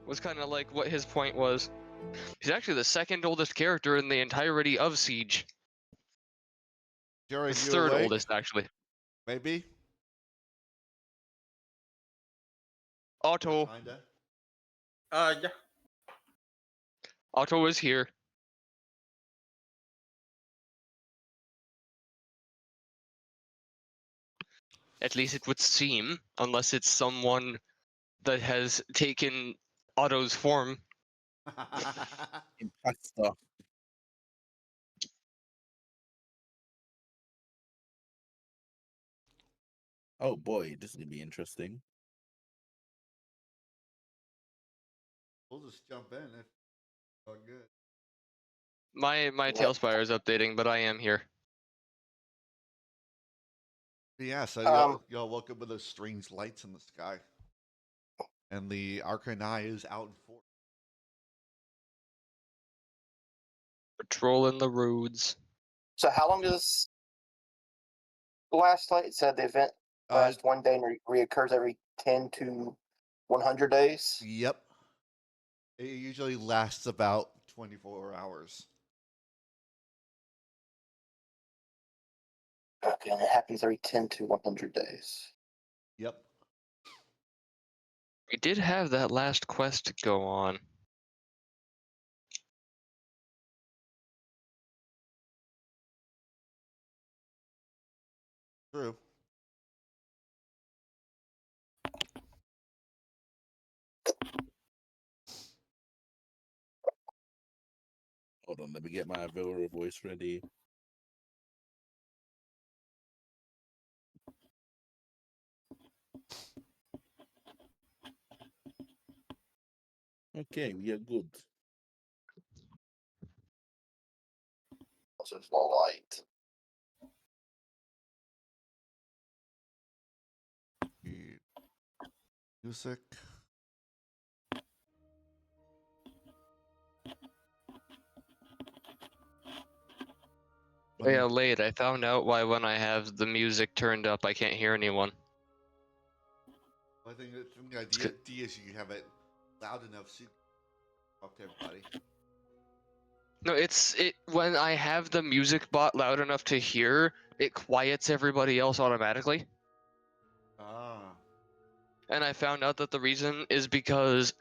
was kind of like what his point was. He's actually the second oldest character in the entirety of Siege. Jerry, The you third awake? oldest, actually. Maybe? Otto. Kinda. Yeah. Otto is here. At least it would seem, unless it's someone that has taken Otto's form. Imposter. Oh boy, this is gonna be interesting. We'll just jump in if it's all good. My Tailspire is updating, but I am here. Yeah, so y'all woke up with those strange lights in the sky. And the Arcane Eye is out in force. Patrolling the roads. So how long does last light? It said the event lasts 1 day and reoccurs every 10 to 100 days? Yep. It usually lasts about 24 hours. Okay, and it happens every 10 to 100 days. Yep. We did have that last quest to go on. True. Hold on, let me get my Avila voice ready. Okay, we are good. Also, it's low light. Music. Oh, yeah, late. I found out why when I have the music turned up, I can't hear anyone. I think the idea is you have it loud enough so you can talk to everybody. No, it when I have the music bot loud enough to hear, it quiets everybody else automatically. Ah. And I found out that the reason is because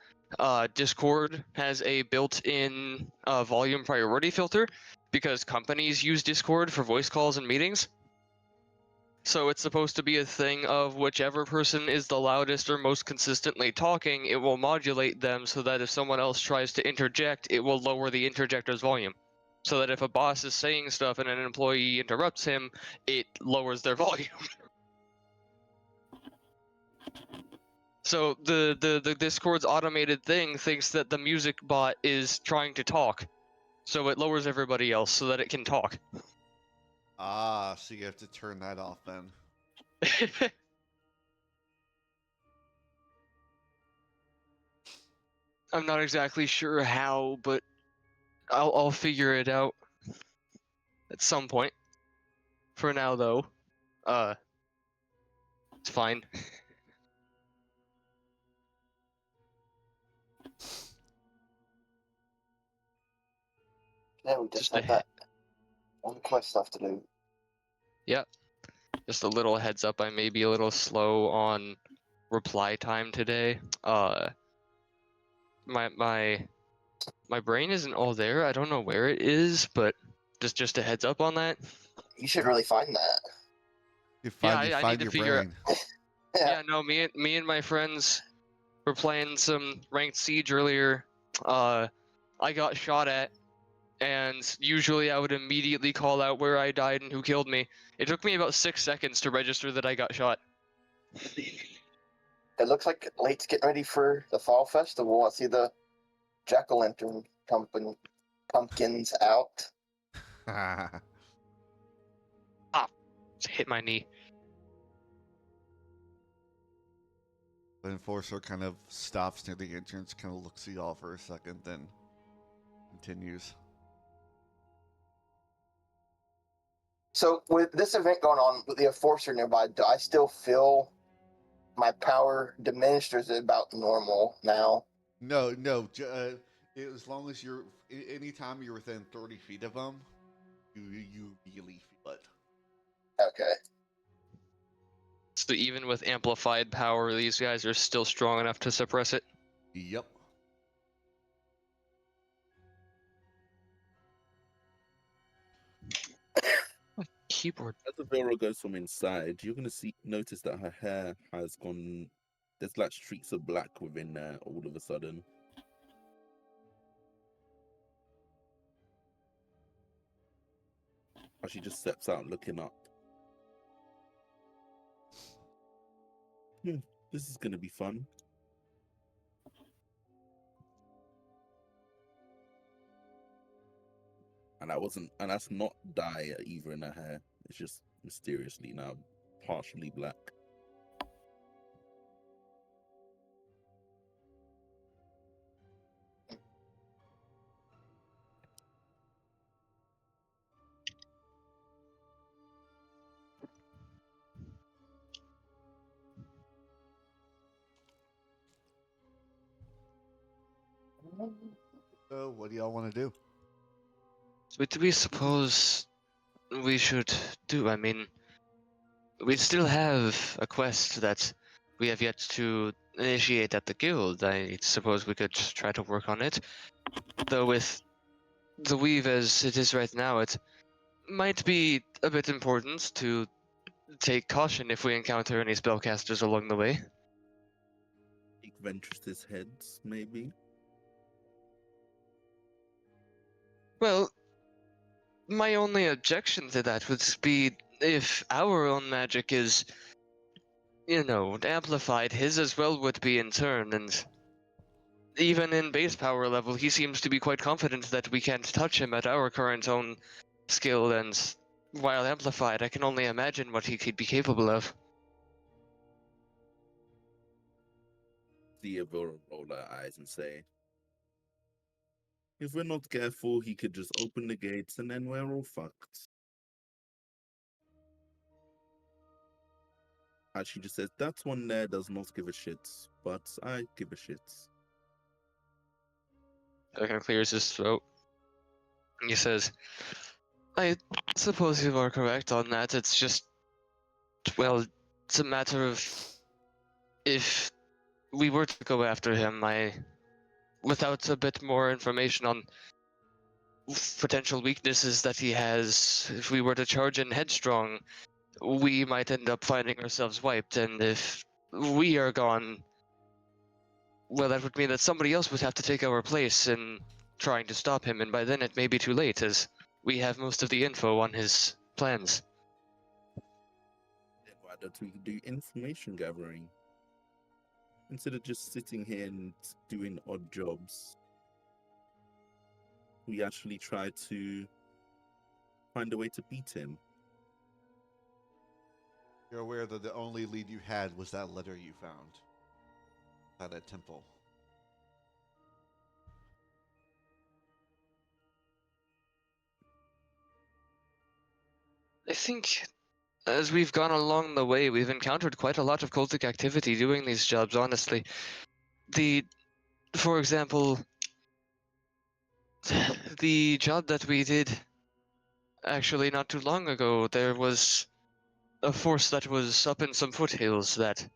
Discord has a built-in volume priority filter because companies use Discord for voice calls and meetings. So it's supposed to be a thing of whichever person is the loudest or most consistently talking, it will modulate them so that if someone else tries to interject, it will lower the interjector's volume. So that if a boss is saying stuff and an employee interrupts him, it lowers their volume. So the Discord's automated thing thinks that the music bot is trying to talk. So it lowers everybody else so that it can talk. Ah, so you have to turn that off then. I'm not exactly sure how, but I'll figure it out at some point. For now, though, it's fine. Yeah, we just have that one quest left to do. Yep. Just a little heads up, I may be a little slow on reply time today. My brain isn't all there. I don't know where it is, but just a heads up on that. You should really find that. You find I need to your figure brain. Yeah, no, me and my friends were playing some ranked siege earlier. I got shot at, and usually I would immediately call out where I died and who killed me. It took me about 6 seconds to register that I got shot. It looks like Late's getting ready for the fall festival. I see the jack-o'-lantern pumpkins out. Just hit my knee. The enforcer kind of stops near the entrance, kind of looks at y'all for a second, then continues. So with this event going on with the enforcer nearby, do I still feel my power diminished, or is it about normal now? No. As long as you're, anytime you're within 30 feet of them, you really feel it. Okay. So even with amplified power, these guys are still strong enough to suppress it. Yep. Keyboard. As the Vera goes from inside, you're gonna notice that her hair has gone. There's like streaks of black within there all of a sudden. As she just steps out looking up. This is gonna be fun. And that's not dye either in her hair. It's just mysteriously now partially black. So, what do y'all want to do? What do we suppose we should do? I mean, we still have a quest that we have yet to initiate at the guild. I suppose we could try to work on it. Though with the weave as it is right now, it might be a bit important to take caution if we encounter any spellcasters along the way. Take Ventress's heads, maybe. Well, my only objection to that would be if our own magic is, amplified, his as well would be in turn, and even in base power level, he seems to be quite confident that we can't touch him at our current own skill, and while amplified, I can only imagine what he could be capable of. See Vera roll her eyes and say, if we're not careful, he could just open the gates and then we're all fucked. And she just says, that one there does not give a shit, but I give a shit. Dragon clears his throat. He says, I suppose you are correct on that. It's just, well, it's a matter of if we were to go after him, without a bit more information on potential weaknesses that he has, if we were to charge in headstrong, we might end up finding ourselves wiped, and if we are gone, well, that would mean that somebody else would have to take our place in trying to stop him, and by then it may be too late, as we have most of the info on his plans. Then why don't we do information gathering? Instead of just sitting here and doing odd jobs, we actually try to find a way to beat him. You're aware that the only lead you had was that letter you found at that temple. I think as we've gone along the way, we've encountered quite a lot of cultic activity doing these jobs, honestly. For example, the job that we did actually not too long ago, there was a force that was up in some foothills that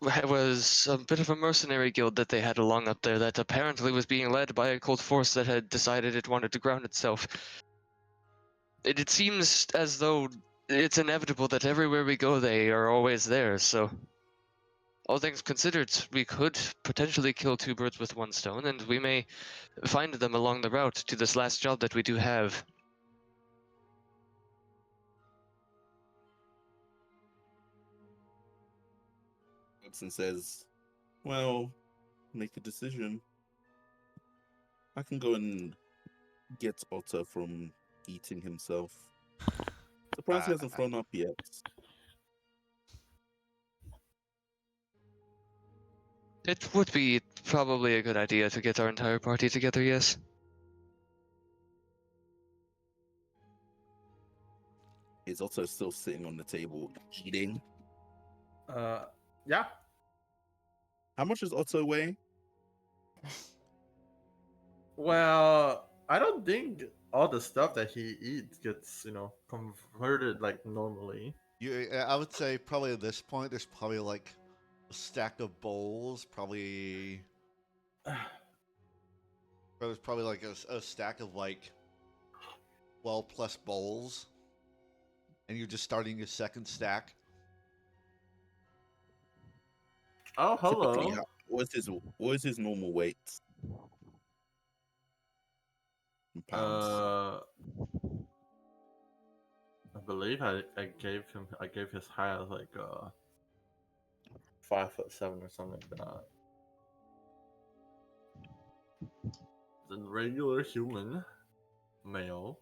was a bit of a mercenary guild that they had along up there that apparently was being led by a cult force that had decided it wanted to ground itself. It seems as though it's inevitable that everywhere we go they are always there, so all things considered, we could potentially kill two birds with one stone, and we may find them along the route to this last job that we do have. And says, well, make a decision. I can go and get Otter from eating himself. Surprised he hasn't thrown up yet. It would be probably a good idea to get our entire party together, yes. He's also still sitting on the table eating. Yeah. How much does Otto weigh? Well, I don't think all the stuff that he eats gets, converted like normally. I would say probably at this point, there's probably like a stack of bowls, probably. There's probably like a stack of like 12 plus bowls, and you're just starting your second stack. Oh, Typically, hello. what is his normal weight in pounds? I believe I gave his height as like 5'7" or something like that. The regular human male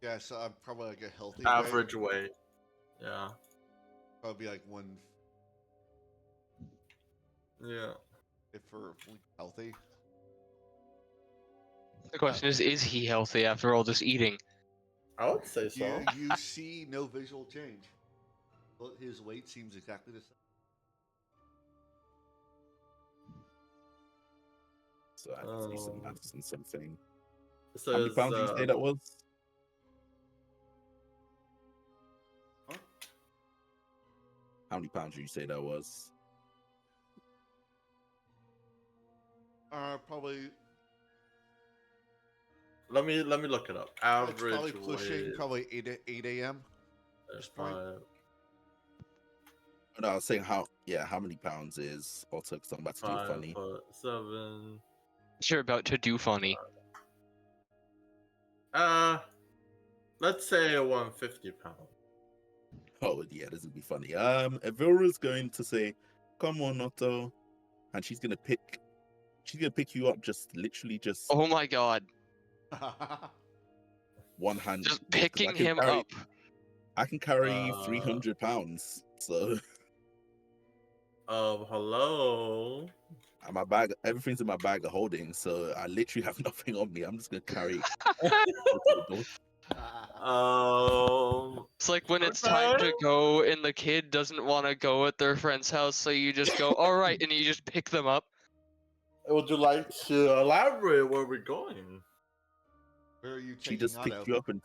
Yeah, so I'm probably like a healthy average weight. weight. Yeah. Probably like one Yeah. if we're healthy. The question is he healthy after all this eating? I would say so. You see no visual change. But his weight seems exactly the same. So I have to do some maths and something. So How many pounds did you say that was? Huh? How many pounds did you say that was? Probably. Let me look it up. It's Average probably pushing weight. probably 8 a.m. at this point. No, I was saying how many pounds is also because I'm about to do it funny. 5'7". You're about to do funny. Let's say 150 pounds. Oh yeah, this would be funny. Evira's going to say, "Come on, Otto," and she's gonna pick you up literally just Oh my god. one hand. Just 'cause picking him up. I can carry 300 pounds, so Hello. my bag, everything's in my bag of holding, so I literally have nothing on me. I'm just gonna carry. It's like when it's time to go and the kid doesn't want to go at their friend's house, so you just go, all right, and you just pick them up. Would you like to elaborate where we're going? Where are you taking She just Otto? picked you up and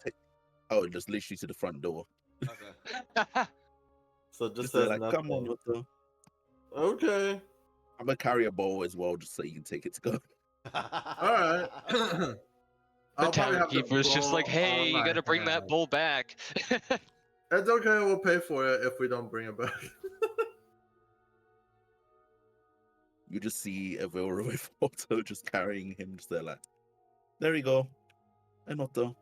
just literally to the front door. Okay. So just Just says say like, nothing. "Come on, Otto." Okay. I'm gonna carry a bowl as well, just so you can take it to go. All right. The I'll probably have the townkeeper's just like, bowl hey, on you my gotta bring that hand. bowl back. It's okay. We'll pay for it if we don't bring it back. You just see Evira with Otto just carrying him, just there like, there we go, and Otto.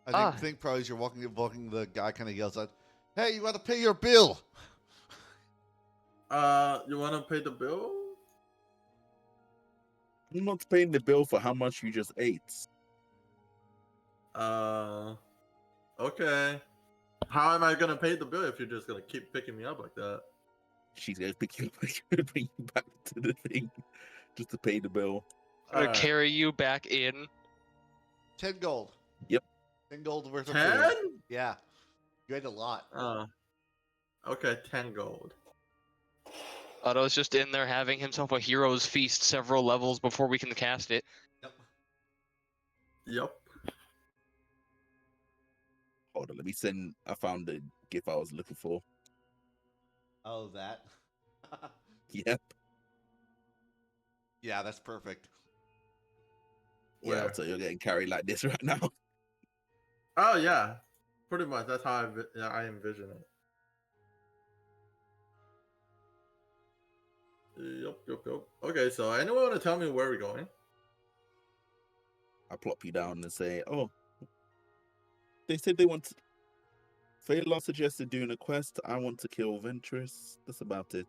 I think probably as you're walking, the guy kind of yells out, "Hey, you got to pay your bill." You want to pay the bill? I'm not paying the bill for how much you just ate. Okay. How am I gonna pay the bill if you're just gonna keep picking me up like that? She's gonna pick you up and bring you back to the thing just to pay the bill. I'm gonna carry you back in. 10 gold. Yep. 10 gold worth of 10? food. Yeah. You ate a lot. Okay, 10 gold. Otto's just in there having himself a hero's feast several levels before we can cast it. Yep. Hold on, let me send. I found the GIF I was looking for. Oh, that. Yep. Yeah, that's perfect. Yeah, Where? so you're getting carried like this right now. Oh yeah, pretty much. That's how I envision it. Yep. Okay, so anyone want to tell me where we're going? I plop you down and say, "Oh, they said they want." Phaedon suggested doing a quest. I want to kill Ventress. That's about it.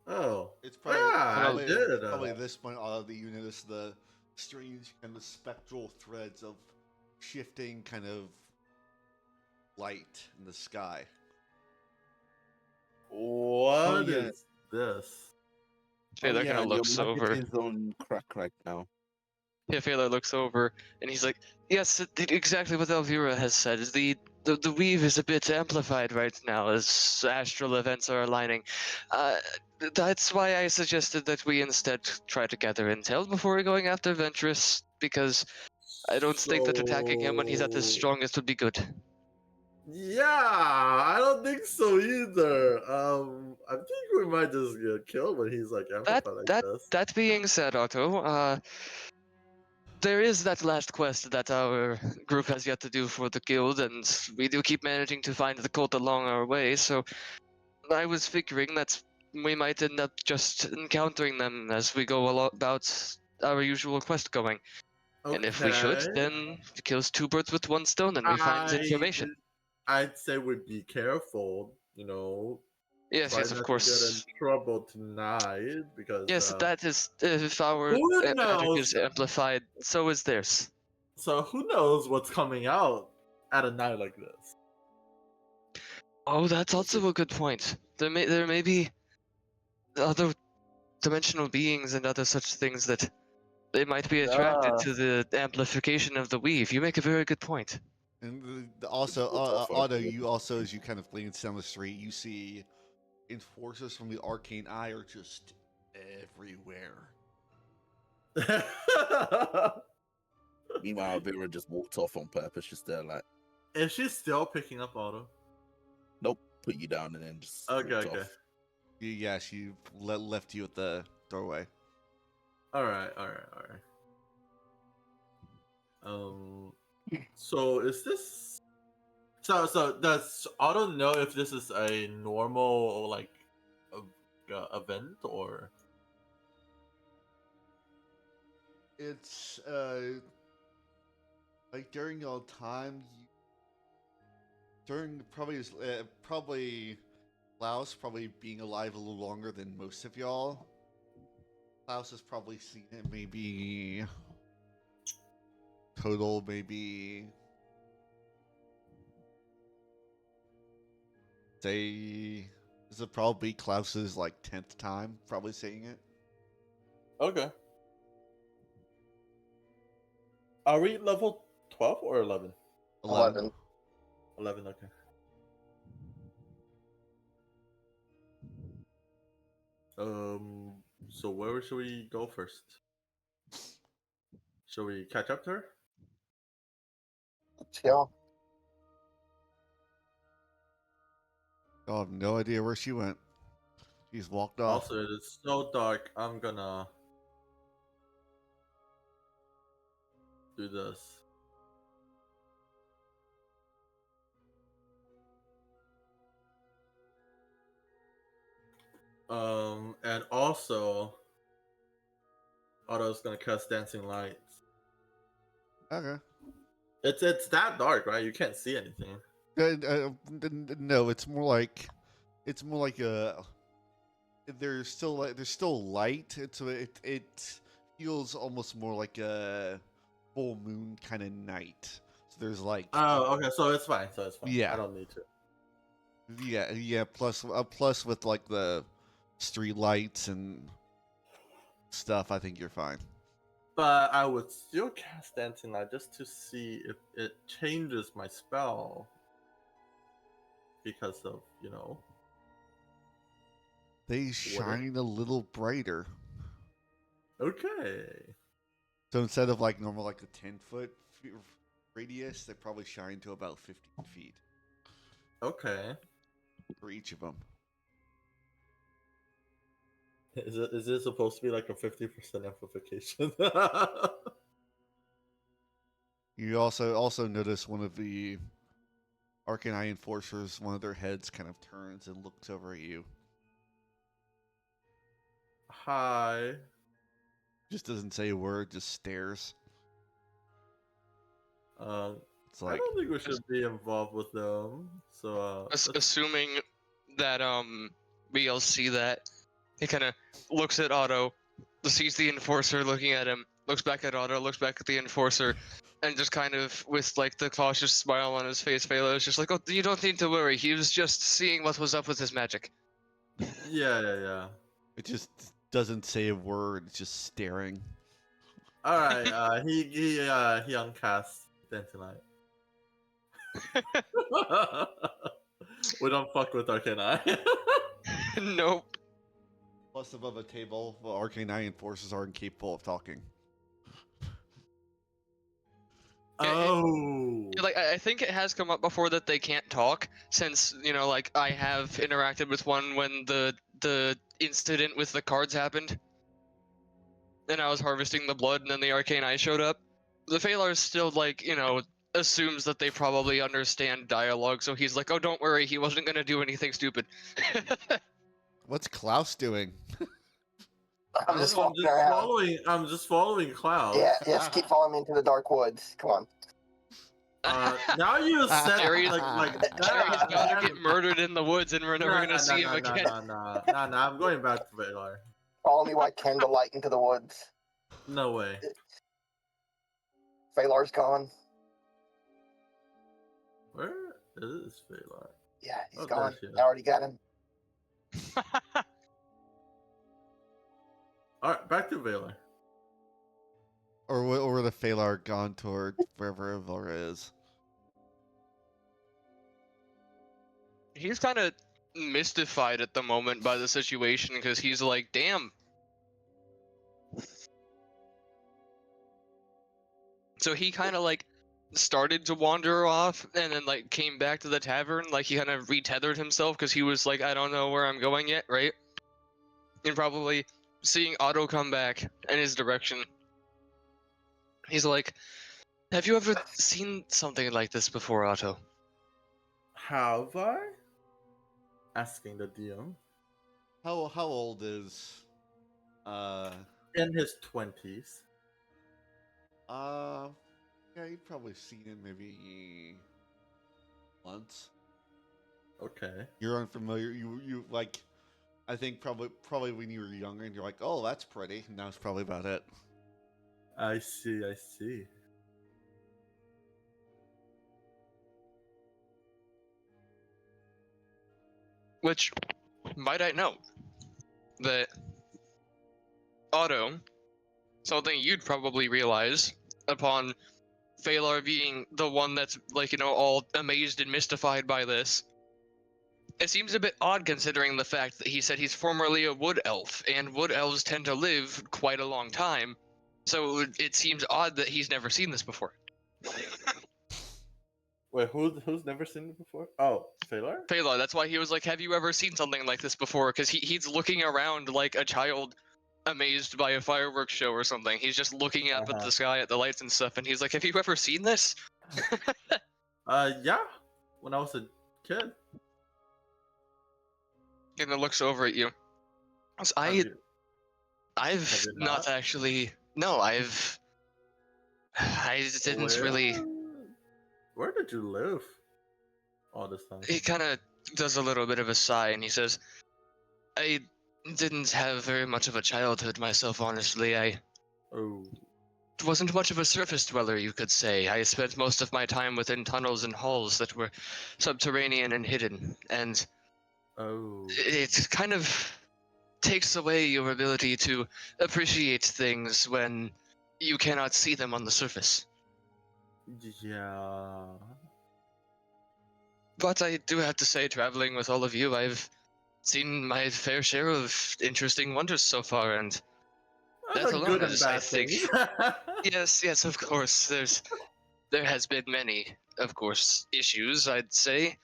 Oh, It's probably, I did. Probably at this point, all of you notice the strange kind of spectral threads of shifting kind of light in the sky. What is this? Taylor kind of looks your over. market is on crack right now. Yeah, Taylor looks over and he's like, yes, exactly what Elvira has said. Is the the weave is a bit amplified right now as astral events are aligning. Uh, that's why I suggested that we instead try to gather intel before going after Ventress, because I don't think that attacking him when he's at his So strongest would be good. yeah, I don't think so either. I think we might just get killed when he's like That amplified like that this. that being said, Otto, there is that last quest that our group has yet to do for the guild, and we do keep managing to find the cult along our way. So I was figuring that we might end up just encountering them as we go about our usual quest going. And if we should, Okay. then it kills two birds with one stone, and we find information. I'd say we'd be careful, you know, Yes, try yes, of not to get in course. trouble tonight because Yes, that is. If our who magic knows? is amplified, so is theirs. So who knows what's coming out at a night like this? Oh, that's also a good point. There may be other dimensional beings and other such things that they might be attracted Yeah. to the amplification of the weave. You make a very good point. And also, We'll talk about Otto, it. you also, as you kind of glance down the street, you see enforcers from the Arcane Eye are just everywhere. Meanwhile, Vera just walked off on purpose, just there, like, Is she still picking up Auto? nope, put you down and then just Okay, walked okay. off. Yeah, she left you at the doorway. Alright. So is this so does Auto know if this is a normal like event or It's like during your time, during probably Klaus probably being alive a little longer than most of y'all. Klaus has probably seen it maybe total maybe say this would probably be Klaus's like 10th time probably seeing it. okay? Are we level 12 or 11? 11. 11, okay. So where should we go first? Should we catch up to her? Yeah. I have no idea where she went. She's walked off. Also, it is so dark. I'm gonna do this. And also, Otto's gonna cast Dancing Lights. Okay. It's that dark, right? You can't see anything. No, it's more like there's still light. It feels almost more like a full moon kind of night. So there's like Oh, okay. So it's fine. Yeah. I don't need to. yeah. Plus with like the street lights and stuff, I think you're fine. But I would still cast Dancing Light just to see if it changes my spell. Because of, you know. They shine a little brighter. Okay. So instead of like normal like a 10-foot radius, they probably shine to about 15 feet Okay. for each of them. Is it supposed to be like a 50% amplification? You also notice one of the Arcane Eye Enforcers, one of their heads kind of turns and looks over at you. Hi. Just doesn't say a word, just stares. It's I like, don't think we should be involved with them. So Assuming that we all see that, he kind of looks at Otto, sees the enforcer looking at him, looks back at Otto, looks back at the enforcer, and just kind of with like the cautious smile on his face, Phala is just like, "Oh, you don't need to worry. He was just seeing what was up with his magic." yeah. it just doesn't say a word, it's just staring. All right. He uncasts Dancing Light. We don't fuck with Arcane. Nope. Plus, above a table, the Arcane forces are incapable of talking. Oh. Like I think it has come up before that they can't talk, since like I have interacted with one when the incident with the cards happened, and I was harvesting the blood, and then the Arcane Eye showed up. The Phalar still assumes that they probably understand dialogue, so he's like, "Oh, don't worry, he wasn't gonna do anything stupid." What's Klaus doing? I'm just walking around. I'm just following Cloud. Yeah, just keep following me into the dark woods. Come on. Now you said Jerry's like Jerry's that. gonna get murdered in the woods, and we're never gonna see him again. No. I'm going back to Valar. Follow me like candlelight into the woods. No way. Phalar's gone. Where is Valar? Yeah, he's Oh, gone. there she is. I already got him. All right, back to Valar. Or the Phalar gone toward wherever Ivor is? He's kind of mystified at the moment by the situation, because he's like, damn. So he kind of started to wander off, and then came back to the tavern. Like he kind of retethered himself, because he was like, I don't know where I'm going yet, right? And probably seeing Otto come back in his direction, he's like, have you ever seen something like this before, Otto? Have I? Asking the DM. How old is In his 20s. yeah, you've probably seen him maybe once. Okay. You're unfamiliar. You like, I think probably when you were younger and you're like, oh, that's pretty. And that's probably about it. I see. Which, might I note, that Otto, something you'd probably realize upon Phalar being the one that's all amazed and mystified by this. It seems a bit odd considering the fact that he said he's formerly a wood elf, and wood elves tend to live quite a long time. So it seems odd that he's never seen this before. Wait, who's never seen it before? Oh, Phalar? Phalar, that's why he was like, have you ever seen something like this before? Because he's looking around like a child amazed by a fireworks show or something. He's just looking up at the sky at the lights and stuff, and he's like, have you ever seen this? Yeah. When I was a kid. And then looks over at you. I've not actually. No, I didn't really. Where did you live all this time? He kind of does a little bit of a sigh, and he says, I didn't have very much of a childhood myself, honestly. I wasn't much of a surface dweller, you could say. I spent most of my time within tunnels and halls that were subterranean and hidden, and it kind of takes away your ability to appreciate things when you cannot see them on the surface. Yeah. But I do have to say, traveling with all of you, I've seen my fair share of interesting wonders so far, and that alone is, I think... Yes, of course. There has been many, of course, issues, I'd say,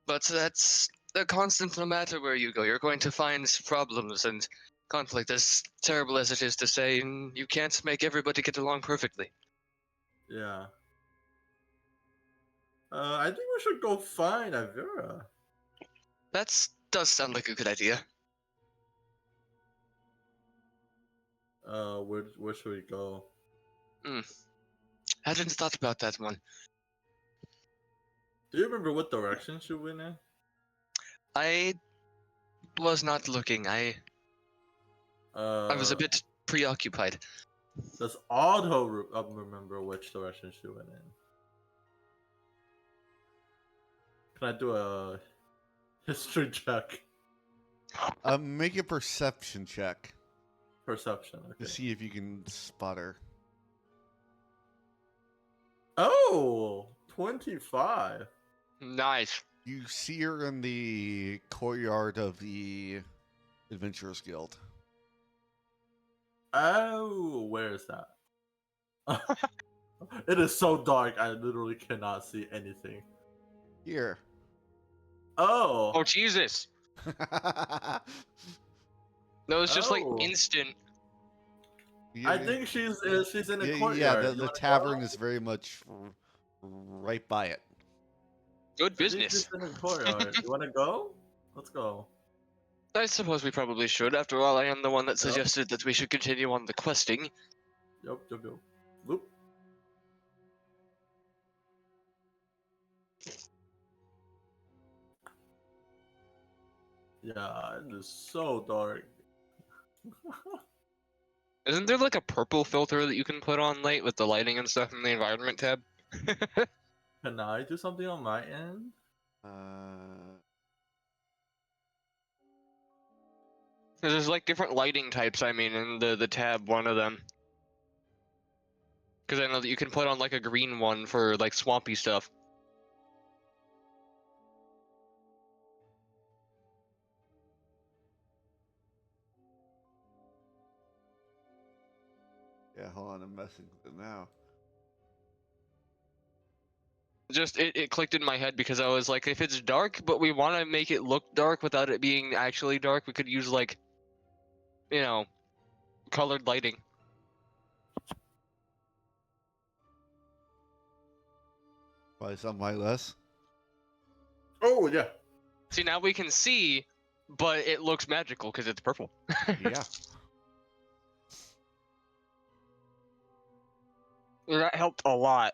but that's a constant no matter where you go. You're going to find problems and conflict, as terrible as it is to say, and you can't make everybody get along perfectly. Yeah. I think we should go find Avira. That does sound like a good idea. Where should we go? I hadn't thought about that one. Do you remember what direction she went in? I was not looking. I was a bit preoccupied. Does Otto remember which direction she went in? Can I do a history check? Make a perception check. Perception, okay. To see if you can spot her. Oh, 25. Nice. You see her in the courtyard of the Adventurers Guild. Oh, where is that? It is so dark, I literally cannot see anything. Here. Oh. Oh Jesus! No, it's just like Oh. instant. I think she's in the Yeah, courtyard. You the wanna tavern go? is very much right by it. Good I think she's business. in the courtyard. You wanna go? Let's go. I suppose we probably should. After all, I am the one that Yep. suggested that we should continue on the questing. Yep. Boop. Yeah, it is so dark. Isn't there like a purple filter that you can put on light with the lighting and stuff in the environment tab? Can I do something on my end? Uh, There's like different lighting types, I mean, in the tab, one of them. Because I know that you can put on like a green one for like swampy stuff. yeah, hold on, I'm messing with it now. Just it clicked in my head because I was like, if it's dark, but we want to make it look dark without it being actually dark, we could use like, you know, colored lighting. Probably something like this. Oh yeah. See, now we can see, but it looks magical because it's purple. Yeah. That helped a lot.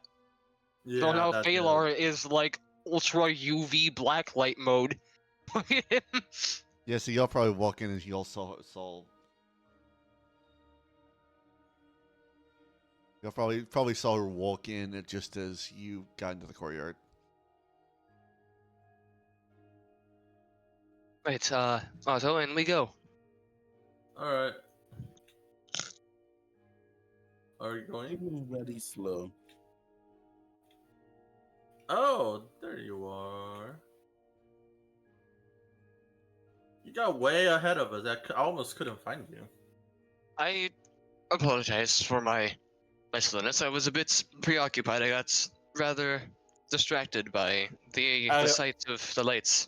Yeah. So now that Phalar is like ultra UV black light mode. Look at him. Yeah, so y'all probably walk in and y'all saw y'all probably saw her walk in just as you got into the courtyard. Right, Otto, and we go. All right. Are you going? Very slow. Oh, there you are. You got way ahead of us. I almost couldn't find you. I apologize for my slowness. I was a bit preoccupied. I got rather distracted by the sight of the lights.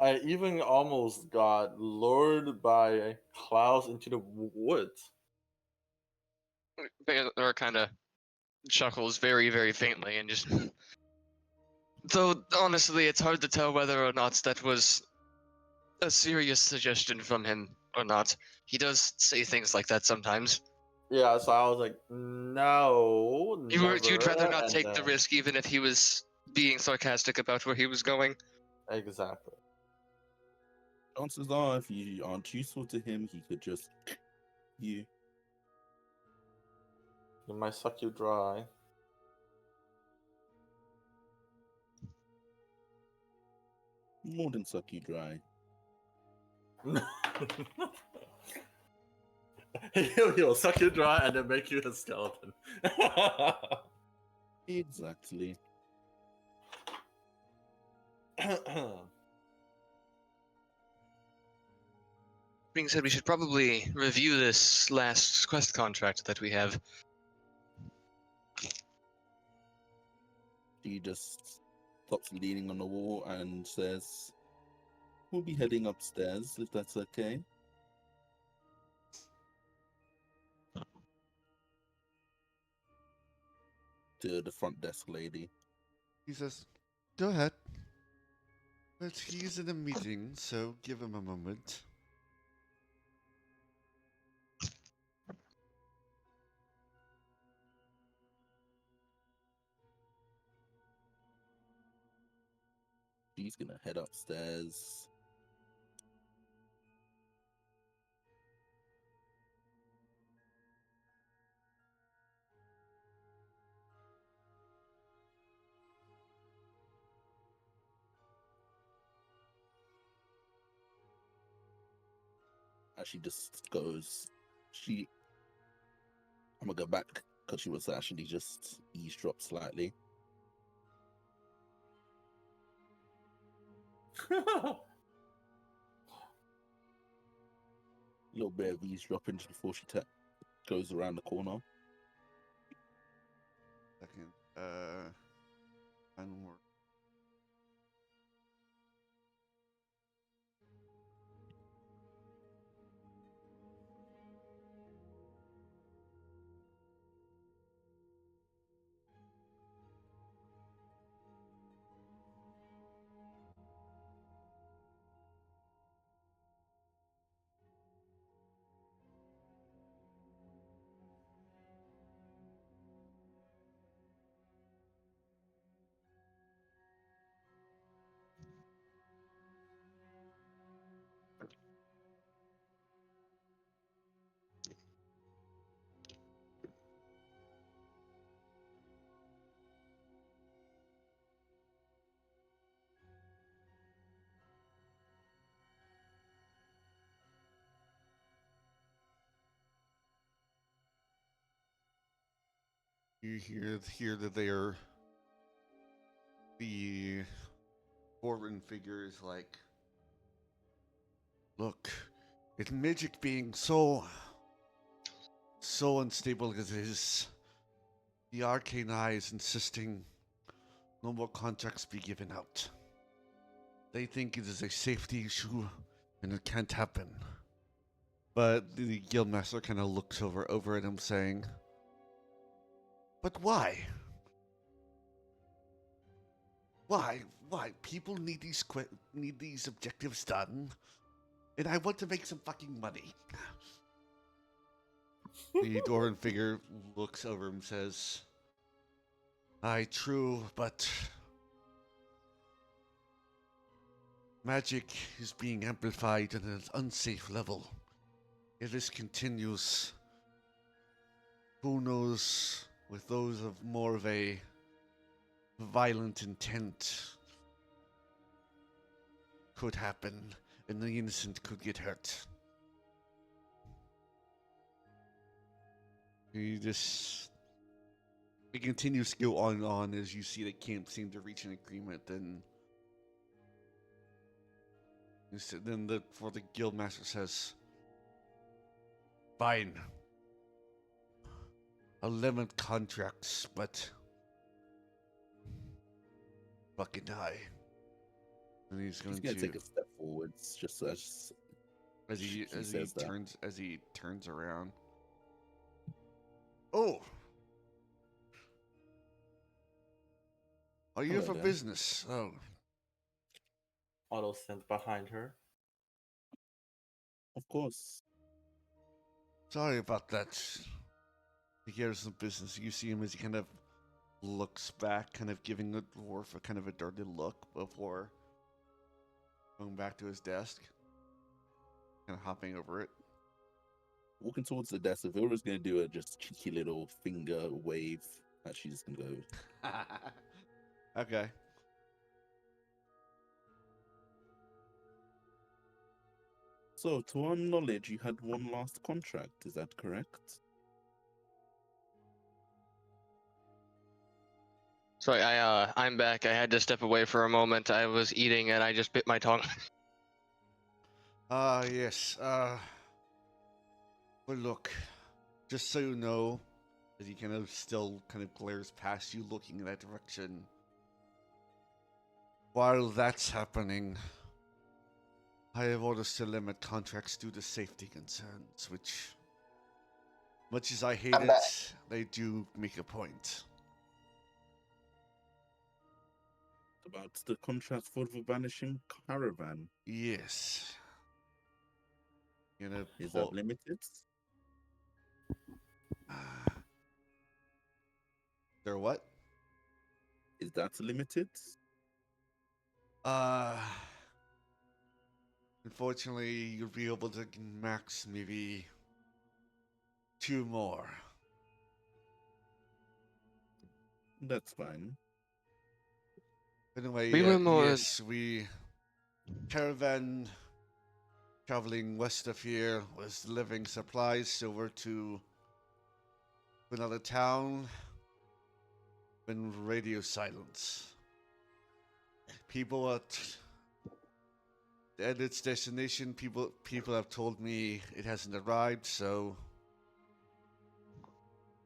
I even almost got lured by clouds into the woods. Or kind of chuckles very, very faintly and just. Though honestly, it's hard to tell whether or not that was a serious suggestion from him or not. He does say things like that sometimes. Yeah, so I was like, no, You'd rather never, not and take the then- risk, even if he was being sarcastic about where he was going. Exactly. Chances are, if you aren't useful to him, he could just you. He might suck you dry. More than suck you dry. He'll suck you dry and then make you a skeleton. Exactly. Being said, we should probably review this last quest contract that we have. She just stops leaning on the wall and says, "We'll be heading upstairs if that's okay." To the front desk lady. He says, "Go ahead." But he's in a meeting, so give him a moment. She's gonna head upstairs. As she just goes, I'm gonna go back because she was actually just eavesdropped slightly. Little bit of eavesdropping just before she goes around the corner. Second. Final word. You hear that the foreign figure is like, look, with magic being so unstable as it is, the Arcane Eye is insisting no more contracts be given out. They think it is a safety issue and it can't happen. But the Guildmaster kind of looks over at him saying, but why? Why? People need these objectives done, and I want to make some fucking money. The Doran figure looks over and says, aye, true, but magic is being amplified at an unsafe level. If this continues, who knows, with those of more of a violent intent could happen, and the innocent could get hurt. It continues to go on and on as you see they can't seem to reach an agreement. And then the Guildmaster says, fine. 11 contracts, but fucking high. And he's going gonna to take a step forwards, just as he turns around. Oh, are you here Hello for there. business? Oh, Otto stands behind her. Of course. sorry about that. He has some business. You see him as he kind of looks back, kind of giving the dwarf a kind of a dirty look before going back to his desk, kind of hopping over it. Walking towards the desk, Avira's gonna do a just cheeky little finger wave. She's just gonna go. Okay. So, to our knowledge, you had one last contract. Is that correct? Sorry, I'm back. I had to step away for a moment. I was eating and I just bit my tongue. Yes. Well, look, just so you know, as he kind of still kind of glares past you, looking in that direction. While that's happening, I have orders to limit contracts due to safety concerns, which, much as I hate I'm back. it, they do make a point. About the contract for the vanishing caravan. Yes. You know, Is that limited? They're what? Is that limited? Unfortunately, you'll be able to max maybe 2 more. That's fine. Anyway, We were more- yes, caravan traveling west of here was delivering supplies over to another town when radio silence. People at its destination. People have told me it hasn't arrived, so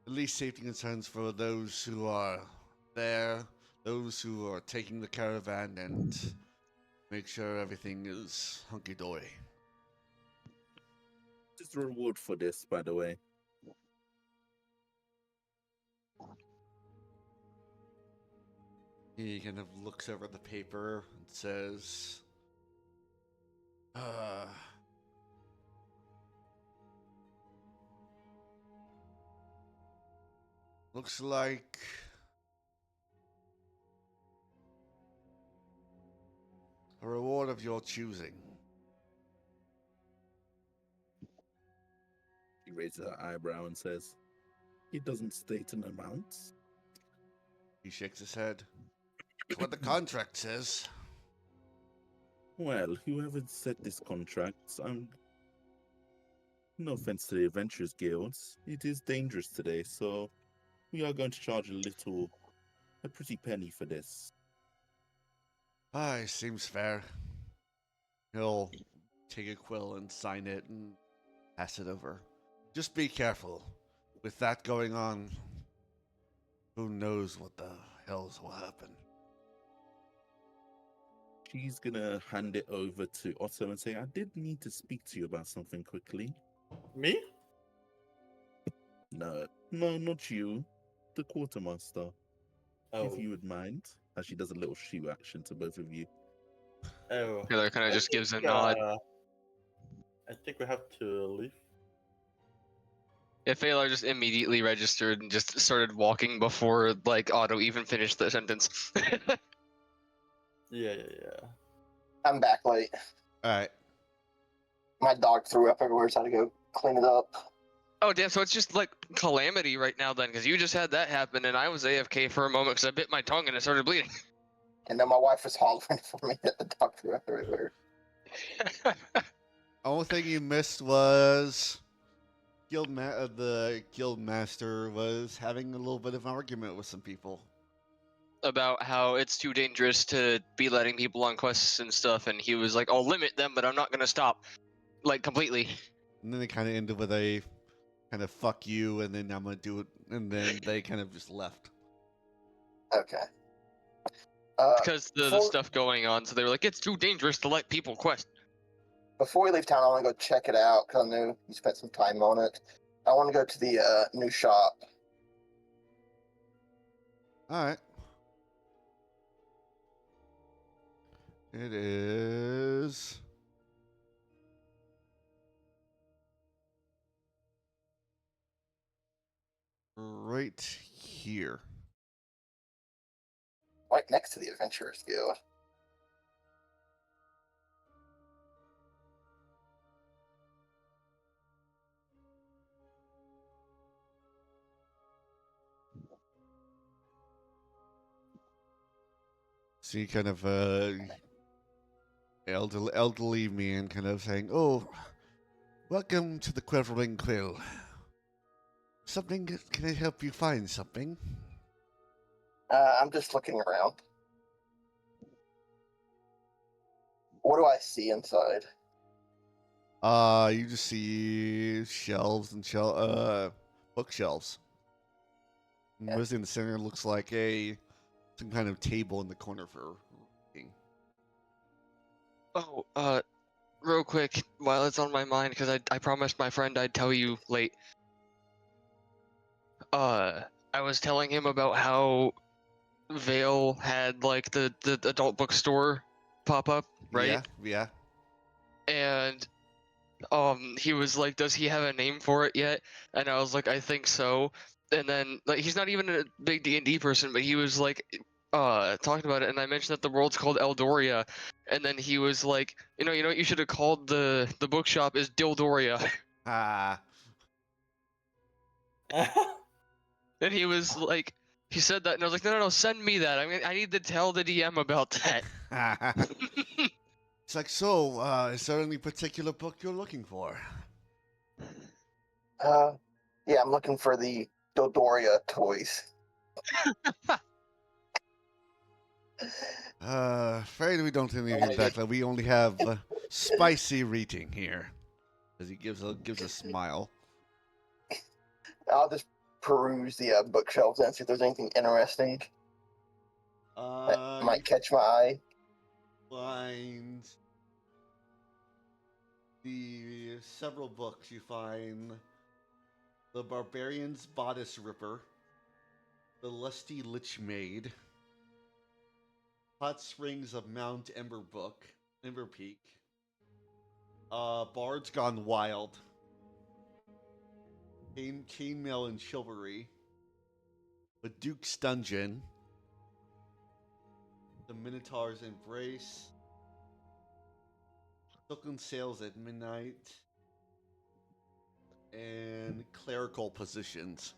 at least safety concerns for those who are there, those who are taking the caravan, and make sure everything is hunky dory. What is the reward for this, by the way? He kind of looks over the paper and says, looks like a reward of your choosing. He raises her eyebrow and says, "It doesn't state an amount." He shakes his head. That's what the contract says. Well, whoever set this contract, no offense to the Adventurers Guilds, it is dangerous today, so we are going to charge a pretty penny for this. Seems fair. He'll take a quill and sign it and pass it over. Just be careful. With that going on, who knows what the hells will happen. She's gonna hand it over to Otto and say, "I did need to speak to you about something quickly." Me? No, not you. The quartermaster. Oh. If you would mind. As she does a little shoe action to both of you. Oh. Taylor kind of I just gives a think, nod. I think we have to leave. Yeah, Phalar just immediately registered and just started walking before like Otto even finished the sentence. Yeah. I'm back late. Alright. My dog threw up everywhere, so I had to go clean it up. Oh damn! So it's just like calamity right now then, because you just had that happen, and I was AFK for a moment because I bit my tongue and it started bleeding. And then my wife was hollering for me that the dog threw up everywhere. Only thing you missed was the guild master was having a little bit of an argument with some people. About how it's too dangerous to be letting people on quests and stuff, and he was like, "I'll limit them, but I'm not gonna stop, like completely." And then they kind of ended with a kind of fuck you, and then I'm gonna do it, and then they kind of just left. Okay. Because the stuff going on, so they were like, "It's too dangerous to let people quest." Before we leave town, I want to go check it out because I know you spent some time on it. I want to go to the new shop. All right. It is right here. Right next to the Adventurers Guild. See, kind of elderly man, kind of saying, "Oh, welcome to the Quivering Quill. Something? Can I help you find something?" I'm just looking around. What do I see inside? You just see shelves and bookshelves. And Yeah. what's in the center looks like some kind of table in the corner for reading. Oh, real quick, while it's on my mind, because I promised my friend I'd tell you late. I was telling him about how Vale had like the adult bookstore pop up, right? Yeah. And he was like, "Does he have a name for it yet?" And I was like, "I think so." And then like he's not even a big D&D person, but he was like talking about it, and I mentioned that the world's called Eldoria, and then he was like, you know what you should have called the bookshop is Dildoria. Ah. And he was like, he said that, and I was like, no, send me that. I need to tell the DM about that. It's like, so, is there any particular book you're looking for? Yeah, I'm looking for the Dodoria toys. Afraid we don't have anything back. We only have spicy reading here. As he gives a smile. I'll just peruse the bookshelves and see if there's anything interesting that You might catch my eye. find the several books. You find The Barbarian's Bodice Ripper, The Lusty Lich Maid, Hot Springs of Mount Ember Peak, Bard's Gone Wild, Chainmail and Chivalry, The Duke's Dungeon, The Minotaur's Embrace, Silken Sails at Midnight, and Clerical Positions.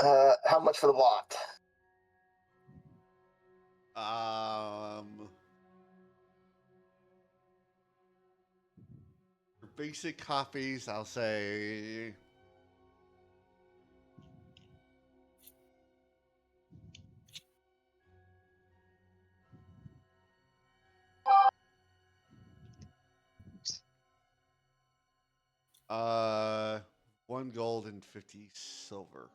How much for the lot? For basic copies, I'll say $1 gold and 50 silver.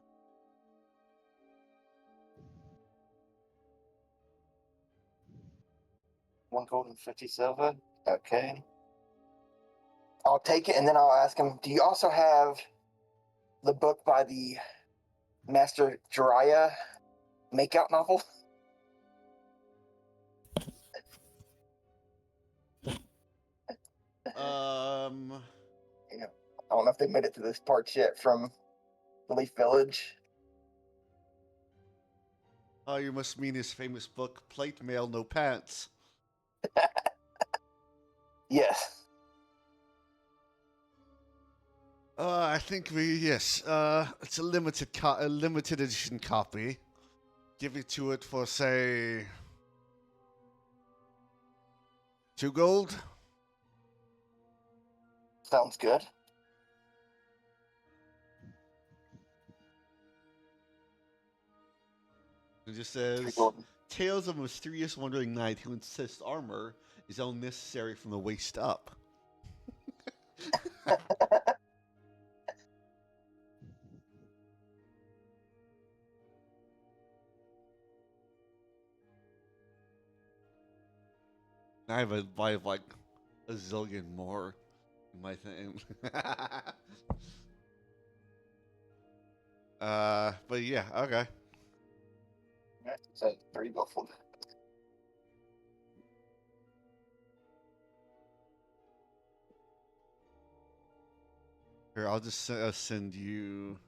One gold and 50 silver. Okay. I'll take it, and then I'll ask him, do you also have the book by the Master Jiraiya makeout novel? I don't know if they made it to this part yet from the Leaf Village. Oh, you must mean his famous book, Plate Mail, No Pants. Yes. I think yes. It's a limited edition copy. Give it to it for, say, 2 gold. Sounds good. It just says, Tales of a Mysterious Wandering Knight who insists armor is unnecessary from the waist up. I have like a zillion more in my thing. But yeah, okay. So 3 gold. Here, I'll just send you.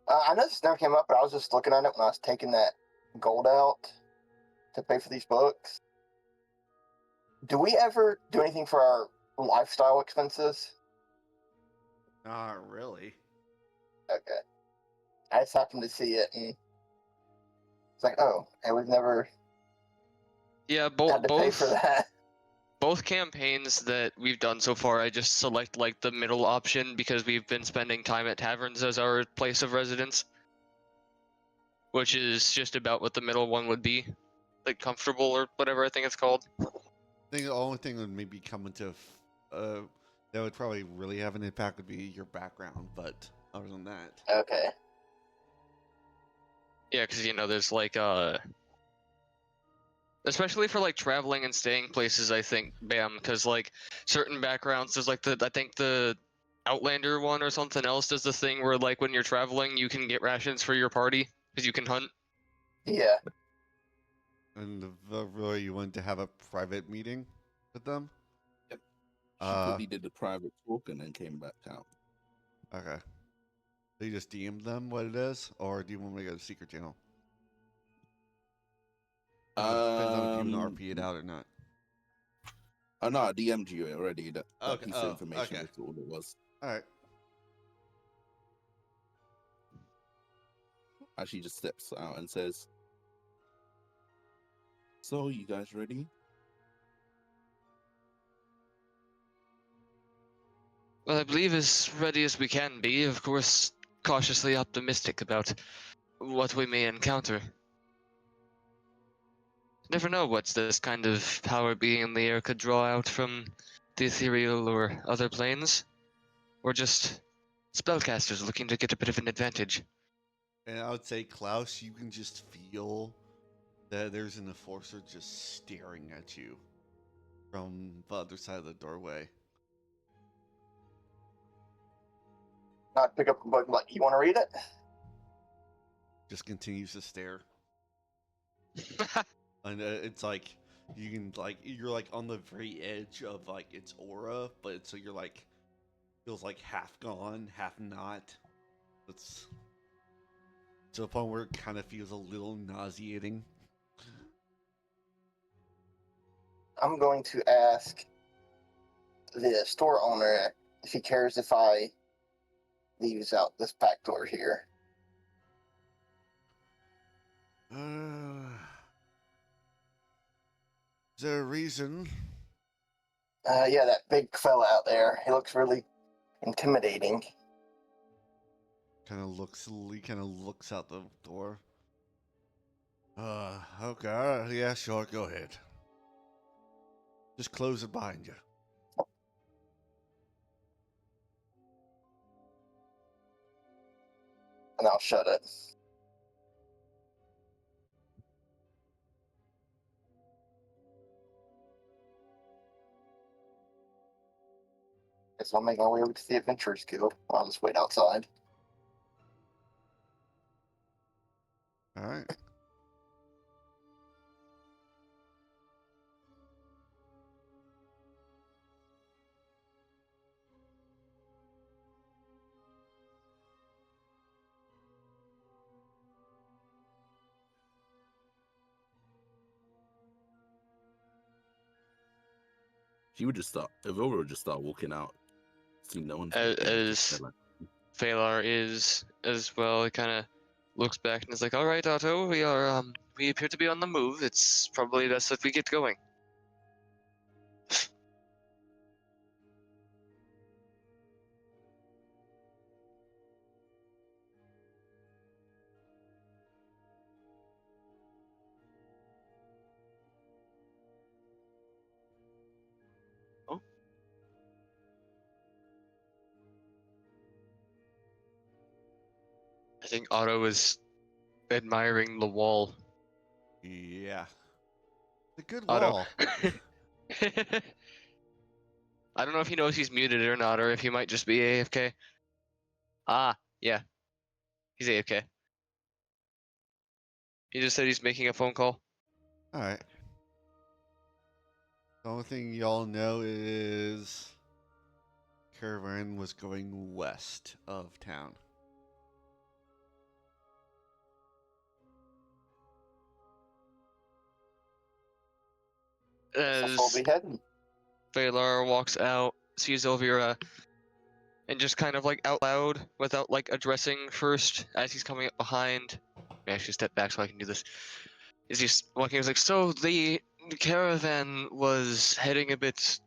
I know this never came up, but I was just looking at it when I was taking that gold out to pay for these books. Do we ever do anything for our lifestyle expenses? Not really. Okay. I just happened to see it, and it's like, oh, and we've never Yeah, had to pay for that. both campaigns that we've done so far, I just select like the middle option because we've been spending time at taverns as our place of residence, which is just about what the middle one would be, like comfortable or whatever I think it's called. I think the only thing that maybe come into that would probably really have an impact would be your background, but other than that, Okay. Yeah, because there's like especially for like traveling and staying places, I think, because like certain backgrounds, there's like I think the Outlander one or something else does the thing where like when you're traveling, you can get rations for your party because you can hunt. Yeah. and really you wanted to have a private meeting with them. Yep. She quickly did the private talk and then came back out. Okay. So you just DM them what it is, or do you want me to go to secret channel? Depends on if you want to RP it out or not. Oh no, I DM'd you already. That Okay, piece of oh, information okay. was all it was. All right. She just steps out and says, "So, you guys ready?" Well, I believe as ready as we can be. Of course, cautiously optimistic about what we may encounter. Never know what this kind of power being in the air could draw out from the ethereal or other planes, or just spellcasters looking to get a bit of an advantage. And I would say, Klaus, you can just feel that there's an enforcer just staring at you from the other side of the doorway. Not pick up the book. Like, you want to read it? Just continues to stare. And it's like you can you're like on the very edge of like its aura, but so you're like feels like half gone, half not. It's to the point where it kind of feels a little nauseating. I'm going to ask the store owner if he cares if I leaves out this back door here. Is there a reason? Yeah, that big fella out there. He looks really intimidating. He kind of looks out the door. Okay, yeah, sure, go ahead. Just close it behind you. And I'll shut it. Guess I'll make my way over to the Adventurers Guild. I'll just wait outside. All right. She would just start. Evilra would just start walking out. See no one. As Phalar is as well, he kind of looks back and is like, "All right, Otto, we appear to be on the move. It's probably best if we get going." Oh. I think Otto is admiring the wall. Yeah. The good Otto. wall. I don't know if he knows he's muted or not, or if he might just be AFK. Ah, yeah. He's AFK. He just said he's making a phone call. All right. The only thing y'all know is caravan was going west of town. That's where we'll be heading. Phalar walks out, sees Elvira, and just kind of like out loud, without like addressing first, as he's coming up behind. May I actually step back so I can do this. As he's walking, he's like, "So the caravan was heading a bit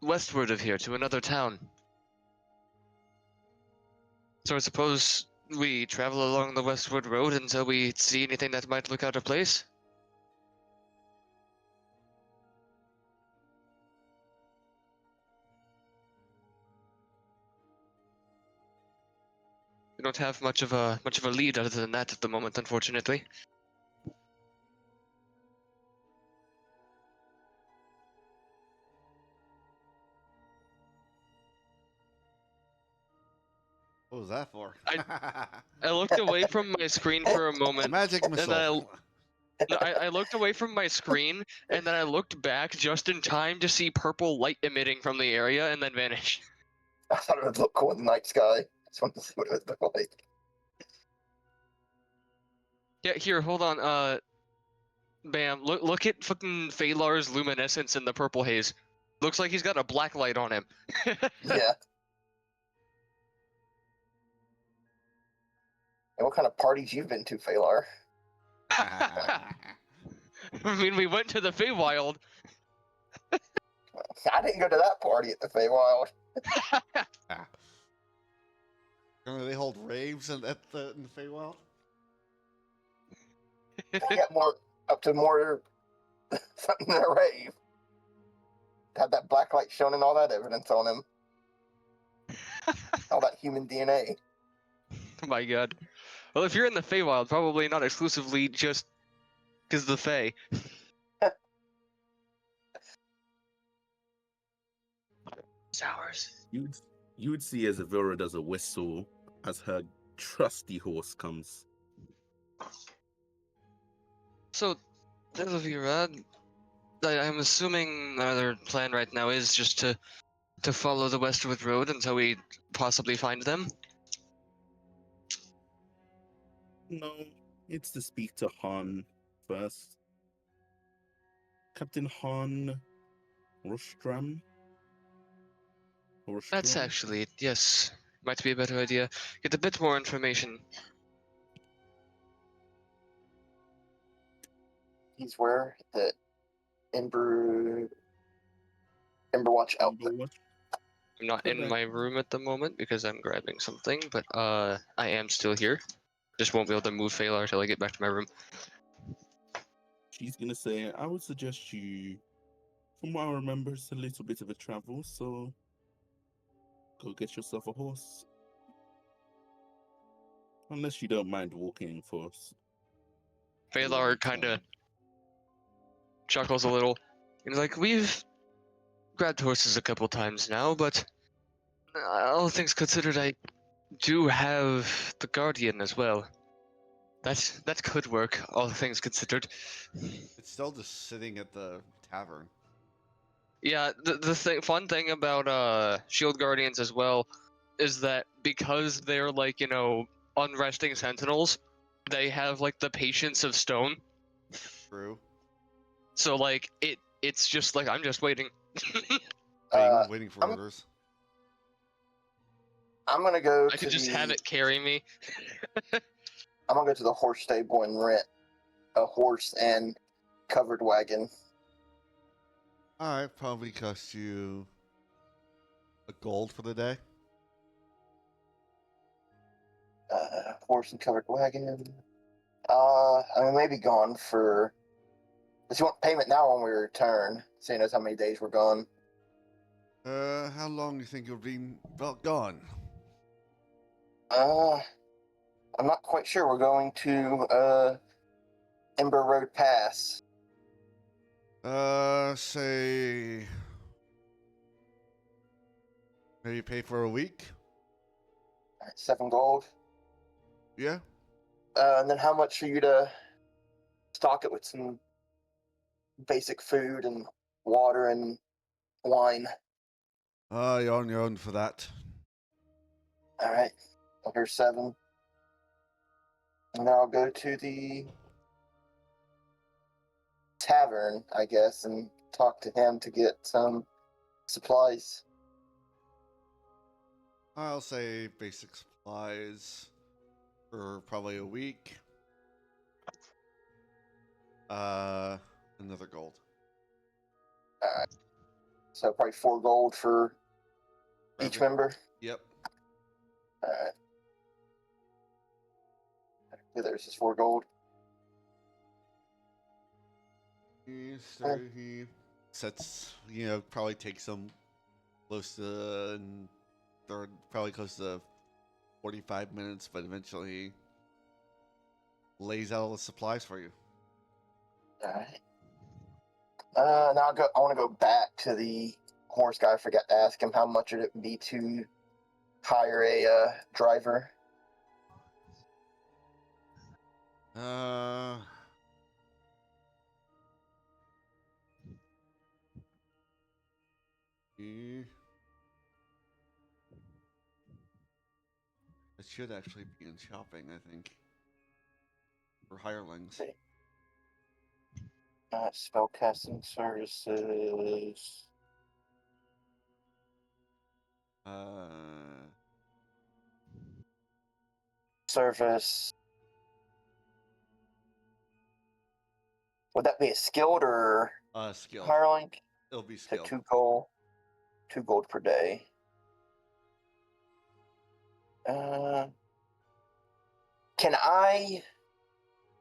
westward of here to another town. So I suppose we travel along the westward road until we see anything that might look out of place?" We don't have much of a lead other than that at the moment, unfortunately. What was that for? I looked away from my screen for a moment, Magic and then missile. I looked away from my screen, and then I looked back just in time to see purple light emitting from the area, and then vanish. I thought it would look cool in the night sky. Just wanted to see what it would look like. Yeah, here, hold on. Bam! Look at fucking Phalar's luminescence in the purple haze. Looks like he's got a black light on him. Yeah. And what kind of parties you've been to, Phalar? I mean, we went to the Feywild. I didn't go to that party at the Feywild. They hold raves in the Feywild? They got more up to more something than a rave. Had that black light shone and all that evidence on him. All that human DNA. Oh my god. Well, if you're in the Feywild, probably not exclusively just because the Fey. Sours. You would see as Avira does a whistle as her trusty horse comes. So, Elvira, I'm assuming our plan right now is just to follow the Westwood Road until we possibly find them. No, it's to speak to Han first. Captain Han Rostram. That's actually, yes, might be a better idea. Get a bit more information. He's where? The Emberwatch outfit. I'm not in my room at the moment because I'm grabbing something, but I am still here. Just won't be able to move Phalar till I get back to my room. She's gonna say, I would suggest you, from what I remember, it's a little bit of a travel, so go get yourself a horse. Unless you don't mind walking for us. Phalar kind of chuckles a little. He's like, we've grabbed horses a couple times now, but all things considered, I do have the Guardian as well. That could work, all things considered. It's still just sitting at the tavern. Yeah, the fun thing about Shield Guardians as well is that because they're like, you know, unresting sentinels, they have like the patience of stone. True. So like it's just like I'm just waiting. Waiting for I'm- orders. I'm gonna go I to could just the. have it carry me. I'm gonna go to the horse stable and rent a horse and covered wagon. Alright, probably cost you a gold for the day. Horse and covered wagon. I mean, maybe gone for. Does you want payment now when we return? Seeing as how many days we're gone. How long do you think you'll be gone? I'm not quite sure. We're going to Ember Road Pass. Say maybe pay for a week? 7 gold. Yeah. And then how much for you to stock it with some basic food and water and wine? You're on your own for that. All right. Well, here's 7. And then I'll go to the tavern, I guess, and talk to him to get some supplies. I'll say basic supplies for probably a week. Another gold. All right. So probably 4 gold for each member. Yep. All right. Yeah, there's his 4 gold. He sets, probably takes some close to, probably close to 45 minutes, but eventually lays out all the supplies for you. All right. Now I want to go back to the horse guy. I forgot to ask him how much would it be to hire a driver. It should actually be in shopping, I think. For hirelings. Spellcasting services. Service. Would that be a skilled or Skilled. hireling? It'll be So skilled. 2 gold per day. Can I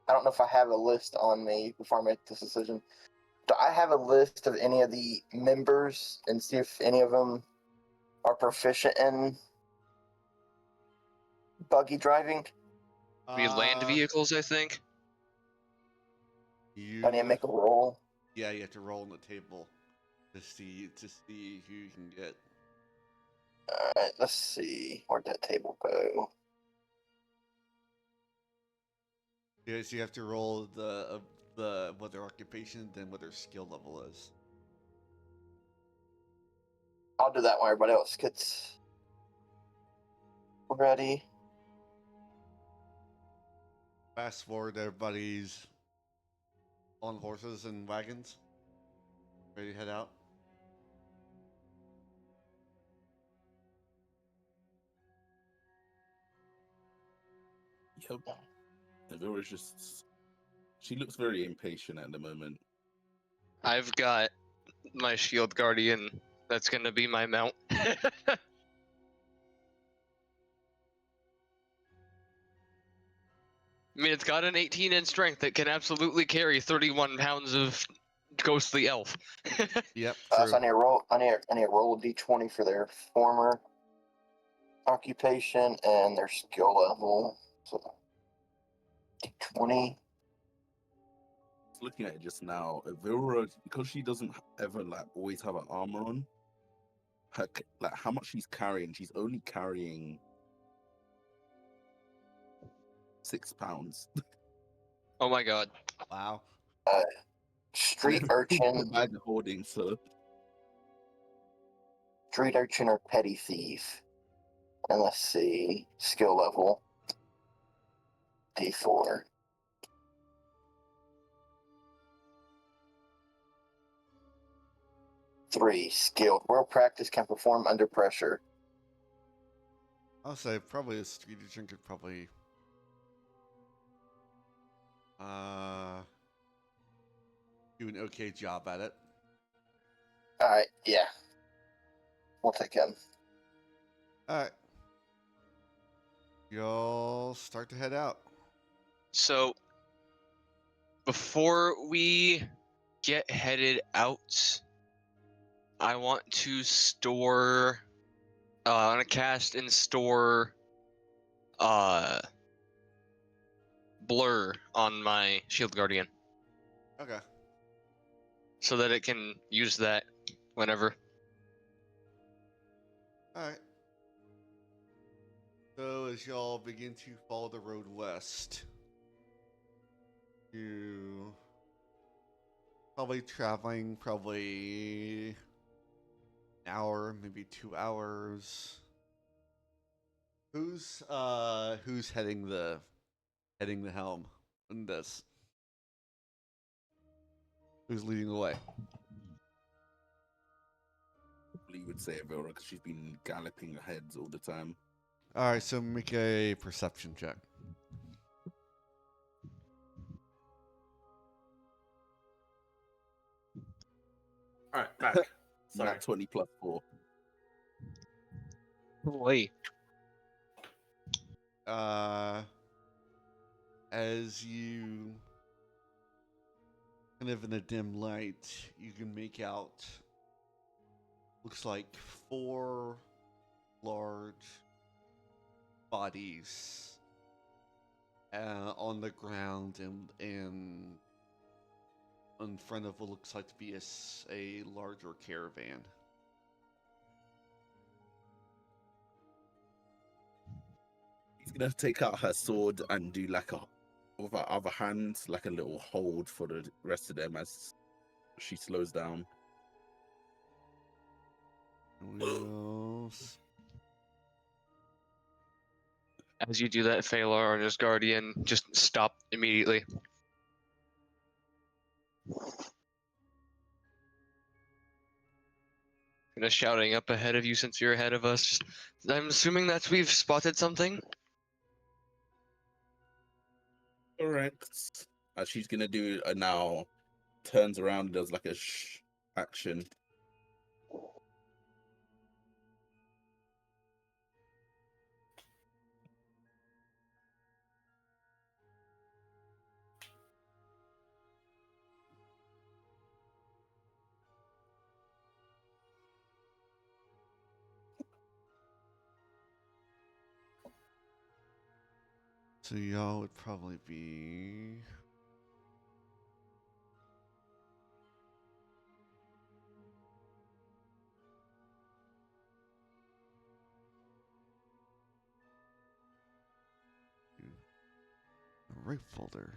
don't know if I have a list on me before I make this decision. Do I have a list of any of the members and see if any of them are proficient in buggy driving? We land vehicles, I think. I need to make a roll. Yeah, you have to roll on the table to see who you can get. Alright, let's see. Where'd that table go? Yeah, so you have to roll the what their occupation, then what their skill level is. I'll do that when everybody else gets ready. Fast forward, everybody's on horses and wagons, ready to head out. Yep. Avira's just. She looks very impatient at the moment. I've got my shield guardian. That's gonna be my mount. I mean, it's got an 18 in strength that can absolutely carry 31 pounds of ghostly elf. Yep, So true. I need to roll. I need to roll a d20 for their former occupation and their skill level. So d20. Looking at it just now, Avira, because she doesn't ever always have her armor on, her how much she's carrying, she's only carrying 6 pounds. Oh my god. Wow. Street The urchin, bag of hoarding, so street urchin or petty thief. And let's see, skill level. D4. Three, skilled. World practice can perform under pressure. I'll say probably a street urchin could probably do an okay job at it. Alright, yeah. We'll take him. Alright. You'll start to head out. So, before we get headed out, I want to store. I want to cast and store. Blur on my shield guardian, Okay. so that it can use that whenever. Alright. So as y'all begin to follow the road west, you probably traveling an hour, maybe 2 hours. Who's heading the helm in this? Who's leading the way? you would say Avira because she's been galloping ahead all the time. Alright, so make a perception check. All right, back. Sorry. Not 20 plus 4. Wait. As you kind of in a dim light, you can make out looks like 4 large bodies on the ground, and in front of what looks like to be a larger caravan. He's gonna take out her sword and do like with her other hand, like a little hold for the rest of them as she slows down. Wheels. As you do that, Phalar and his guardian just stop immediately. Gonna shouting up ahead of you since you're ahead of us. I'm assuming that we've spotted something. Correct. She's gonna do now. Turns around and does like a action. So y'all would probably be. Right folder.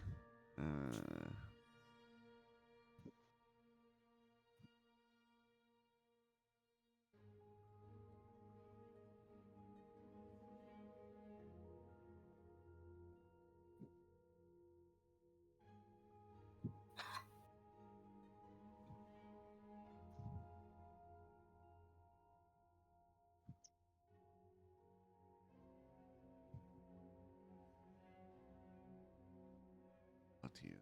What do you?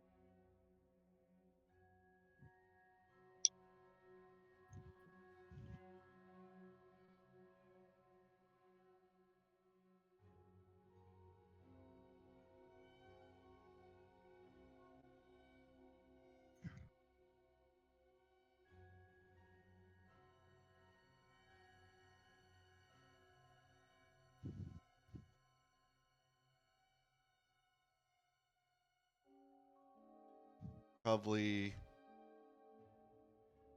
Probably.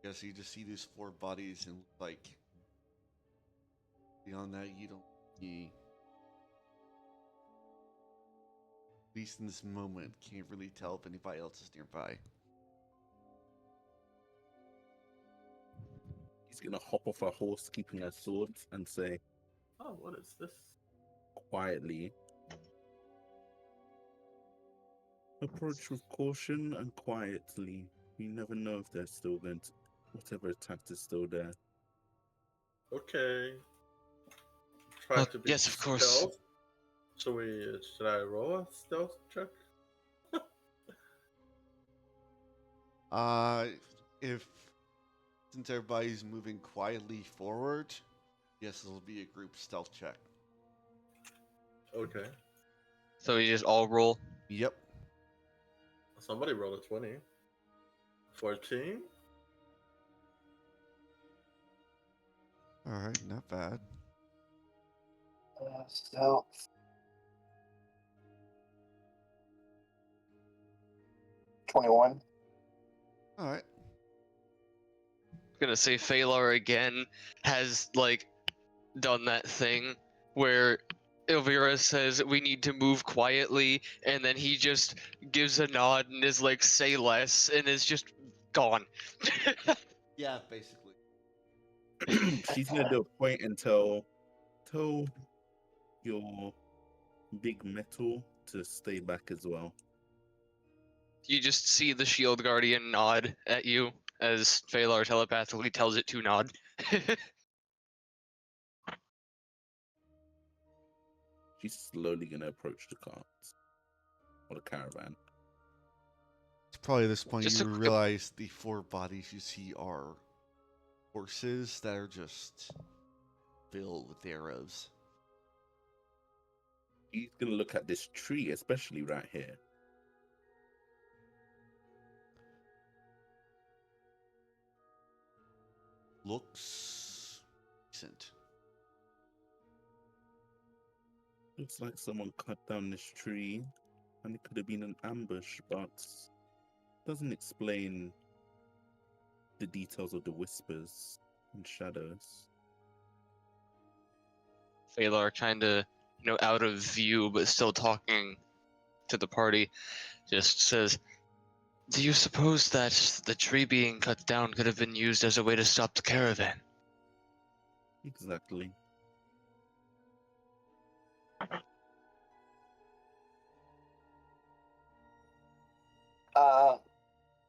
Guess you just see these 4 bodies and like. Beyond that, you don't see. At least in this moment, can't really tell if anybody else is nearby. He's gonna hop off a horse, keeping a sword, and say, Oh, what is this? quietly, approach with caution and quietly. You never know if they're still going to, whatever attack is still there. Okay. Try to be Yes, of course. stealth. Should I roll a stealth check? If since everybody's moving quietly forward, yes, it'll be a group stealth check. Okay. So we just all roll. Yep. Somebody rolled a 20. 14? All right, not bad. So 21. All right. Gonna say Phalar again has like done that thing where Elvira says we need to move quietly, and then he just gives a nod and is like, say less, and is just gone. Yeah, basically. She's gonna do a point and tell your big metal to stay back as well. You just see the shield guardian nod at you as Phalar telepathically tells it to nod. She's slowly gonna approach the carts or the caravan. It's probably this point Just you a quick- realize the 4 bodies you see are horses that are just filled with arrows. He's gonna look at this tree, especially right here. Looks decent. Looks like someone cut down this tree, and it could have been an ambush, but doesn't explain the details of the whispers and shadows. Phalar kind of, out of view but still talking to the party, just says, do you suppose that the tree being cut down could have been used as a way to stop the caravan? Exactly.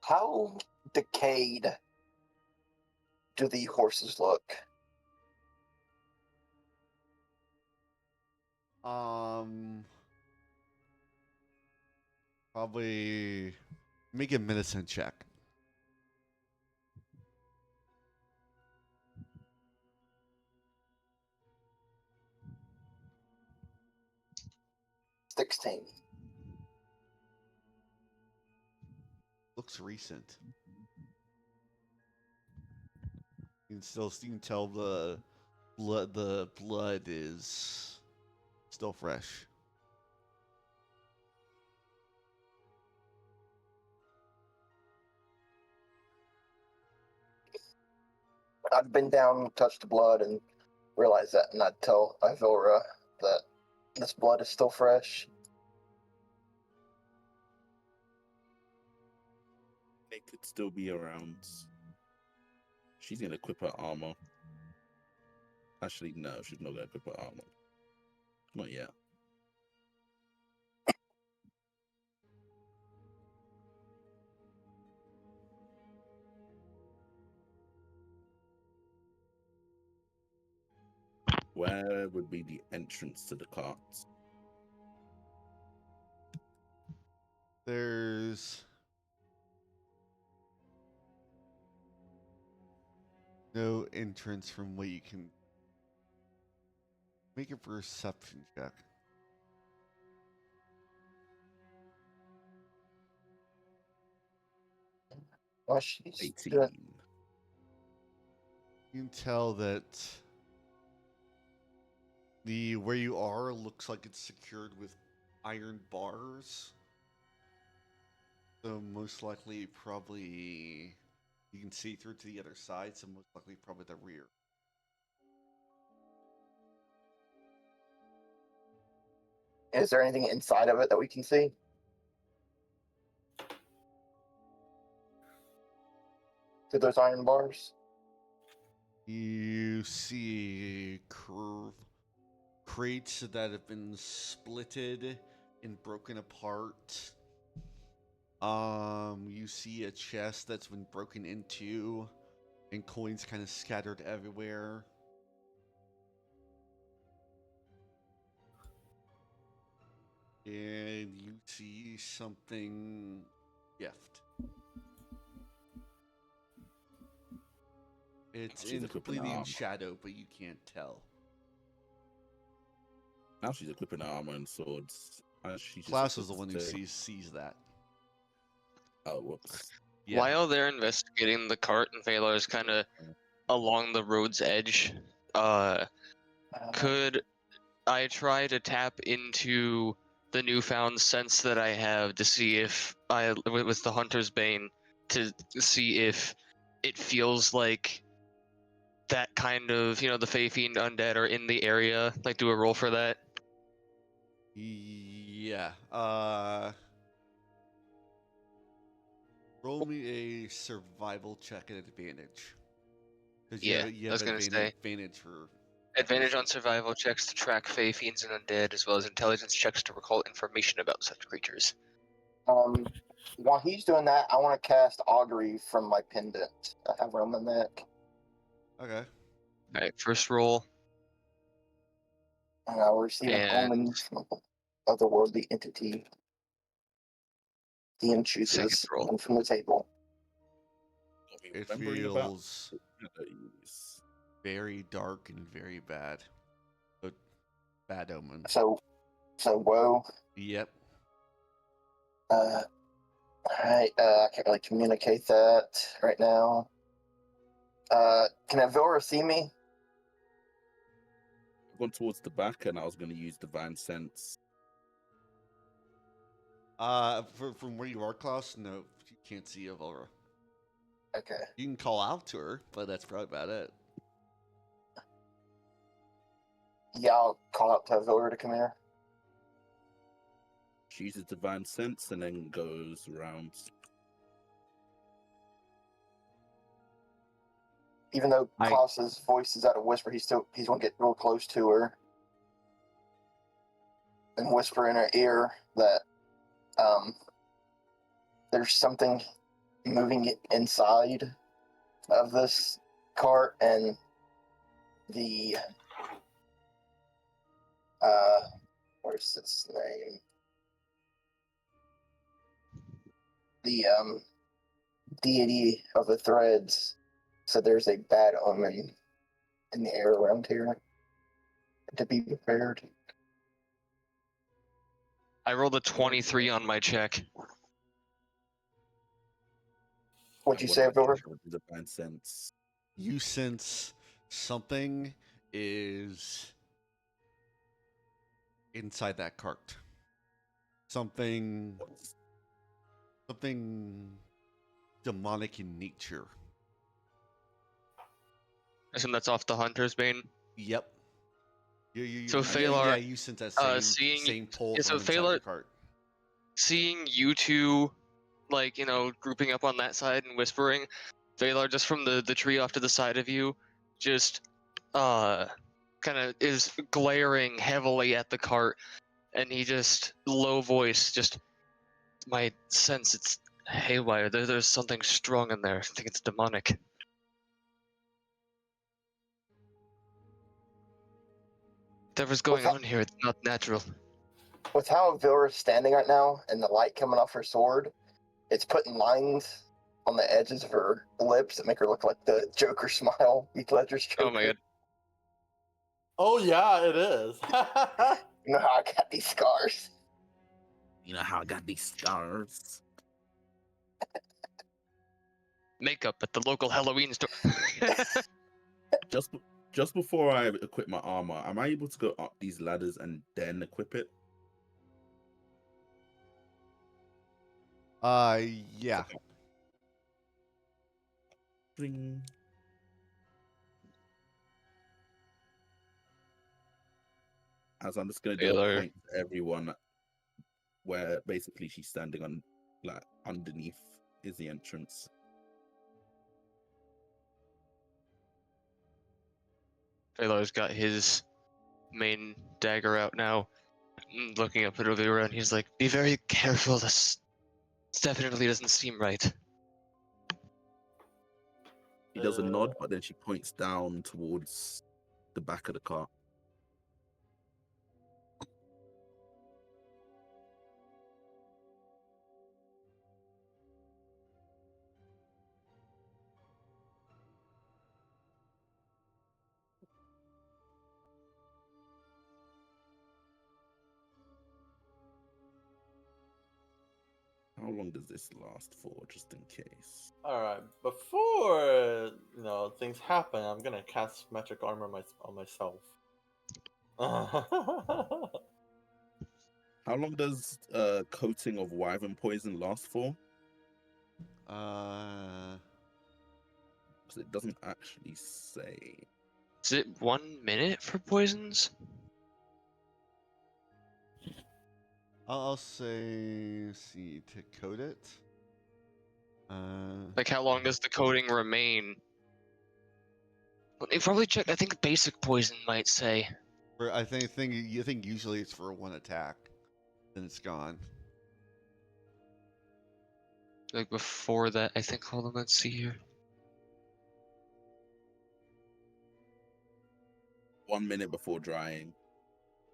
How decayed do the horses look? Probably make a medicine check. 16. Looks recent. You can tell the blood is still fresh. I'd been down, touched the blood, and realized that, and I'd tell Ivora that this blood is still fresh. It could still be around. She's gonna equip her armor. Actually, no, she's not gonna equip her armor. Not yet. Where would be the entrance to the carts? There's no entrance from what you can make a perception check. Well, she's 18. doing- You can tell that the where you are looks like it's secured with iron bars. So most likely, probably you can see through to the other side. So most likely, probably the rear. Is there anything inside of it that we can see? Through those iron bars? You see crates that have been splitted and broken apart. You see a chest that's been broken into and coins kind of scattered everywhere. And you see something gift. It's She's equipping completely her in armor. shadow, but you can't tell. Now she's equipping her armor and swords. She just Klaus is the equipped one who the- sees that. Oh, whoops. Yeah. While they're investigating the cart and Valor is kind of along the road's edge, could I try to tap into the newfound sense that I have to see if with the Hunter's Bane, to see if it feels like that kind of, the Fey Fiend undead are in the area? Like, do a roll for that? Yeah. Roll me a survival check at advantage. Because Yeah, you I have was gonna say. advantage for Advantage on survival checks to track Fey Fiends and undead, as well as intelligence checks to recall information about such creatures. While he's doing that, I want to cast Augury from my pendant. I have it on my neck. Okay. Alright, first roll. And I will receive an And- omen from otherworldly entity. DM chooses Second roll. one from the table. It Remembering about feels these. very dark and very bad. But bad omen. So whoa. Yep. Alright, I can't really communicate that right now. Can Avila see me? I've gone towards the back, and I was going to use Divine Sense. From where you are, Klaus, no, you can't see Avora. Okay. You can call out to her, but that's probably about it. Yeah, I'll call out to Avila to come here. She uses Divine Sense and then goes around. Even though I- Klaus's voice is at a whisper, he's going to get real close to her and whisper in her ear that there's something moving inside of this cart and the where's its name? The deity of the threads. So there's a bad omen in the air around here. To be prepared. I rolled a 23 on my check. What'd you What say, about Vilver? the divine sense? You sense something is inside that cart. Something demonic in nature. I assume that's off the Hunter's Bane. Yep. So yeah, Phalar, yeah, you sense that same pull yeah, from so inside Phalar, the cart. seeing you two, like, you know, grouping up on that side and whispering, Phalar, just from the tree off to the side of you, just kind of is glaring heavily at the cart, and he just low voice, just my sense it's haywire. There's something strong in there. I think it's demonic. Whatever's going on here, it's not natural. With how Vilra's standing right now and the light coming off her sword, it's putting lines on the edges of her lips that make her look like the Joker smile, Heath Ledger's Joker. Oh my god. Oh yeah, it is. You know how I got these scars? You know how I got these scars? Makeup at the local Halloween store. Just before I equip my armor, am I able to go up these ladders and then equip it? Yeah. Bling. As I'm just gonna do a Taylor. point to everyone where basically she's standing on, like, underneath is the entrance. Phalar's got his main dagger out now, looking up at Ovira, and he's like, "Be very careful. This definitely doesn't seem right." She does a nod, but then she points down towards the back of the car. How long does this last for, just in case? All right. Before things happen, I'm gonna cast magic armor on myself. How long does coating of wyvern poison last for? Uh, Because it doesn't actually say. Is it 1 minute for poisons? I'll say, see, to code it. Like, how long does the coating remain? You probably check. I think basic poison might say. I think usually it's for one attack, then it's gone. Like before that, I think. Hold on, let's see here. 1 minute before drying.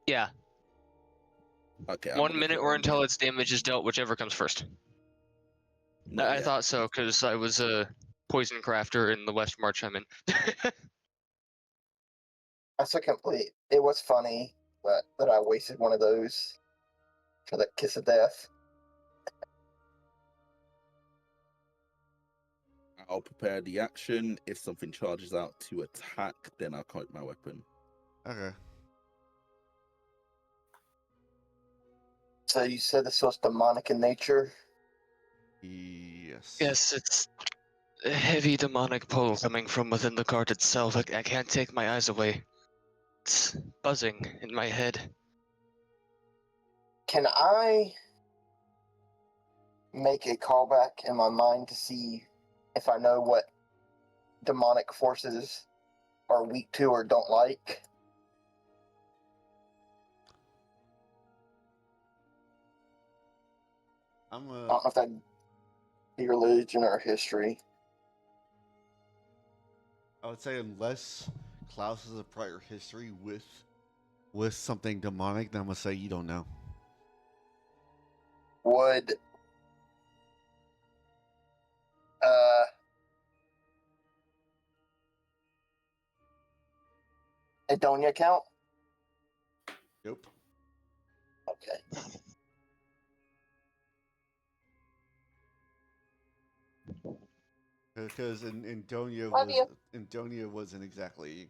Yeah, Okay. 1 minute or until its damage is dealt, whichever comes first. I thought so because I was a poison crafter in the West March I'm in. That's a complete. It was funny that I wasted one of those for that kiss of death. I'll prepare the action. If something charges out to attack, then I'll coat my weapon. Okay. So you said this was demonic in nature? Yes. Yes, it's a heavy demonic pull coming from within the cart itself. I can't take my eyes away. It's buzzing in my head. Can I make a callback in my mind to see if I know what demonic forces are weak to or don't like? I don't know if that'd be religion or history. I would say unless Klaus has a prior history with something demonic, then I'm gonna say you don't know. Would uh Adonia count? Nope. Okay. Because Love you. Antonia wasn't exactly.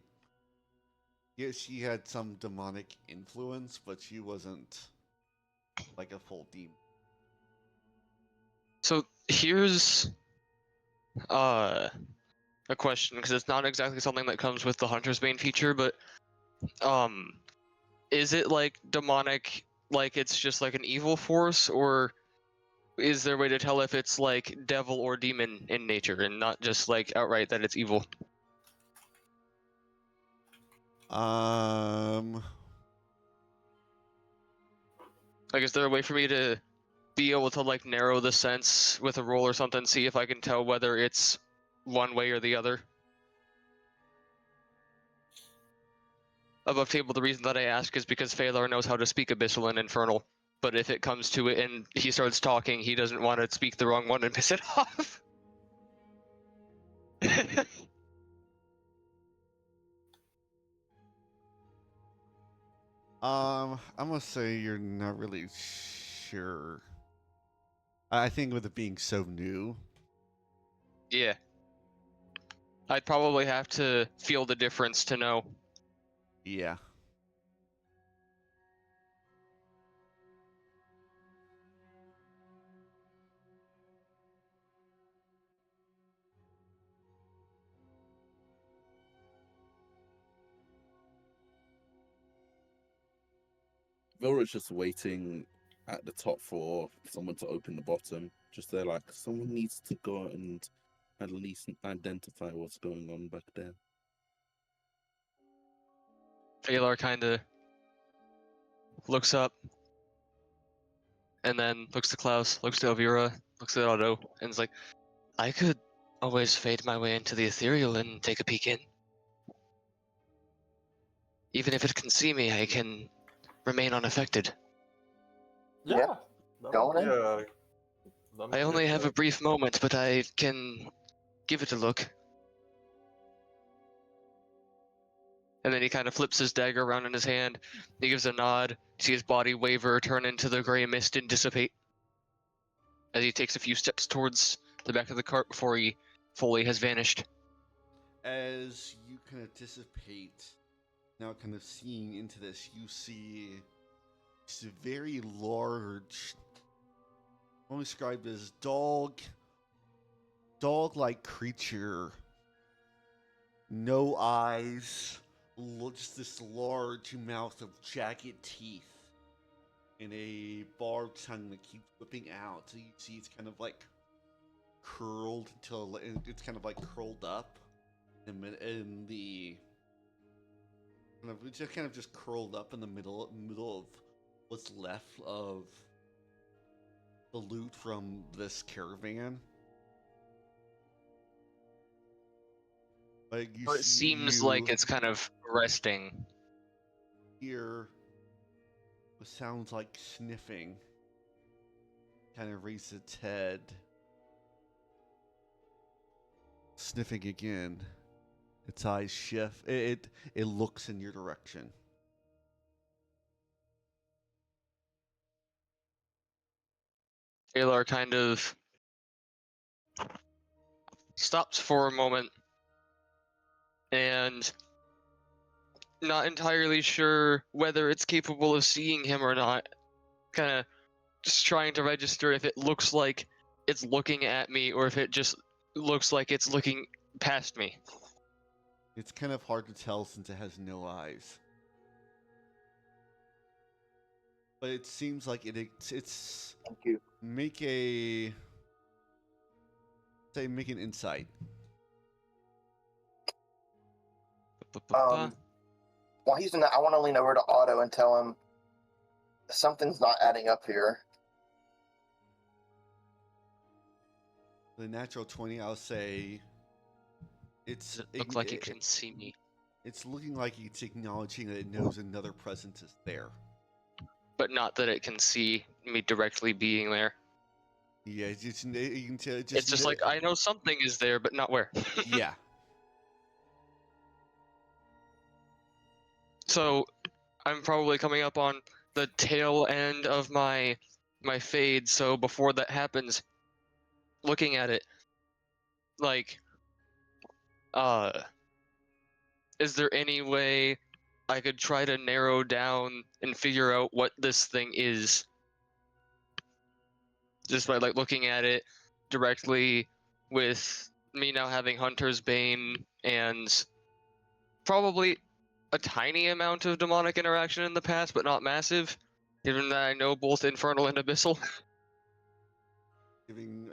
Yeah, she had some demonic influence, but she wasn't like a full demon. So here's a question, because it's not exactly something that comes with the Hunter's Bane feature, but um, is it like demonic, like it's just like an evil force, or is there a way to tell if it's like devil or demon in nature and not just like outright that it's evil? Like, is there a way for me to be able to like narrow the sense with a roll or something, see if I can tell whether it's one way or the other? Above table, the reason that I ask is because Phalar knows how to speak Abyssal and Infernal, but if it comes to it and he starts talking, he doesn't want to speak the wrong one and piss it off. I'm gonna say you're not really sure. I think with it being so new. Yeah. I'd probably have to feel the difference to know. Yeah. Vilra's just waiting at the top for someone to open the bottom. Just there, like, someone needs to go and at least identify what's going on back there. Phalar kind of looks up and then looks to Klaus, looks to Elvira, looks at Otto, and is like, I could always fade my way into the ethereal and take a peek in. Even if it can see me, I can remain unaffected. Yeah. Going in. I only have a brief moment, but I can give it a look. And then he kind of flips his dagger around in his hand. He gives a nod. You see his body waver, turn into the gray mist, and dissipate. As he takes a few steps towards the back of the cart before he fully has vanished. As you can anticipate, now kind of seeing into this, you see this very large, only described as dog-like creature. No eyes, just this large mouth of jagged teeth, and a barbed tongue that keeps whipping out. So you see it's kind of like curled until it's kind of like curled up in the kind of just curled up in the middle of what's left of the loot from this caravan. Like you It seems like it's kind of resting. hear what sounds like sniffing. Kind of raises its head. Sniffing again. Its eyes shift. It looks in your direction. Taylor kind of stops for a moment and not entirely sure whether it's capable of seeing him or not. Kind of just trying to register if it looks like it's looking at me or if it just looks like it's looking past me. It's kind of hard to tell since it has no eyes. But it seems like it's Thank you. make an insight. While he's doing that, I want to lean over to Otto and tell him something's not adding up here. The natural 20, I'll say It's Does it look like it can see me? It's looking like it's acknowledging that it knows another presence is there. But not that it can see me directly being there. Yeah, you can tell. It's just like, I know something is there, but not where. Yeah. So, I'm probably coming up on the tail end of my fade, so before that happens, looking at it, like, is there any way I could try to narrow down and figure out what this thing is? Just by, like, looking at it directly, with me now having Hunter's Bane and probably a tiny amount of demonic interaction in the past, but not massive, given that I know both Infernal and Abyssal.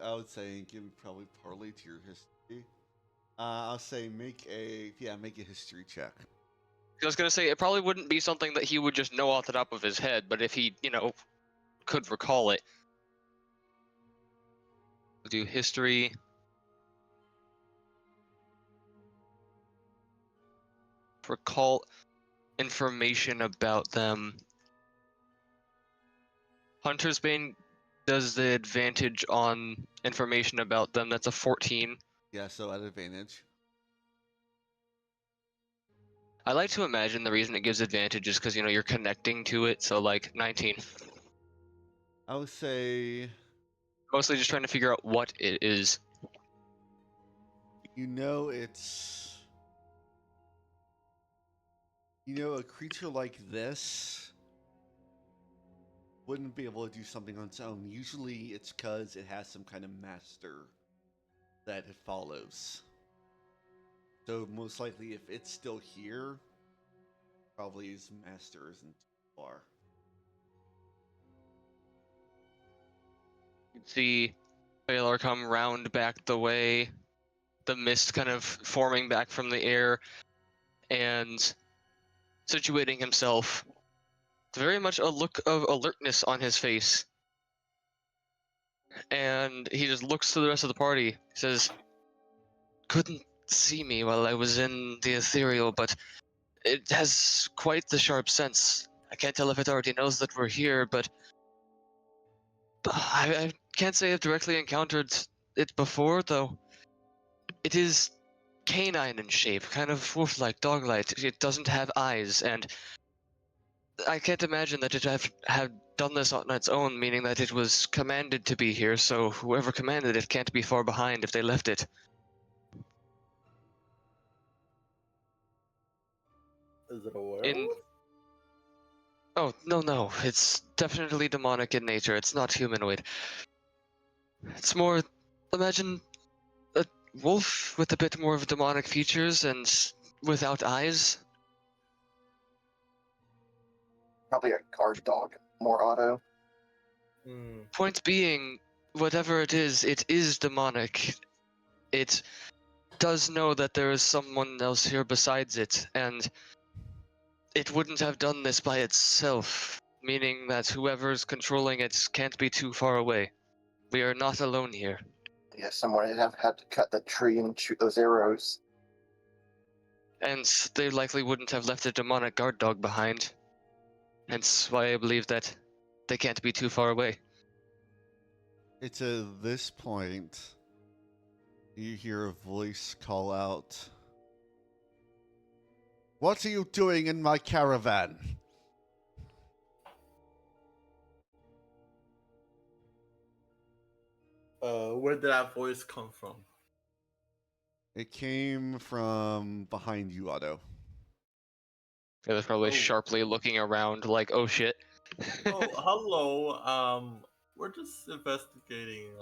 I would say giving probably partly to your history. I'll say make a history check. I was gonna say, it probably wouldn't be something that he would just know off the top of his head, but if he, could recall it. We'll do history. Recall information about them. Hunter's Bane does the advantage on information about them. That's a 14. Yeah, so at advantage. I like to imagine the reason it gives advantage is because, you're connecting to it, so like 19. I would say Mostly just trying to figure out what it is. it's a creature like this wouldn't be able to do something on its own. Usually it's because it has some kind of master that it follows. So most likely if it's still here, probably his master isn't too far. You can see Baylor come round back the way, the mist kind of forming back from the air, and situating himself. Very much a look of alertness on his face. And he just looks to the rest of the party. He says, couldn't see me while I was in the ethereal, but it has quite the sharp sense. I can't tell if it already knows that we're here, but I can't say I've directly encountered it before, though. It is canine in shape, kind of wolf-like, dog-like. It doesn't have eyes, and I can't imagine that it have done this on its own, meaning that it was commanded to be here, so whoever commanded it can't be far behind if they left it. Is it a werewolf? Oh, no, it's definitely demonic in nature, it's not humanoid. It's more, imagine a wolf with a bit more of demonic features and without eyes. Probably a guard dog, more auto. Point being, whatever it is demonic. It does know that there is someone else here besides it, and it wouldn't have done this by itself, meaning that whoever's controlling it can't be too far away. We are not alone here. Yeah, someone would have had to cut the tree and shoot those arrows. And they likely wouldn't have left a demonic guard dog behind. Hence why I believe that they can't be too far away. It's at this point you hear a voice call out, "What are you doing in my caravan?" Where did that voice come from? It came from behind you, Otto. They was probably Oh. sharply looking around like, oh shit. Oh, hello. We're just investigating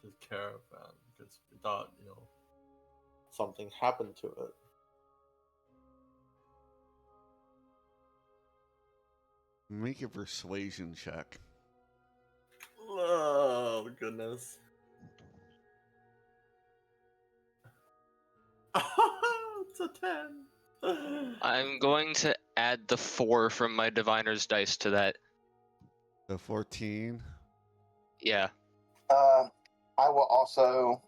this caravan because we thought, something happened to it. Make a persuasion check. Oh goodness. It's a 10. I'm going to add the 4 from my diviner's dice to that. So 14. Yeah. I will also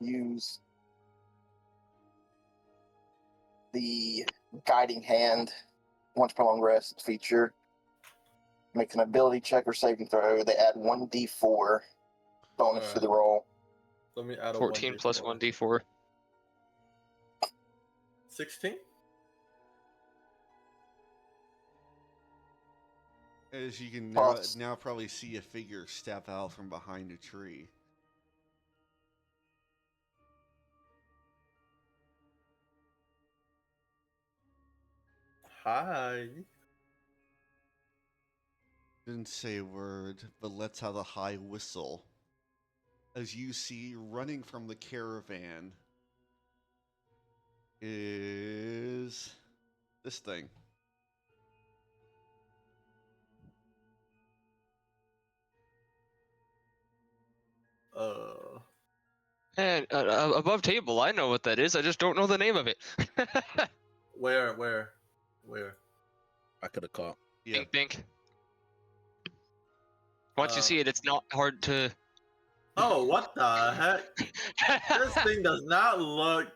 use the guiding hand once per long rest feature. Make an ability check or saving throw. They add 1d4 bonus to the roll. Let me add a 14 plus 1d4. 16? As you can Plus- now probably see a figure step out from behind a tree. Hi. Didn't say a word, but lets out a high whistle. As you see running from the caravan is this thing. And above table, I know what that is. I just don't know the name of it. Where? Back of the car. Yeah. Bink, bink. Once you see it, it's not hard to. Oh, what the heck? This thing does not look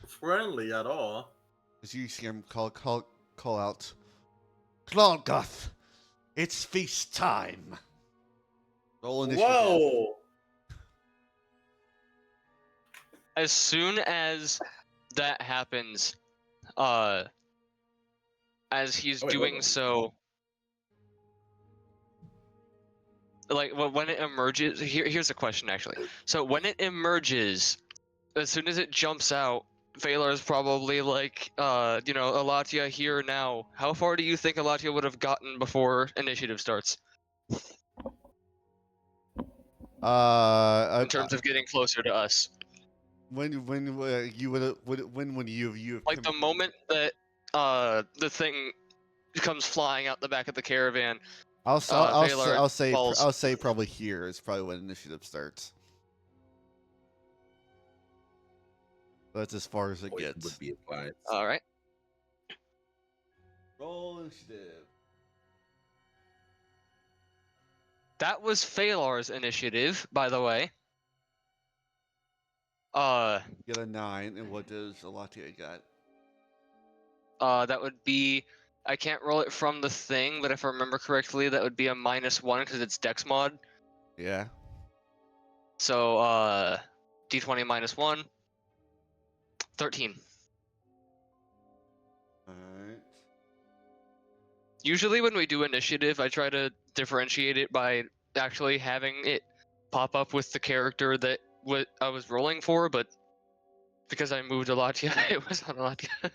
friendly at all. As you see him call out, Clongoth, it's feast time. Roll initiative. Whoa! As soon as that happens, as he's Oh, wait, doing hold on. so, like when it emerges, here's a question actually. So when it emerges, as soon as it jumps out, Valar is probably like, Alatia here now. How far do you think Alatia would have gotten before initiative starts in terms of getting closer to us? When you would you Like the moment that the thing comes flying out the back of the caravan, Valar falls. I'll say probably here is probably when initiative starts. That's as far as it Poison gets. would be applied. All right. Roll initiative. That was Phalar's initiative, by the way. Get a 9, and what does Alatia got? That would be. I can't roll it from the thing, but if I remember correctly, that would be a -1 because it's Dex mod. Yeah. So, D20 -1. 13. Alright. Usually when we do initiative, I try to differentiate it by actually having it pop up with the character that I was rolling for, but because I moved Alatia, it was on Alatia.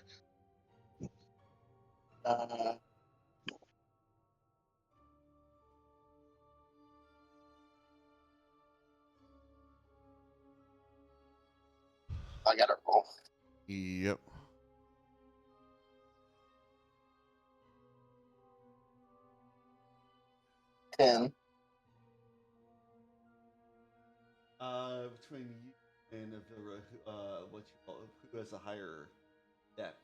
I got to roll. Yep. Ten. Between you and what you call who has a higher dex?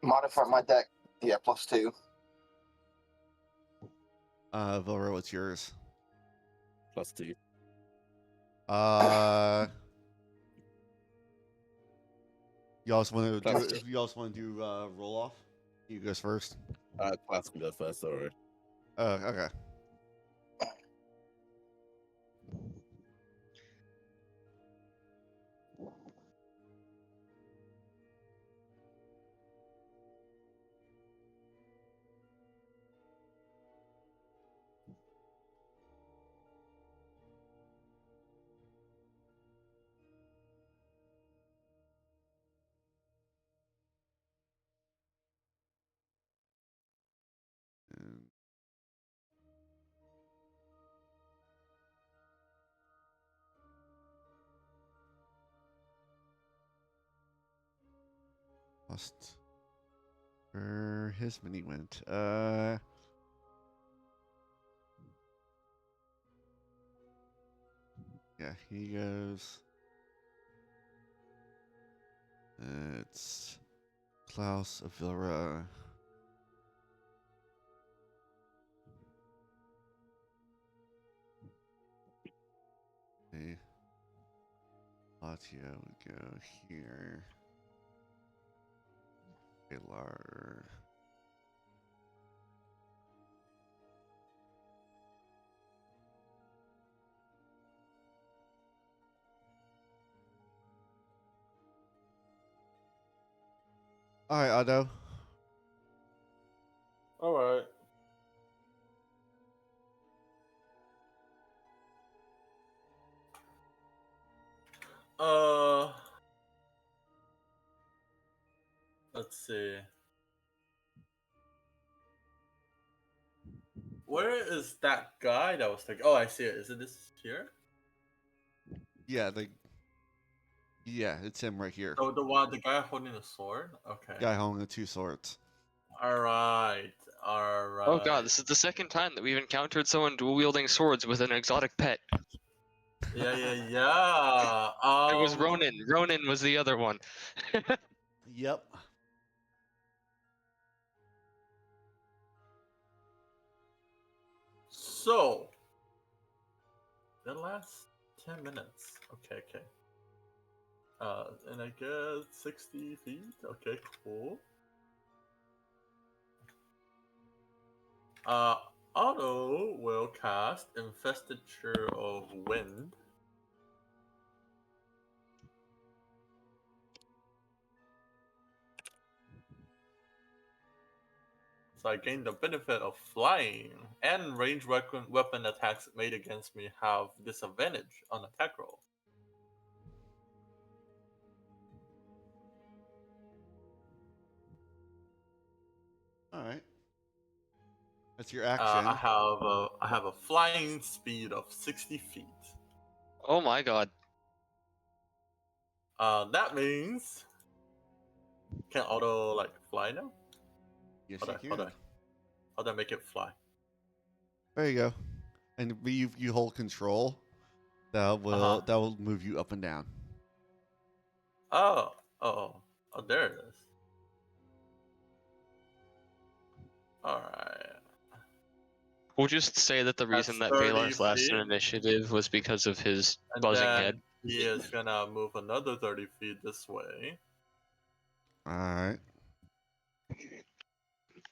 Modify my deck. Yeah, +2. Vilra, what's yours? +2. You also want to Plus do? two. You also want to do roll off? You goes first. Class can go first. Sorry. Okay. And lost where his mini went. Yeah, he goes. It's Klaus Vilra. Okay. Latio would go here. Baylor. All right, Otto. All right. Uh, let's see. Where is that guy that was taking? Oh, I see it. Is it this here? Yeah, yeah, it's him right here. Oh, the guy holding the sword. Okay. Guy holding the two swords. All right. All right. Oh god, this is the second time that we've encountered someone dual wielding swords with an exotic pet. Yeah. It was Ronin. Ronin was the other one. Yep. So, the last 10 minutes. Okay. And I guess 60 feet. Okay, cool. Otto will cast Investiture of Wind. So I gain the benefit of flying, and ranged weapon attacks made against me have disadvantage on attack roll. All right. That's your action. I have a flying speed of 60 feet. Oh my god. That means can Auto like fly now? Yes, How you do can. how do I make it fly? There you go. And you hold control. That will move you up and down. Oh, there it is. All right. We'll just say that the reason that 30 Valar's last in feet. initiative was because of his And buzzing then head. he is gonna move another 30 feet this way. All right.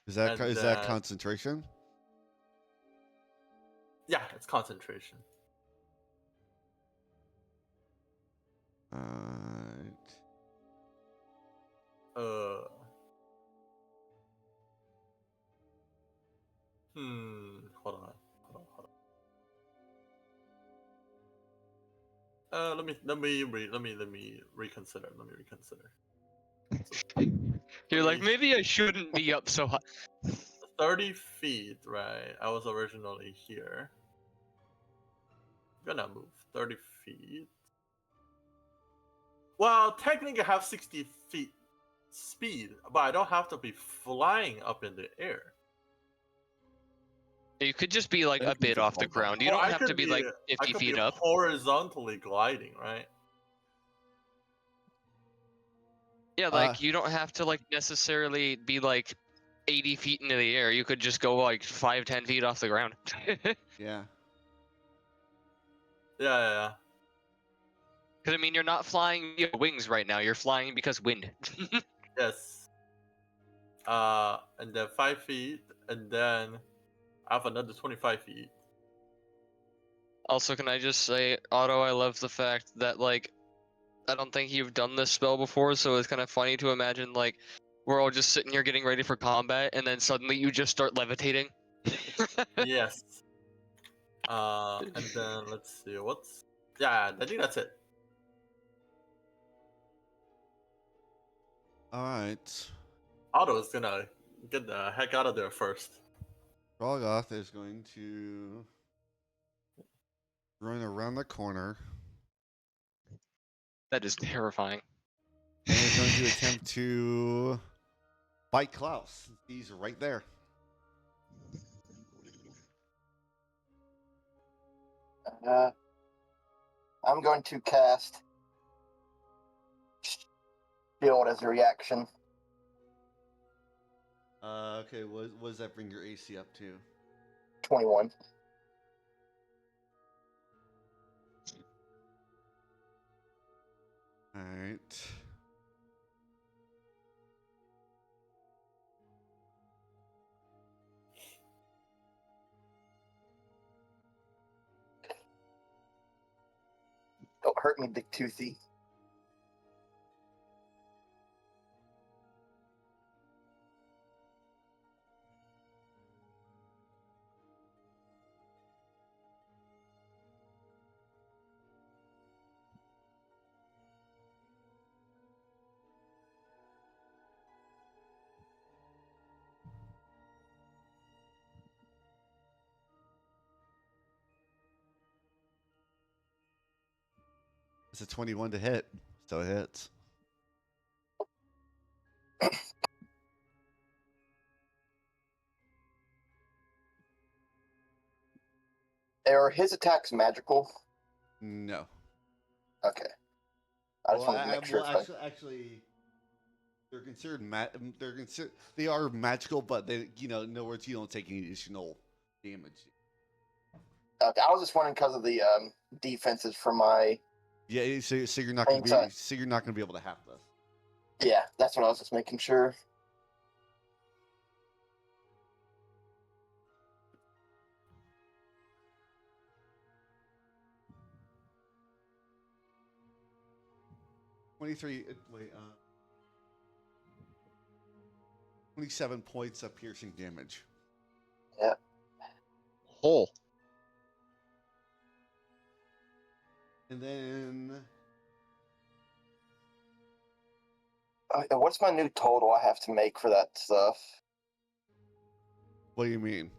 Is And that then, concentration? yeah, it's concentration. All right. Uh. Hold on. Let me reconsider. Let me reconsider. You're like, me- maybe I shouldn't be up so high. 30 feet, right? I was originally here. I'm gonna move 30 feet. Well, technically I have 60 feet speed, but I don't have to be flying up in the air. You could just be like Then a you can bit just off the fall down. ground. You Or don't I have to could be like I 50 could feet be up. horizontally gliding, right? Yeah, Uh, like you don't have to like necessarily be like 80 feet into the air. You could just go like 5-10 feet off the ground. Yeah. Yeah. Because I mean, you're not flying via wings right now. You're flying because wind. Yes. And then 5 feet, and then I have another 25 feet. Also, can I just say, Otto, I love the fact that like I don't think you've done this spell before, so it's kind of funny to imagine like we're all just sitting here getting ready for combat, and then suddenly you just start levitating. Yes. And then let's see what's. Yeah, I think that's it. All right. Otto is gonna get the heck out of there first. Rologoth is going to run around the corner That is terrifying. and is going to attempt to bite Klaus. He's right there. I'm going to cast Shield as a reaction. Okay. What does that bring your AC up to? 21. Don't hurt me, big toothy. It's a 21 to hit. So it hits. Are his attacks magical? No. Okay. I just wanted to make sure. Actually, they're considered they are magical, but they, in other words, you don't take any additional damage. Okay, I was just wondering because of the defenses for my. Yeah, so you're not gonna be able to have this. Yeah, that's what I was just making sure. Wait, 27 points of piercing damage. Yeah. Hole. And then What's my new total I have to make for that stuff? what do you mean?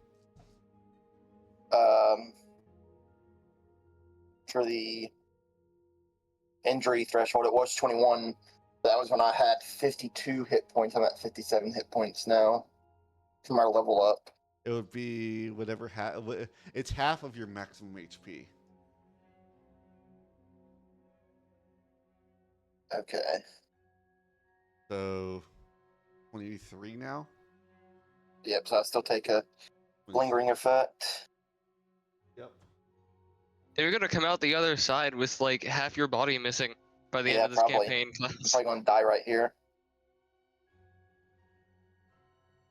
For the injury threshold, it was 21. That was when I had 52 hit points. I'm at 57 hit points now for my level up. It would be whatever. It's half of your maximum HP. Okay. So 23 now. Yep. So I still take a lingering effect. Yep. You're gonna come out the other side with like half your body missing by the end of this probably. campaign. I'm probably gonna die right here.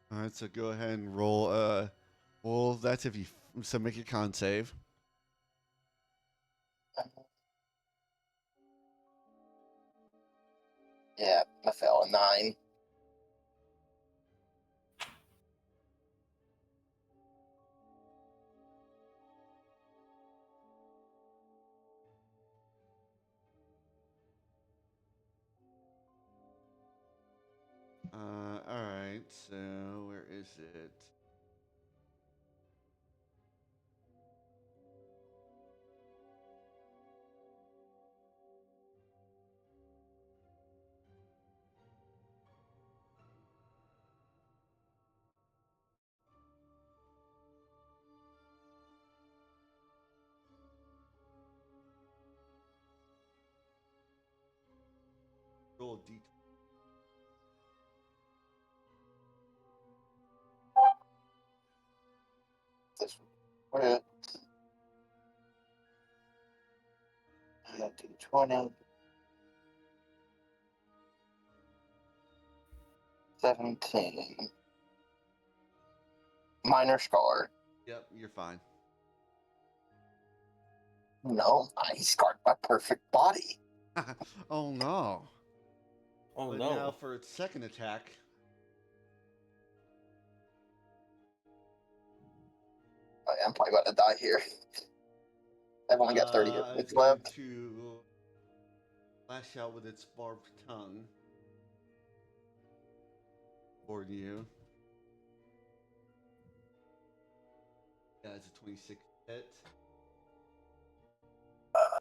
All right. So go ahead and roll. Well, that's if you. So make a con save. Yeah, I fell a 9. All right. So where is it? Roll a d. This one. 20. 17. Minor scar. Yep, you're fine. No, I scarred my perfect body. Oh no. Oh But no. now for its second attack. I'm probably about to die here. I've only got 30 hit It's points going left. to lash out with its barbed tongue toward you. Yeah, it's a 26 hit. Uh,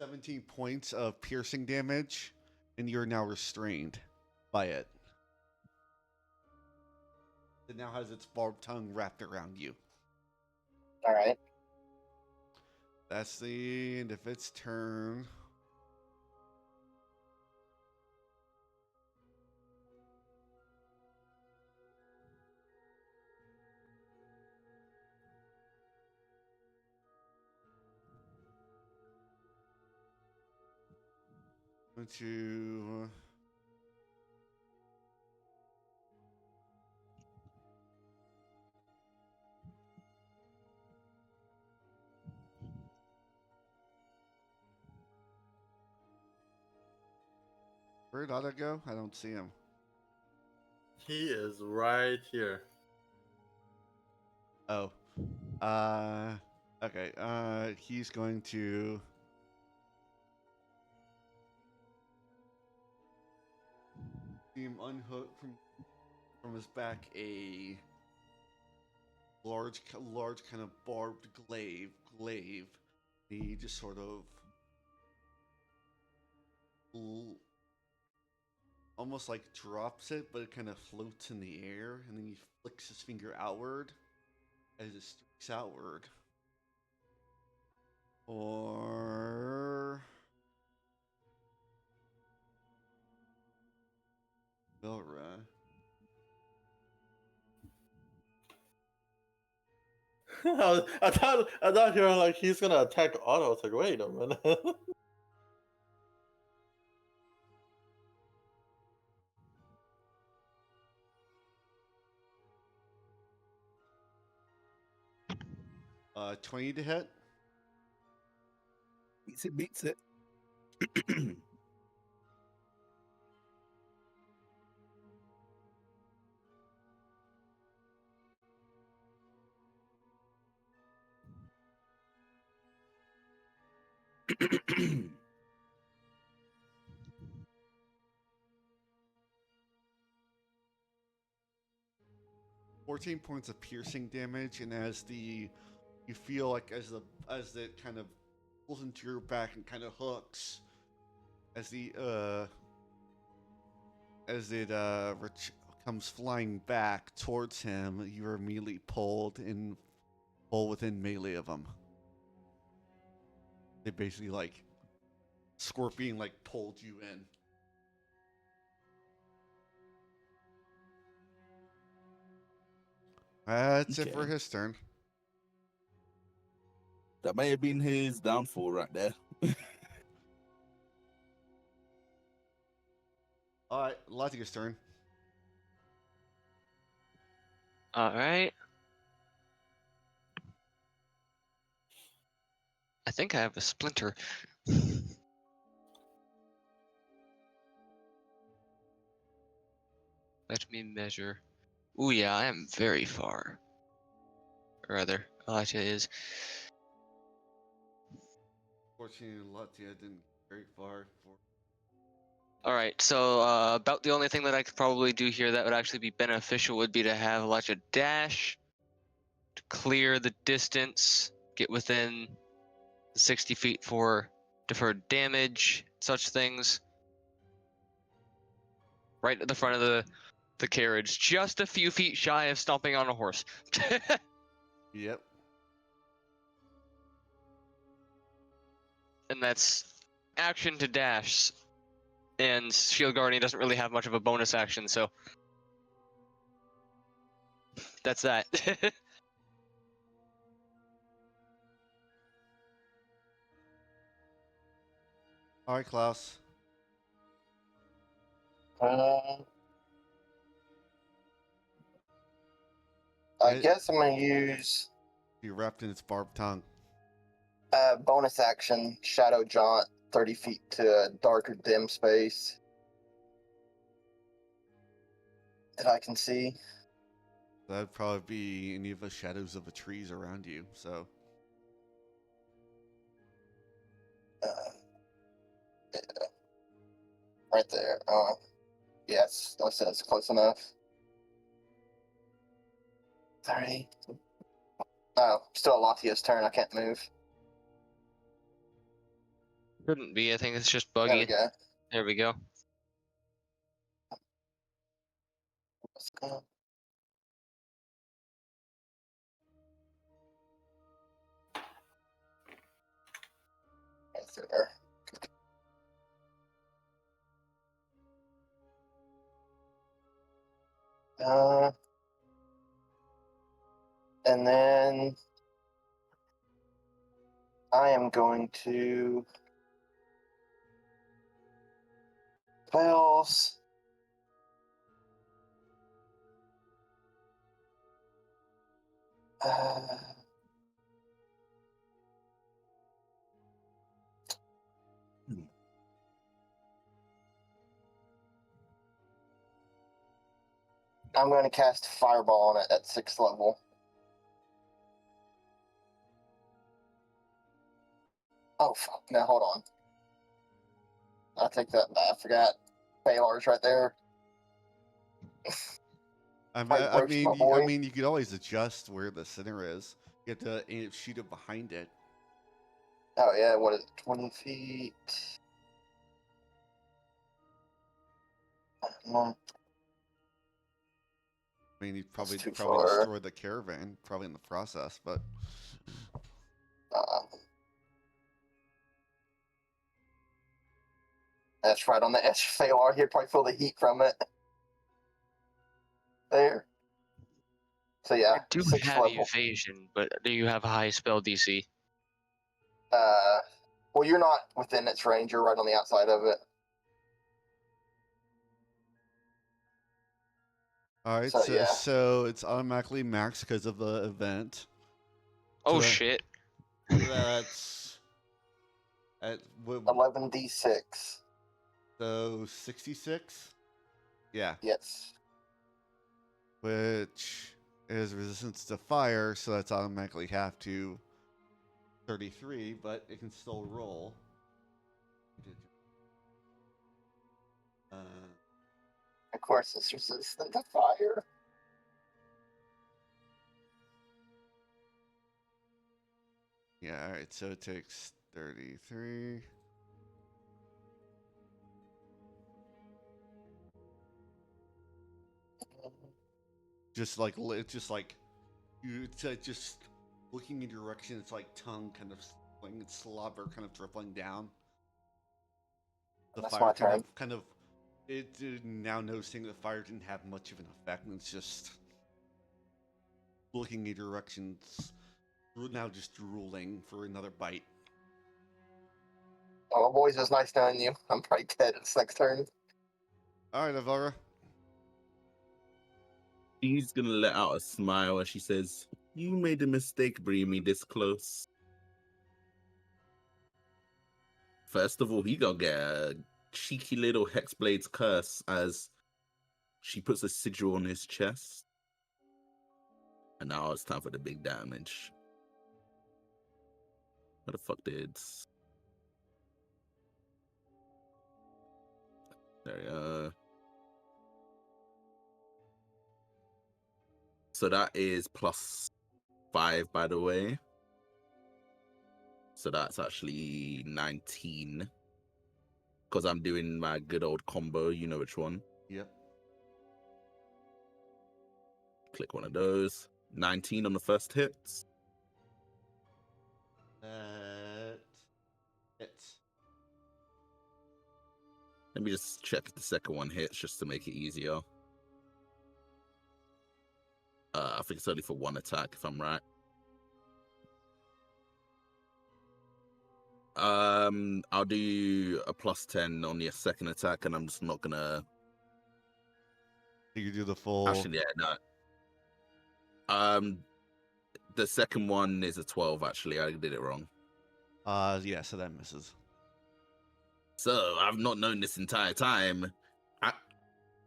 17 points of piercing damage, and you're now restrained by it. It now has its barbed tongue wrapped around you. all right. That's the end of its turn. to where'd Otto go? I don't see him. He is right here. Oh. Okay. He's going to see him unhook from his back a large kind of barbed glaive. He just sort of almost like drops it, but it kind of floats in the air, and then he flicks his finger outward as it streaks outward. Or Vilra. I thought you were like he's gonna attack Otto. I was like, wait a minute. 20 to hit. Beats it. Fourteen points of piercing damage, and you feel like as it kind of pulls into your back and kind of hooks, as comes flying back towards him, you are immediately pulled within melee of him. They basically like Scorpion like pulled you in. That's it for Okay. his turn. That may have been his downfall right there. All right, Latia's turn. All right. I think I have a splinter. Let me measure. Ooh, yeah, I am very far. Or rather, Elijah is. Fortunately, Latia didn't get very far. All right, so about the only thing that I could probably do here that would actually be beneficial would be to have Elijah dash to clear the distance, get within the 60 feet for deferred damage, such things. Right at the front of the carriage, just a few feet shy of stomping on a horse. Yep. And that's action to dash. And Shield Guardian doesn't really have much of a bonus action, so that's that. All right, Klaus. I guess I'm gonna use You wrapped in its barbed tongue. bonus action Shadow Jaunt 30 feet to a darker dim space that I can see. That'd probably be any of the shadows of the trees around you. So Uh, yeah, right there. Yes, that's close enough. 30. Oh, still Latia's turn. I can't move. Couldn't be, I think it's just There we buggy. go. There we go. Let's go. Right there. And then I am going to fails. I'm going to cast Fireball on it at 6th level. Oh, fuck. Now, hold on. I'll take that back. I forgot. Baylor's right there. I mean, you could always adjust where the center is. You have to shoot it behind it. Oh, yeah. What is it? 20 feet? I mean, you probably too probably far. destroyed the caravan, probably in the process, but That's right on the edge of Phalar. He'd probably feel the heat from it. There. So yeah, I do 6th have level. evasion, but do you have a high spell DC? Well, you're not within its range. You're right on the outside of it. all right. So, So, yeah. so it's automatically maxed because of the event. Oh So that- shit! That's at 11d6. so 66. Yeah, Yes. which is resistance to fire, so that's automatically half to 33, but it can still roll. Of course, it's resistant to fire. Yeah, all right. So it takes 33. Just like you, just looking in your direction. It's like tongue kind of like slobber kind of dribbling down. The That's fire my kind turn. of now noticing the fire didn't have much of an effect, and it's just looking in directions. Now just drooling for another bite. Oh, boys, it was nice knowing you. I'm probably dead at 6th turn. All right, Avara. She's gonna let out a smile as she says, "You made a mistake bringing me this close. First of all, he gonna get a cheeky little Hexblade's curse as she puts a sigil on his chest. And now it's time for the big damage. What the fuck did? There we go. So that is +5, by the way. So that's actually 19. Because I'm doing my good old combo, you know which one. Yep. Click one of those. 19 on the first hit. Hits. Let me just check if the second one hits just to make it easier. I think it's only for one attack, if I'm right. I'll do a +10 on the second attack, and I'm just not gonna. You do the full. Actually, yeah, no. The second one is a 12. Actually, I did it wrong. Yeah. So that misses. So I've not known this entire time.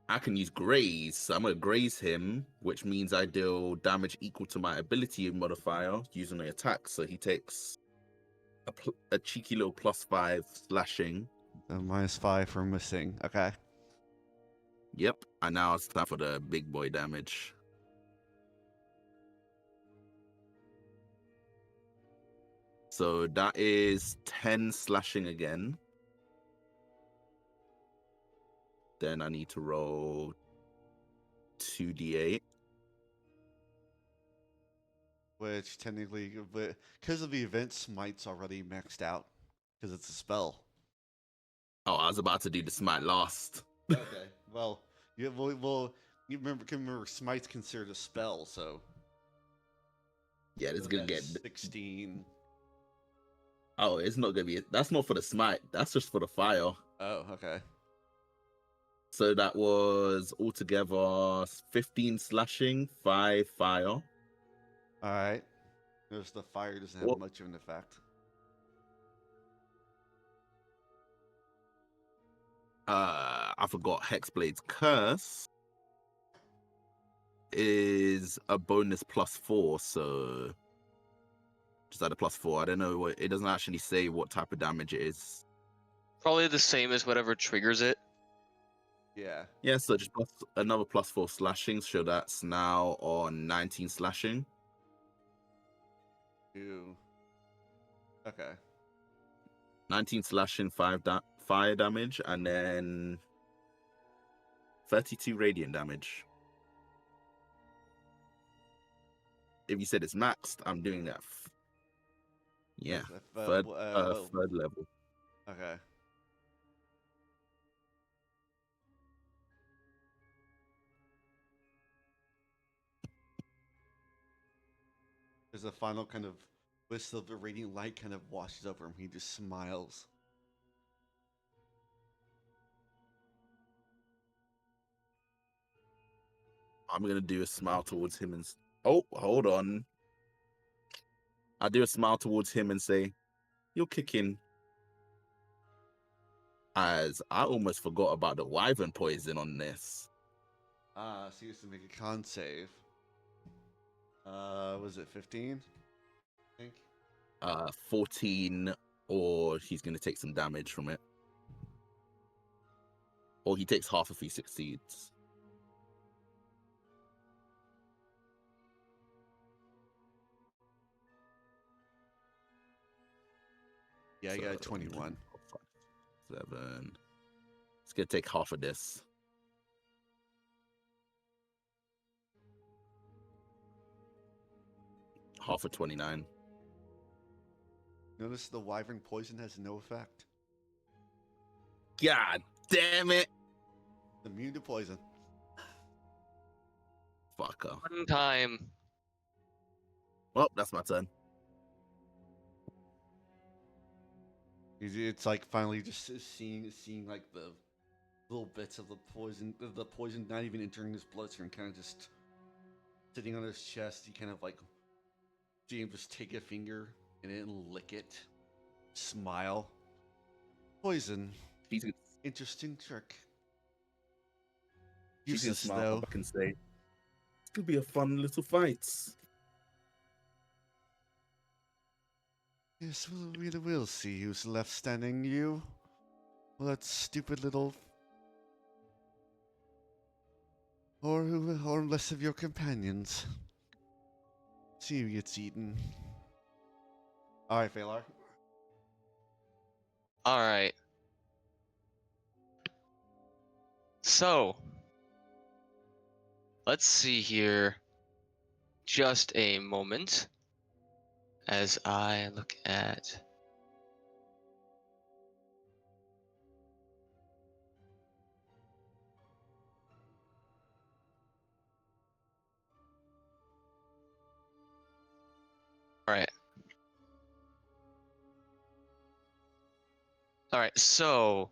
I can use graze. So I'm gonna graze him, which means I deal damage equal to my ability modifier using the attack. So he takes a cheeky little +5 slashing. So -5 for missing. Okay. Yep. And now it's time for the big boy damage. So that is 10 slashing again. Then I need to roll 2d8. Which technically, because of the event, Smite's already maxed out because it's a spell. Oh, I was about to do the smite last. Okay. Well, you remember Smite's considered a spell, so. Yeah, this is gonna get 16. Oh, it's not gonna be. That's not for the smite. That's just for the fire. Oh, okay. So that was altogether 15 slashing, 5 fire. All right. Notice the fire doesn't have What? much of an effect. I forgot Hexblade's curse is a bonus +4, so just add a +4. I don't know what it doesn't actually say what type of damage it is. Probably the same as whatever triggers it. Yeah. Yeah, so just another +4 slashing, so that's now on 19 slashing. Ew. Okay. 19 slashing, 5 fire damage, and then 32 radiant damage. If you said it's maxed, I'm doing that. Yeah, third level. Okay. There's a final kind of wisp of the radiant light kind of washes over him. He just smiles. I'm gonna do a smile towards him and oh, hold on. I do a smile towards him and say, "You're kicking." As I almost forgot about the wyvern poison on this. So he has to make a con save. Was it 15? I think. 14, or he's gonna take some damage from it. Or he takes half if he succeeds. Yeah, I got a 21. 7. It's gonna take half of this. Half of 29. Notice the wyvern poison has no effect. God damn it! Immune to poison. Fucker. One time. Well, that's my turn. It's like finally just seeing like the little bits of the poison not even entering his bloodstream, kind of just sitting on his chest. He kind of like see him just take a finger and then lick it, smile. Poison. She's gonna, Interesting trick. she's gonna Useless smile though. back and say, "It's gonna be a fun little fight." Yes, we'll see who's left standing. You, well, that stupid little, or less of your companions. See who gets eaten. All right, Phalar. All right. So, let's see here. Just a moment as I look at. All right. All right, so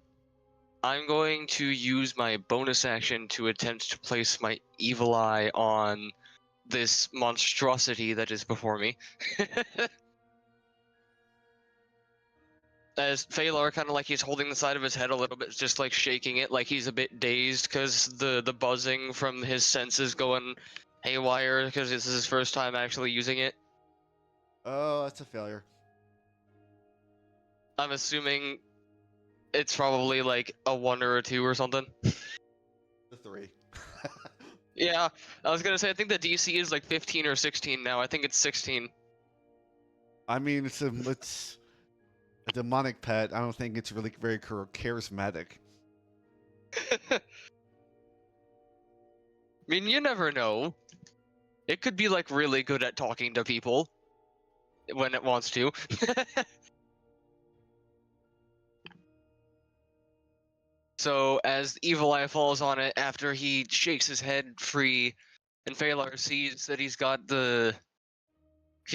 I'm going to use my bonus action to attempt to place my evil eye on this monstrosity that is before me. As Phalar kind of like he's holding the side of his head a little bit, just like shaking it, like he's a bit dazed because the buzzing from his senses going haywire because this is his first time actually using it. Oh, that's a failure. I'm assuming it's probably like a 1 or a 2 or something. The 3. Yeah, I was gonna say I think the DC is like 15 or 16 now. I think it's 16. I mean, it's a demonic pet. I don't think it's really very charismatic. I mean, you never know. It could be like really good at talking to people when it wants to. So as Evil Eye falls on it after he shakes his head free, and Phalar sees that he's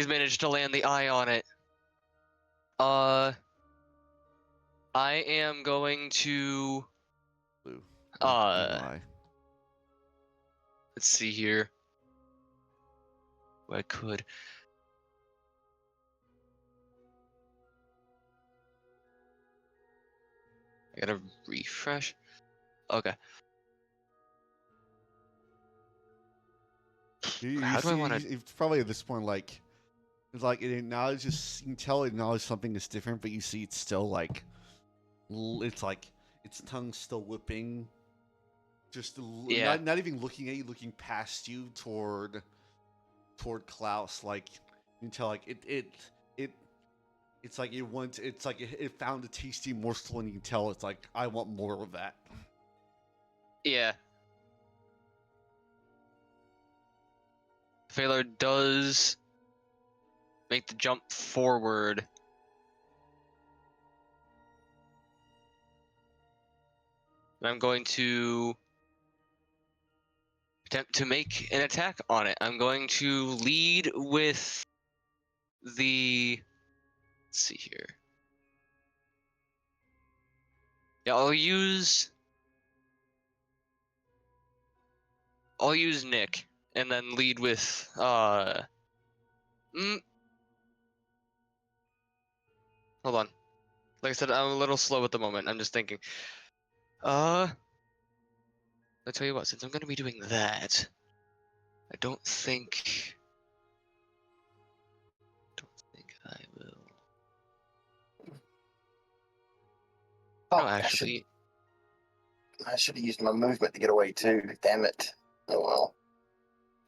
managed to land the eye on it. I am going to. Blue. Why? Let's see here. I could. I gotta refresh. Okay. How do I want to? It's probably at this point like it's like it acknowledges. You can tell it acknowledges something is different, but you see it's still like it's like its tongue's still whipping. Just Yeah. not even looking at you, looking past you toward Klaus. Like you can tell like it's like it found a tasty morsel, and you can tell it's like I want more of that. Yeah. Phalar does make the jump forward. And I'm going to attempt to make an attack on it. I'm going to lead with the. Let's see here. Yeah, I'll use Nick and then lead with hold on. Like I said, I'm a little slow at the moment. I'm just thinking. I'll tell you what, since I'm gonna be doing that, I don't think I will. Oh, No, actually, I should have used my movement to get away too. Damn it. Oh well.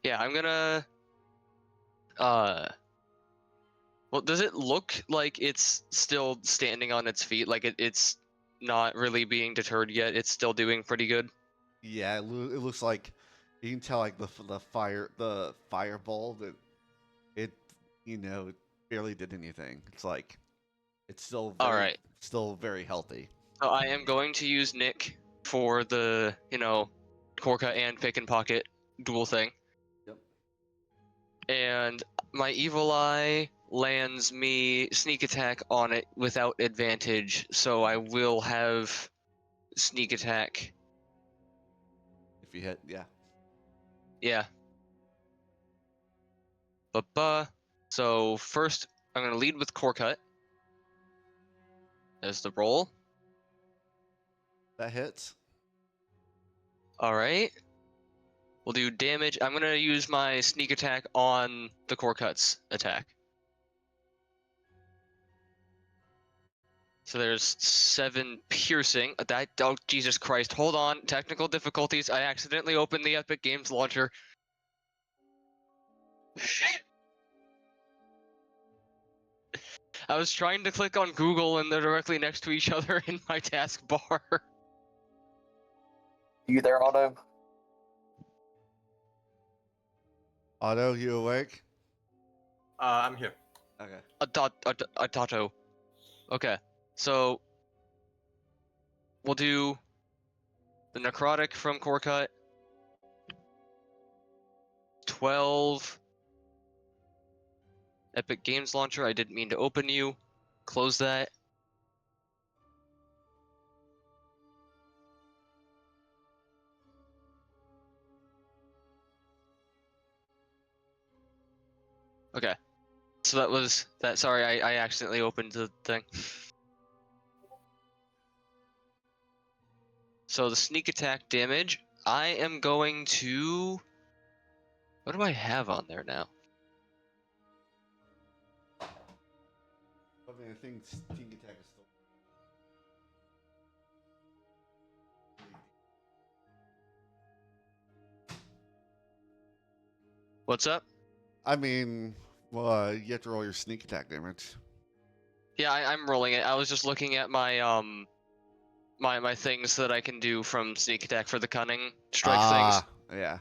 yeah, I'm gonna well, does it look like it's still standing on its feet? Like it's not really being deterred yet? It's still doing pretty good? Yeah, it looks like you can tell like the fireball that it it barely did anything. It's like it's Alright. still very healthy. So I am going to use Nick for the, Korka and pick and pocket dual thing. Yep. And my evil eye lands me sneak attack on it without advantage, so I will have sneak attack. If you hit, yeah. Yeah. So first, I'm going to lead with core cut as the roll. That hits. All right. We'll do damage. I'm going to use my sneak attack on the core cuts attack. So there's 7 piercing. Oh, Jesus Christ. Hold on. Technical difficulties. I accidentally opened the Epic Games launcher. I was trying to click on Google and they're directly next to each other in my taskbar. You there, Otto? Otto, you awake? I'm here. Okay. A Tato. Okay. So we'll do the necrotic from core cut. 12 Epic Games launcher. I didn't mean to open you. Close that. Okay. So that was that. Sorry, I accidentally opened the thing. So the sneak attack damage, I am going to. What do I have on there now? I mean, I think sneak attack is still. What's up? I mean, well, you have to roll your sneak attack damage. Yeah, I'm rolling it. I was just looking at my my things that I can do from sneak attack for the cunning strike things. Yeah.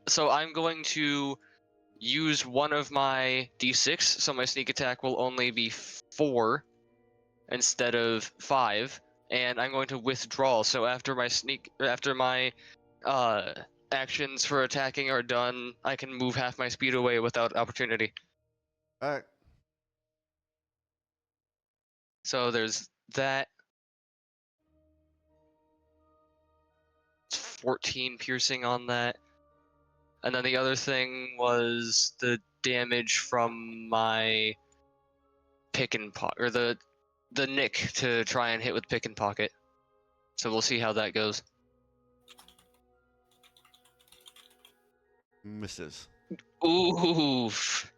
So I'm going to use one of my d6, so my sneak attack will only be 4 instead of 5, and I'm going to withdraw. So after my actions for attacking are done, I can move half my speed away without opportunity. All right. So there's that. 14 piercing on that. And then the other thing was the damage from my pick and pocket, or the nick to try and hit with pick and pocket. So we'll see how that goes. Misses. Oof.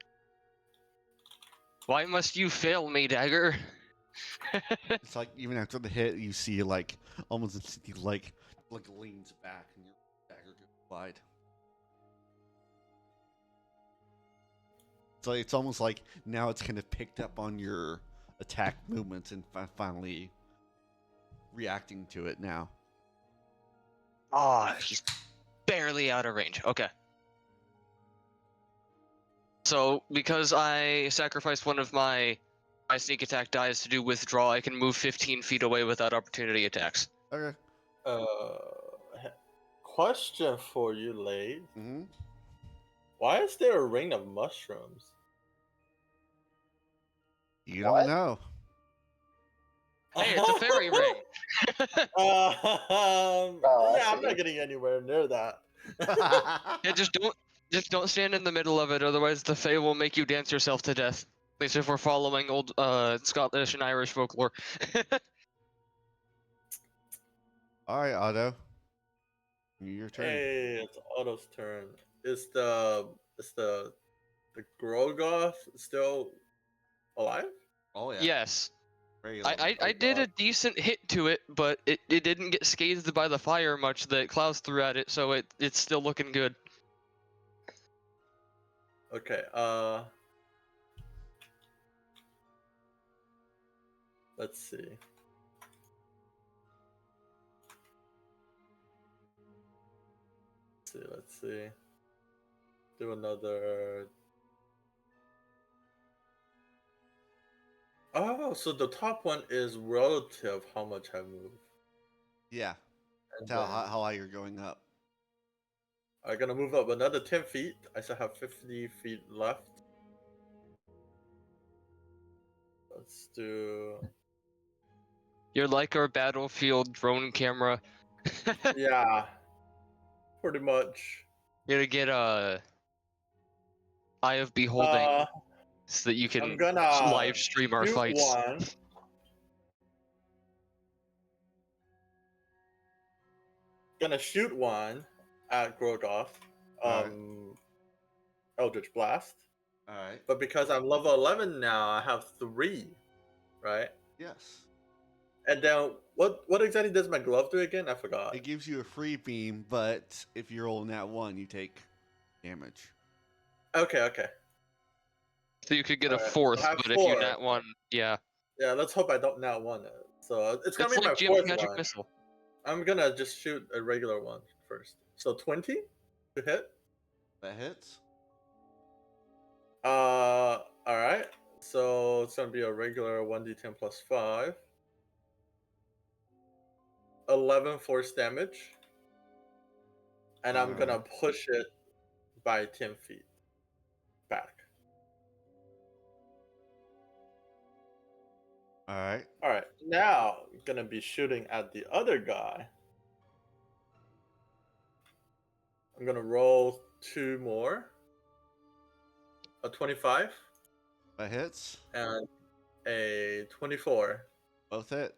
Why must you fail me, Dagger? It's like even after the hit, you see like almost instantly like leans back and your dagger goes wide. So it's almost like now it's kind of picked up on your attack movements and finally reacting to it now. Ah, he's barely out of range. Okay. So because I sacrificed one of my sneak attack dice to do withdraw, I can move 15 feet away without opportunity attacks. Okay. Question for you, Lade. Mm-hmm. Why is there a ring of mushrooms? You What? don't know. Hey, it's a fairy ring. I Yeah, I'm see. not getting anywhere near that. Yeah, just don't stand in the middle of it, otherwise the Fae will make you dance yourself to death. At least if we're following old Scottish and Irish folklore. All right, Otto. Your turn. Hey, it's Otto's turn. Is the Grogoth still alive? Oh yeah. Yes. Very I did a decent hit to it, but it didn't get scathed by the fire much that Klaus threw at it, so it's still looking good. Okay, let's see. Let's see. Do another. Oh, so the top one is relative how much I move. Yeah. And Tell then how high you're going up. I'm gonna move up another 10 feet. I still have 50 feet left. Let's do. You're like our battlefield drone camera. Yeah, pretty much. You're gonna get a Eye of Beholding so that you I'm can gonna live stream our shoot fights. one. Gonna shoot one at Grogoth. Alright. Eldritch Blast. All right. But because I'm level 11 now, I have 3, right? Yes. And then what exactly does my glove do again? I forgot. It gives you a free beam, but if you're rolling that one, you take damage. Okay. So you could get a Alright, fourth, I have but if you 4. nat one, yeah. Yeah, let's hope I don't nat one. So it's gonna It's be my like Jim's 4th magic one. missile. I'm gonna just shoot a regular one first. So 20 to hit. That hits. Alright. So it's gonna be a regular 1d10 plus 5. 11 force damage. And I'm gonna push it by 10 feet back. All right. Alright, now I'm gonna be shooting at the other guy. I'm gonna roll 2 more. A 25 That hits. and a 24. Both hit.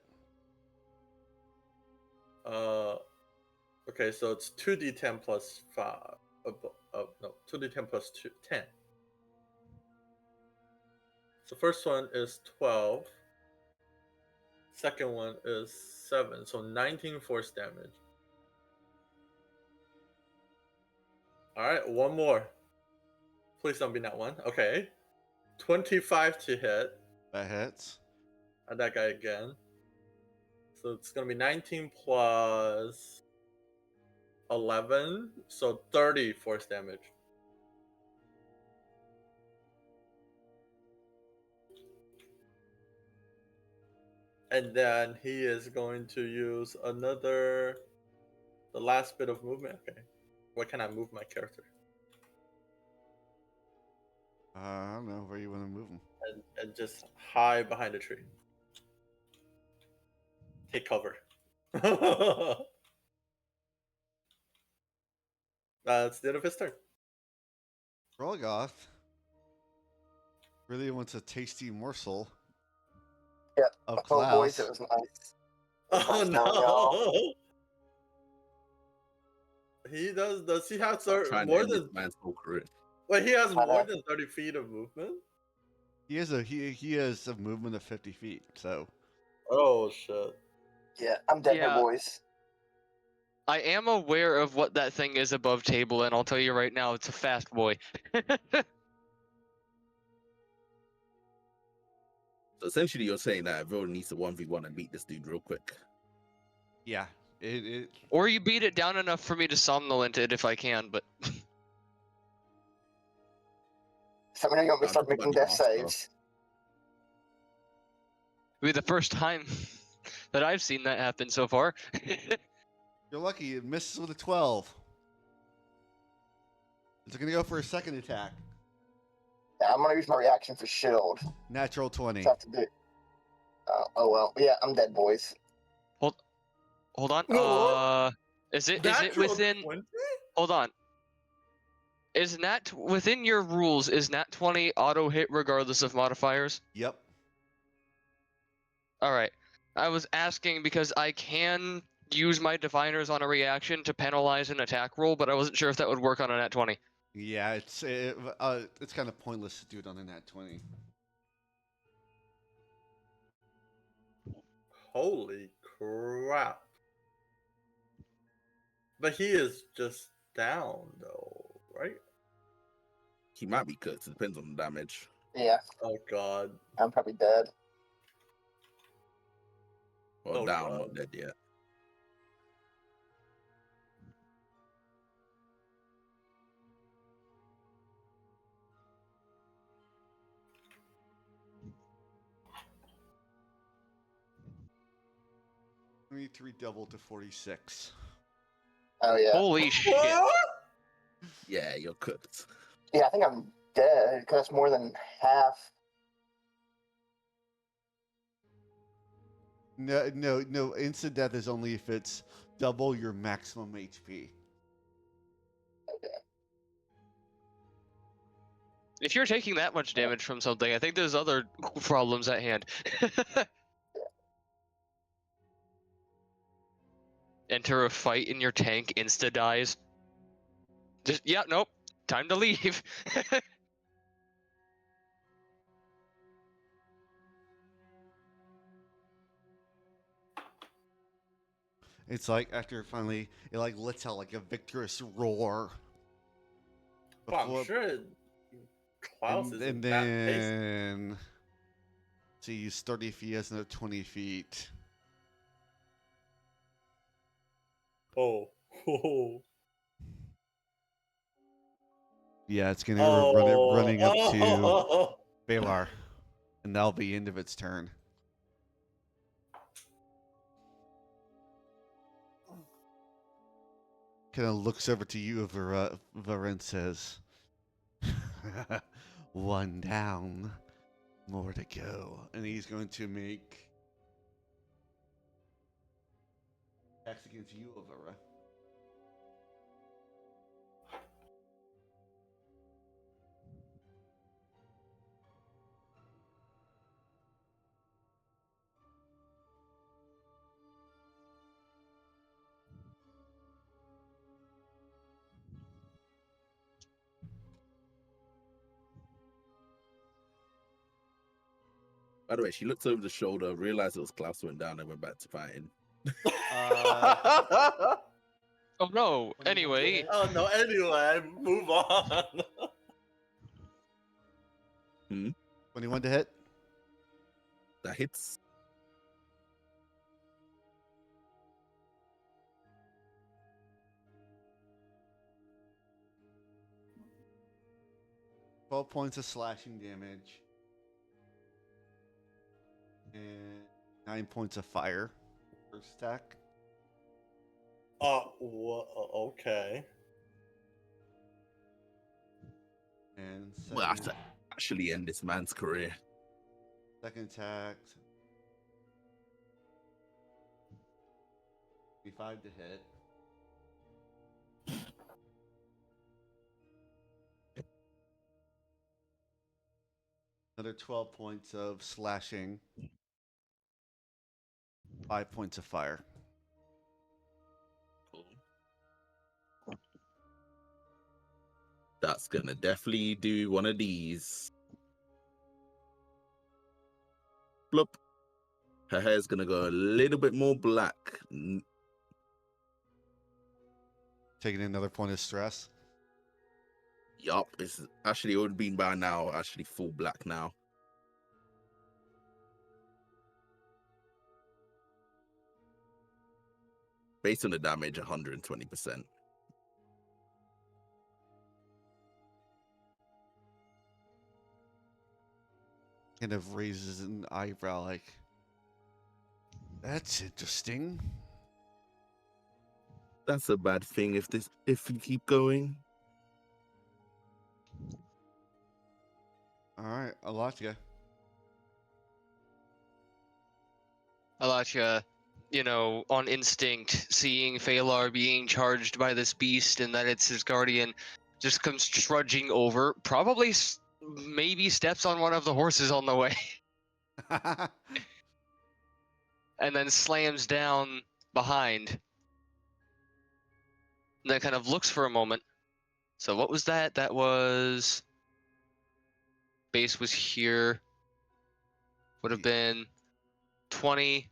Okay, so it's 2d10 plus 5. No, 2d10 plus 2, 10. So first one is 12. Second one is 7. So 19 force damage. Alright, one more. Please don't be that one. Okay. 25 to hit. That hits. And that guy again. So it's gonna be 19 plus 11. So 30 force damage. And then he is going to use the last bit of movement. Okay. What can I move my character? I don't know where you want to move them. And just hide behind a tree. Take cover. That's the end of his turn. Rolgoth really wants a tasty morsel Yeah. of Oh, boys, Klaus. it was nice. Oh Nice knowing y'all. no! He does. Does he have Trying to more end this than? man's whole career. Wait, he has I more know. than 30 feet of movement. He has a movement of 50 feet. So Oh shit! Yeah, I'm dead Yeah. here, boys. I am aware of what that thing is above table, and I'll tell you right now, it's a fast boy. So essentially, you're saying that everyone needs to 1v1 and beat this dude real quick. yeah, it Or you beat it down enough for me to somnolent it if I can, but So when are you going to I'm start talking about making the death master. saves? it'll be the first time that I've seen that happen so far. you're lucky. It misses with a 12. It's gonna go for a second attack. Yeah, I'm going to use my reaction for shield. Natural 20. So I have to do. Oh well. Yeah, I'm dead, boys. Hold on. What? Is it Natural within? 20? Hold on. Is nat within your rules? Is nat 20 auto hit regardless of modifiers? Yep. All right. I was asking because I can use my diviners on a reaction to penalize an attack roll, but I wasn't sure if that would work on a nat 20. Yeah, it's kind of pointless to do it on a nat 20. Holy crap! But he is just down though, right? He might be cooked. It depends on the damage. Yeah, Oh god. I'm probably dead. Or Oh, down, God. not dead yet. Three double to 46. Oh yeah. Holy shit! What? Yeah, you're cooked. Yeah, I think I'm dead because that's more than half. No. Instant death is only if it's double your maximum HP. Okay. If you're taking that much damage from something, I think there's other problems at hand. Enter a fight and your tank insta dies. Just yeah, nope. Time to leave. It's like after finally it like lets out like a victorious roar. Well, I'm Before- sure Klaus is and in that pace. then so you use 30 feet, has another 20 feet. Oh. Oh. Yeah, it's gonna Oh. running up to Oh. Balar, and that'll be end of its turn. Kind of looks over to you, Varen says, "One down, more to go," and he's going to make attacks against you, Avera. By the way, she looked over the shoulder, realized it was Klaus, went down, and went back to fighting. Oh no. Anyway, Oh no, anyway, move on. 21 to hit. That hits. – 12 points of slashing damage. And 9 points of fire. First attack. Okay. And Well, I have second, to actually end this man's career. second attack. 25 to hit. Another 12 points of slashing. 5 points of fire. Cool. That's gonna definitely do one of these. Bloop. Her hair's gonna go a little bit more black. Taking another point of stress. Yup, it's actually, it would have been by now, actually full black now. Based on the damage, 120%. Kind of raises an eyebrow like, that's interesting. That's a bad thing if you keep going. All right, Alatia. Alatia, on instinct, seeing Phalar being charged by this beast and that it's his guardian, just comes trudging over, probably maybe steps on one of the horses on the way, and then slams down behind. And then kind of looks for a moment. So what was that? That was... Base was here. Would have been 20.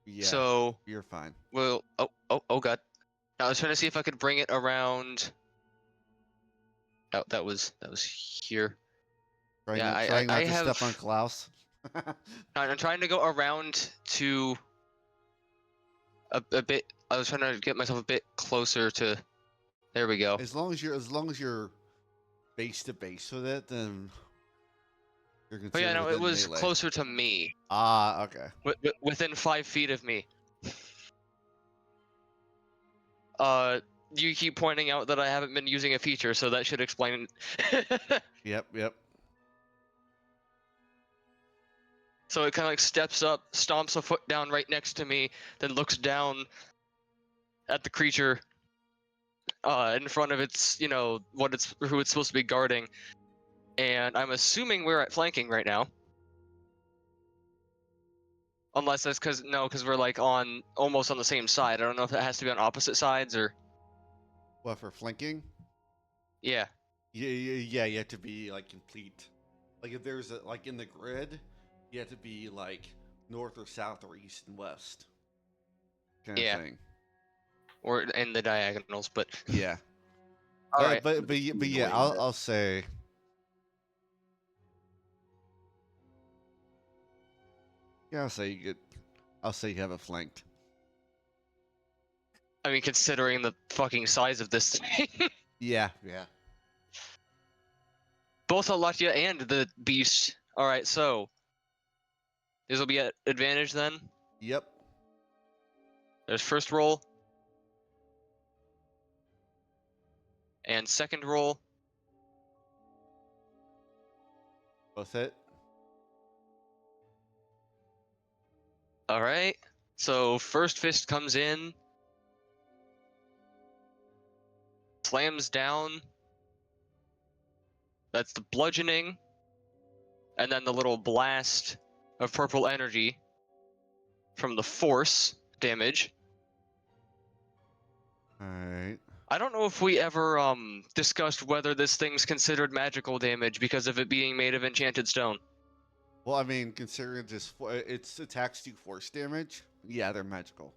Yeah, So... you're fine. Well... Oh god. I was trying to see if I could bring it around... Oh, that was here. Trying, Yeah, trying not I to have... step on Klaus. I'm trying to go around to... a bit... I was trying to get myself a bit closer to... There we go. As long as you're base to base with it, then you're Oh considered yeah, no, it within was melee. closer to me. Ah, okay. Within 5 feet of me. You keep pointing out that I haven't been using a feature, so that should explain. Yep. So it kind of like steps up, stomps a foot down right next to me, then looks down at the creature in front of its, who it's supposed to be guarding. And I'm assuming we're at flanking right now. Unless that's because we're like almost on the same side. I don't know if it has to be on opposite sides or. What, for flanking? Yeah. Yeah, you have to be like complete. Like if there's like in the grid, you have to be like north or south or east and west. Kind of thing. Or in the diagonals, but. Yeah. All right. But yeah, I'll say. Yeah, I'll say you have it flanked. I mean, considering the fucking size of this thing. Yeah. Both Alatia and the beast. Alright, so. This will be at advantage then. Yep. There's first roll. And second roll. Both hit. Alright. So first fist comes in. Slams down. That's the bludgeoning. And then the little blast of purple energy from the force damage. Alright. I don't know if we ever discussed whether this thing's considered magical damage because of it being made of enchanted stone. Well, I mean, considering its attacks do force damage, yeah, they're magical.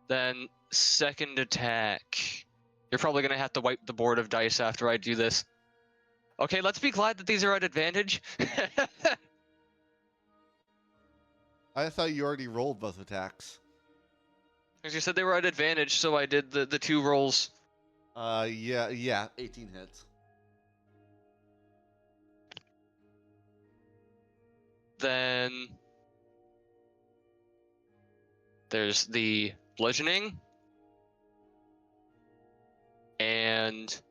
Then second attack. You're probably gonna have to wipe the board of dice after I do this. Okay, let's be glad that these are at advantage. I thought you already rolled both attacks. Because you said they were at advantage, so I did the 2 rolls. Yeah, 18 hits. Then there's the bludgeoning and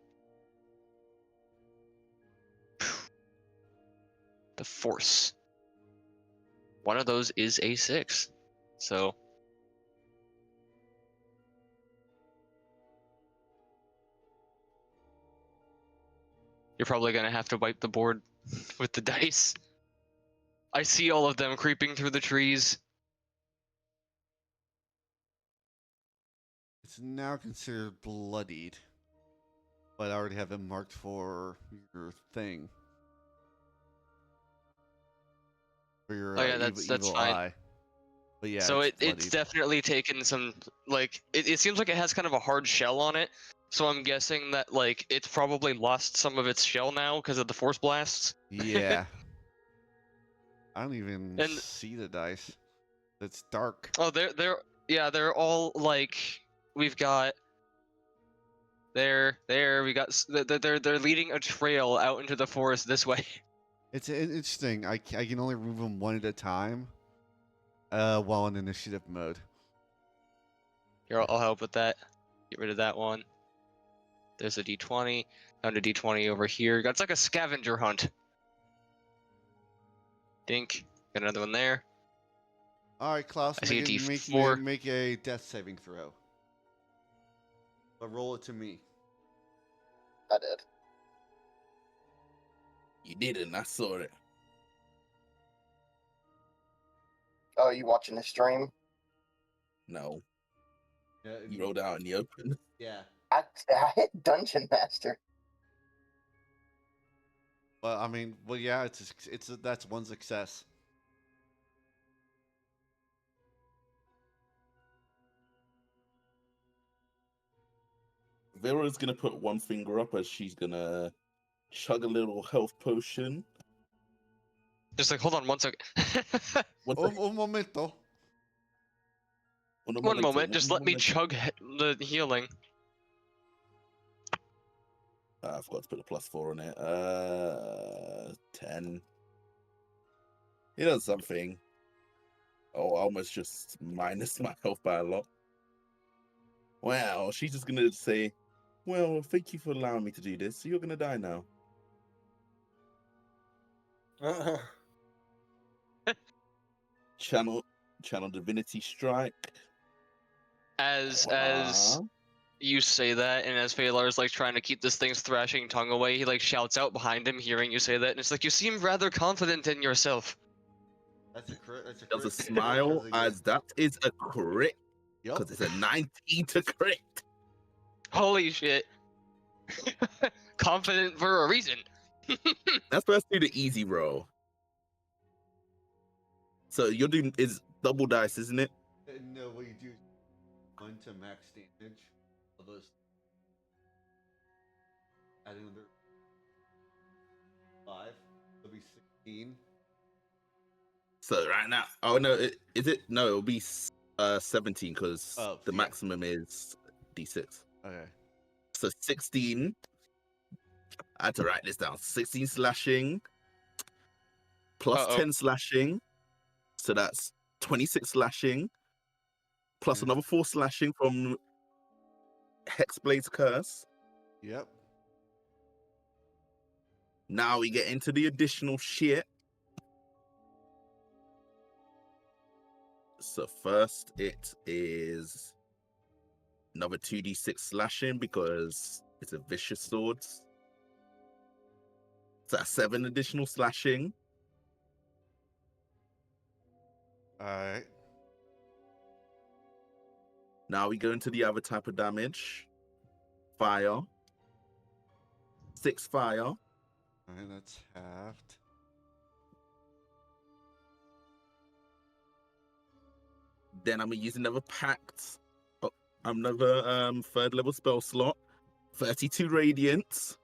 the force. One of those is a 6. So you're probably gonna have to wipe the board with the dice. I see all of them creeping through the trees. It's now considered bloodied, but I already have it marked for your thing. For your Oh yeah, that's evil fine. eye. But yeah, So it's it's bloodied. definitely taken some, like, it seems like it has kind of a hard shell on it. So I'm guessing that, like, it's probably lost some of its shell now because of the force blasts. Yeah. I don't even And see the dice. It's dark. oh, they're all like, we've got we got they're leading a trail out into the forest this way. It's interesting. I can only remove them one at a time. While in initiative mode. Here, I'll help with that. Get rid of that one. There's a D20. Found a D20 over here. It's like a scavenger hunt. Dink. Got another one there. All right, Klaus, I see a make D4. make a death saving throw. But roll it to me. I did. You didn't. I saw it. Oh, you watching the stream? No, Yeah, you rolled out in the open. yeah. I hit Dungeon Master. Well, I mean, well, yeah, that's one success. Vera's gonna put one finger up as she's gonna chug a little health potion. Just like, hold on one second. Un momento. One moment. Just let me chug the healing. I forgot to put a +4 on it. 10. It does something. Oh, I almost just minus my health by a lot. Wow, she's just gonna say, well, thank you for allowing me to do this. So you're gonna die now. Channel Divinity Strike. As you say that, and as Phalar's like trying to keep this thing's thrashing tongue away, he like shouts out behind him, hearing you say that, and it's like, you seem rather confident in yourself. That's a crit. That's a Does a crit. smile as that is a crit. Yep. Because it's a 19 to crit. Holy shit. Confident for a reason. That's supposed to do the easy roll. So you're doing is double dice, isn't it? No, what you do is 1 to max damage of those. Add another 5. It'll be 16. So right now, oh no, is it? No, it'll be 17 because the maximum is D6. Okay. So 16. I had to write this down. 16 slashing plus 10 slashing. So that's 26 slashing plus another 4 slashing from Hexblade's Curse. Yep. Now we get into the additional shit. So first it is another 2d6 slashing because it's a vicious swords. So that's 7 additional slashing. Alright. Now we go into the other type of damage. Fire. 6 fire. Alright, that's halved. Then I'm gonna use another pact. Oh, another 3rd level spell slot. 32 radiance.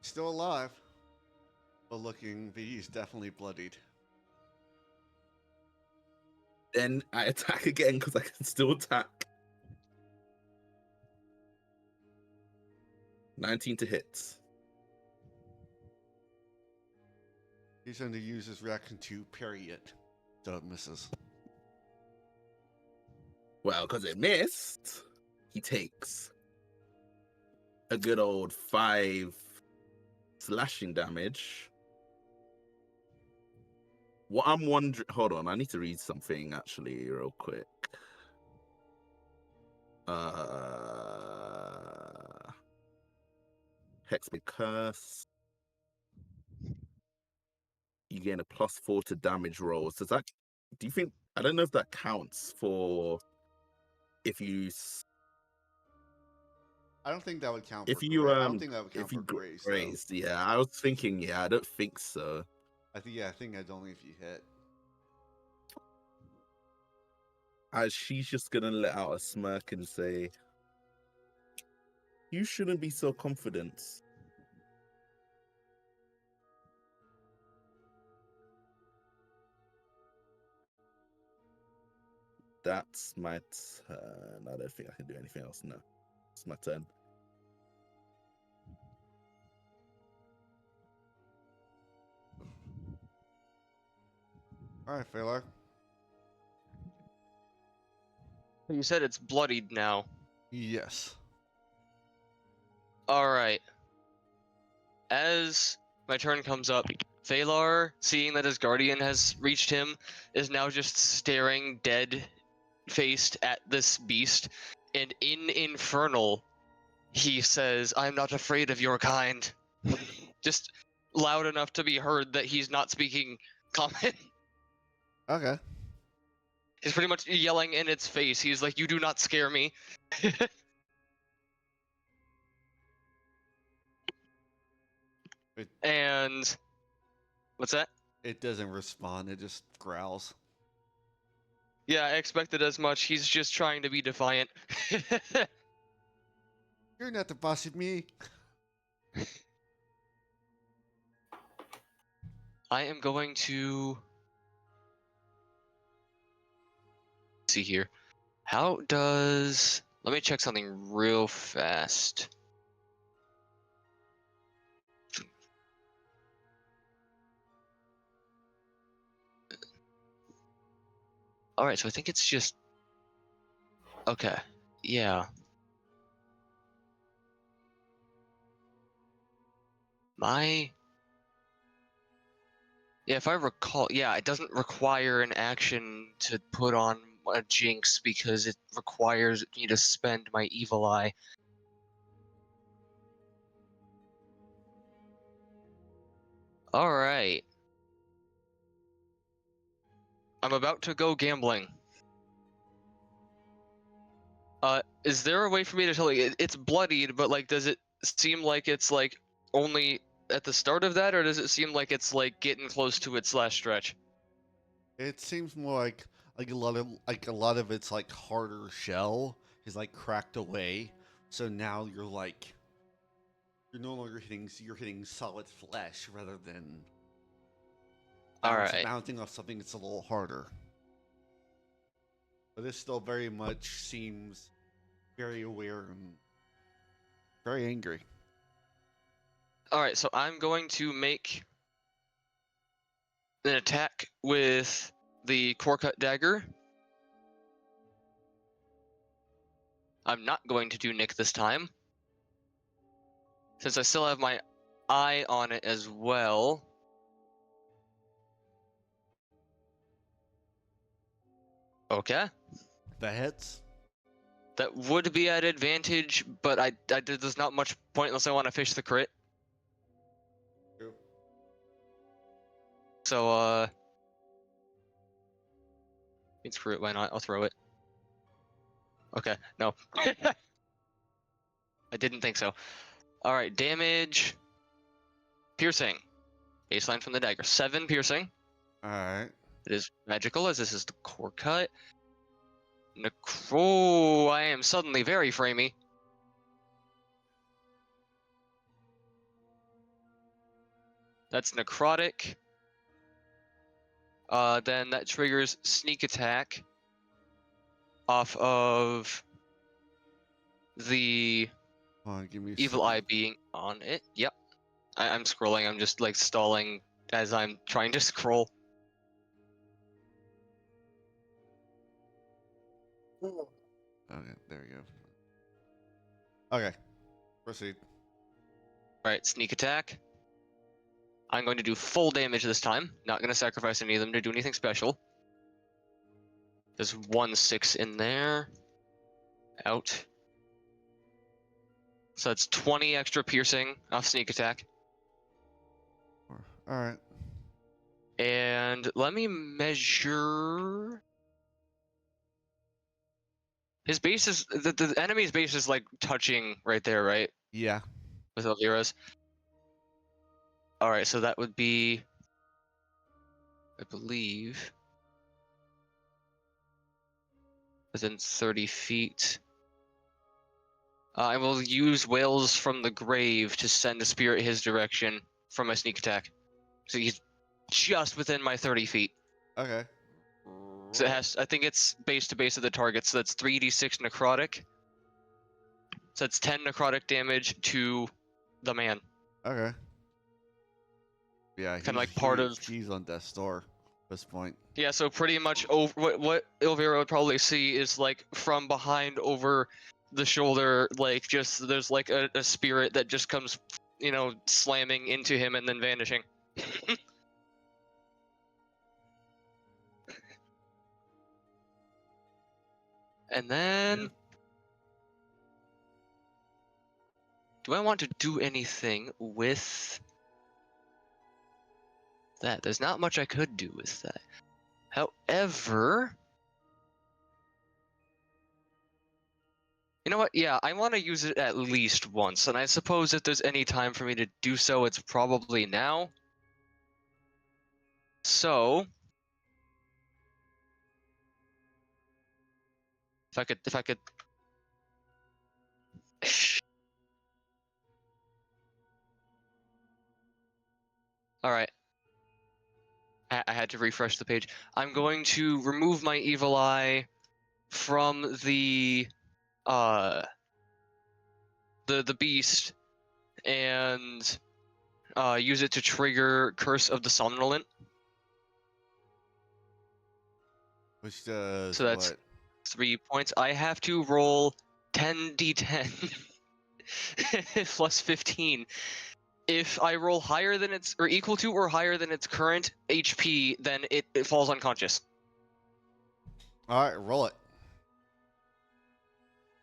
Still alive. But looking, he's definitely bloodied. Then I attack again because I can still attack. 19 to hit. He's going to use his reaction to parry it. So it misses. Well, because it missed, he takes a good old 5 slashing damage. What I'm wondering. Hold on, I need to read something actually, real quick. Hexblade Curse. You gain a +4 to damage rolls. Does that? Do you think? I don't know if that counts for if you I don't think that would count if for you grace. I don't think that would count if you for grace. grazed. Yeah, I was thinking. Yeah, I don't think so. I think it's only if you hit. As she's just gonna let out a smirk and say, "You shouldn't be so confident." That's my turn. I don't think I can do anything else now. It's my turn. All right, Phalar. You said it's bloodied now. Yes. Alright. As my turn comes up, Phalar, seeing that his guardian has reached him, is now just staring dead-faced at this beast. And in Infernal, he says, "I'm not afraid of your kind." Just loud enough to be heard that he's not speaking common. Okay. He's pretty much yelling in its face. He's like, "You do not scare me." It And what's that? it doesn't respond. It just growls. Yeah, I expected as much. He's just trying to be defiant. You're not the boss of me. I am going to see here. How does... Let me check something real fast. Alright, so I think it's just... Okay, yeah. My... Yeah, if I recall... Yeah, it doesn't require an action to put on a jinx because it requires me to spend my evil eye. Alright. I'm about to go gambling. Is there a way for me to tell, like, it's bloodied, but, like, does it seem like it's, like, only at the start of that, or does it seem like it's, like, getting close to its last stretch? It seems more like a lot of its like harder shell is like cracked away. So now you're no longer hitting solid flesh rather than Alright. bouncing off something that's a little harder. But this still very much seems very aware and very angry. Alright, so I'm going to make an attack with the core cut dagger. I'm not going to do Nick this time, since I still have my eye on it as well. Okay. The hits. That would be at advantage, but there's not much point unless I want to fish the crit. True. So, screw it, why not? I'll throw it. Okay, no. I didn't think so. Alright, damage. Piercing. Baseline from the dagger. 7 piercing. Alright. It is magical, as this is the core cut. Oh, I am suddenly very framey. That's necrotic. Then that triggers sneak attack off of the Hold on, give me a evil second. eye being on it. Yep. I'm scrolling. I'm just like stalling as I'm trying to scroll. Okay, there we go. Okay. Proceed. Alright, sneak attack. I'm going to do full damage this time. Not going to sacrifice any of them to do anything special. There's 1/6 in there. Out. So that's 20 extra piercing off sneak attack. All right. And let me measure. His base is the enemy's base is like touching right there, right? Yeah. With Elvira's. All right, so that would be, I believe, within 30 feet. I will use Whales from the Grave to send a spirit his direction from my sneak attack. So he's just within my 30 feet. Okay. So it has, I think it's base to base of the target, so that's 3d6 necrotic. So that's 10 necrotic damage to the man. Okay. Yeah, Kind of like part of. he's on death's door at this point. Yeah, so pretty much over what Elvira would probably see is like from behind over the shoulder, like just there's like a spirit that just comes, you know, slamming into him and then vanishing. And then, do I want to do anything with that? There's not much I could do with that. However, you know what? Yeah, I want to use it at least once, and I suppose if there's any time for me to do so, it's probably now. So, if I could. All right. I had to refresh the page. I'm going to remove my evil eye from the beast and use it to trigger Curse of the Somnolent. Which does So that's what? 3 points. I have to roll 10d10 plus 15. If I roll higher than its, or equal to or higher than its current HP, then it falls unconscious. All right, roll it.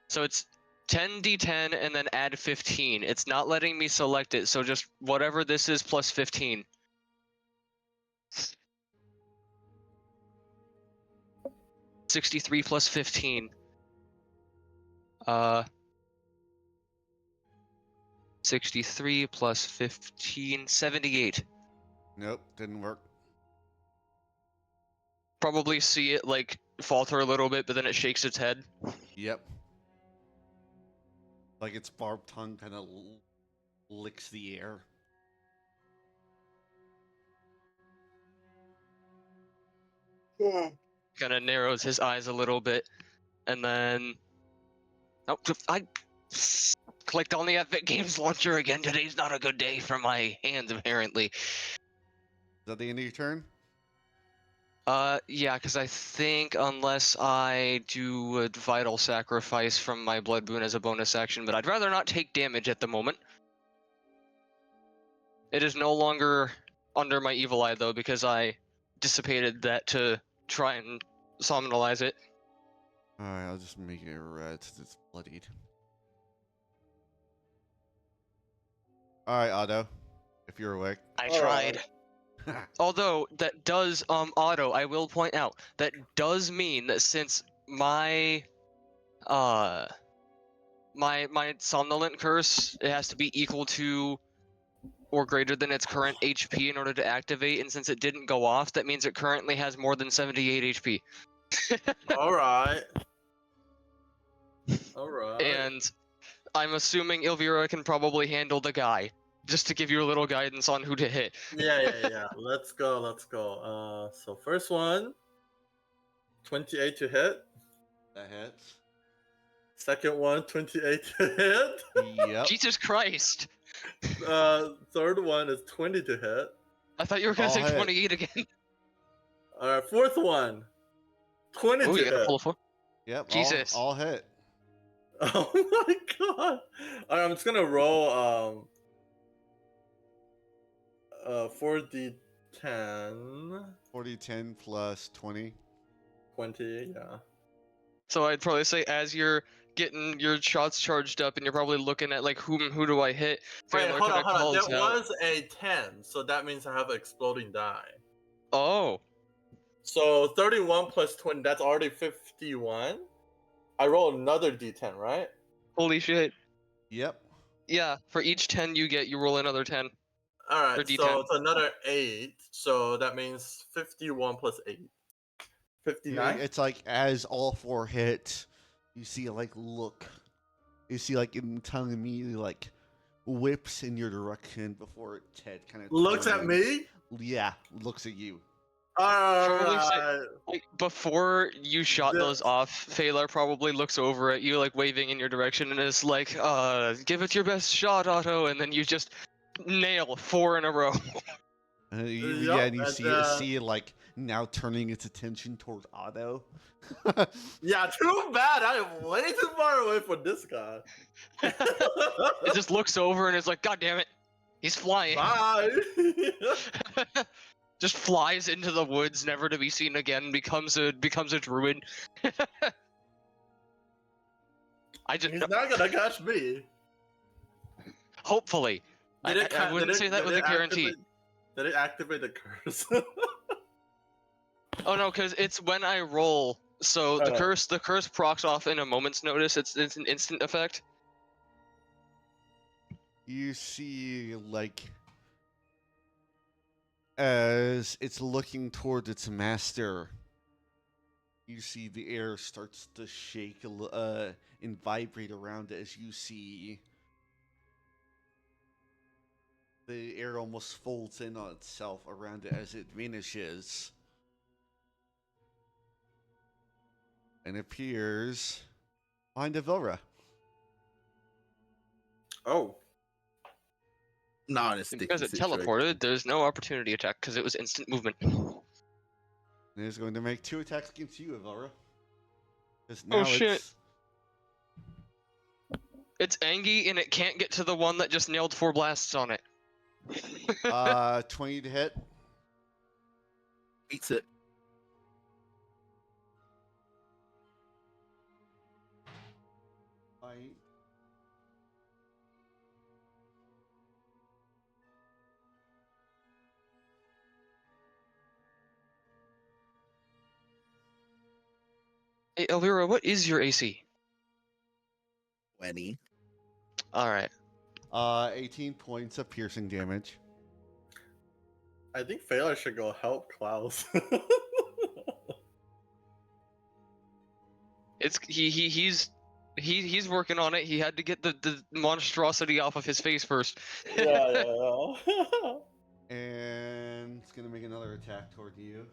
So it's 10d10 and then add 15. It's not letting me select it, so just whatever this is plus 15. $63 plus 15. 63 plus 15, 78. Nope, didn't work. Probably see it like falter a little bit, but then it shakes its head. Yep. Like its barbed tongue kind of licks the air. Kind of narrows his eyes a little bit, and then oh, I clicked on the Epic Games launcher again. Today's not a good day for my hands, apparently. Is that the end of your turn? Yeah, because I think unless I do a vital sacrifice from my blood boon as a bonus action, but I'd rather not take damage at the moment. It is no longer under my evil eye though, because I dissipated that to try and somnolize it. Alright, I'll just make it red since it's bloodied. Alright, Otto. If you're awake. I tried. Although that does auto, I will point out that does mean that since my my somnolent curse, it has to be equal to or greater than its current HP in order to activate, and since it didn't go off, that means it currently has more than 78 HP. All right. All right. And I'm assuming Elvira can probably handle the guy, just to give you a little guidance on who to hit. Yeah. Let's go. So first one, 28 to hit. That hits. Second one, 28 to hit. Yep. Jesus Christ! Third one is 20 to hit. I thought you were gonna All say hit. 28 again. All right, fourth one, 20 Oh, to you gotta hit. pull a 4. Yep. Jesus. All hit. Oh my god! All right, I'm just gonna roll 4d10, 40, 10 plus 20. 20, yeah. So I'd probably say as you're getting your shots charged up, and you're probably looking at like who do I hit? Wait, Fandler hold on, kinda hold on. calls There out. was a 10, so that means I have an exploding die. Oh, So 31 plus 20, that's already 51. I roll another d10, right? holy shit! Yep. Yeah, for each 10 you get, you roll another 10 All or right, d10. so it's another 8. So that means 51 plus 8. 59? It's like as all 4 hit, you see like look. You see like in tongue immediately like whips in your direction before its head kind of Looks at me? Yeah, looks at you. Probably say, Alright. like, before you shot those This- off, Phalar probably looks over at you, like waving in your direction, and is like, give it your best shot, Otto, and then you just nail 4 in a row. Yeah, and you and, see it like now turning its attention towards Otto. Yeah, too bad. I am way too far away from this guy. It just looks over and is like, God damn it, he's flying. Bye. Just flies into the woods, never to be seen again. Becomes a druid. I just He's not gonna catch me. hopefully. I wouldn't say that with a guarantee. Did it activate the curse? Oh no, because it's when I roll. So the Oh. curse procs off in a moment's notice. It's an instant effect. You see like as it's looking towards its master, you see the air starts to shake and vibrate around it as you see the air almost folds in on itself around it as it vanishes and appears behind Avilra. Oh. Not in a sticky Because it situation. teleported, there's no opportunity attack because it was instant movement. It is going to make 2 attacks against you, Avilra. Oh, shit. It's Angie and it can't get to the one that just nailed 4 blasts on it. 20 to hit. Beats it. Bite. Hey, Elvira, what is your AC? 20. Alright. 18 points of piercing damage. I think Phalar should go help Klaus. He's working on it. He had to get the monstrosity off of his face first. yeah. And it's going to make another attack toward you.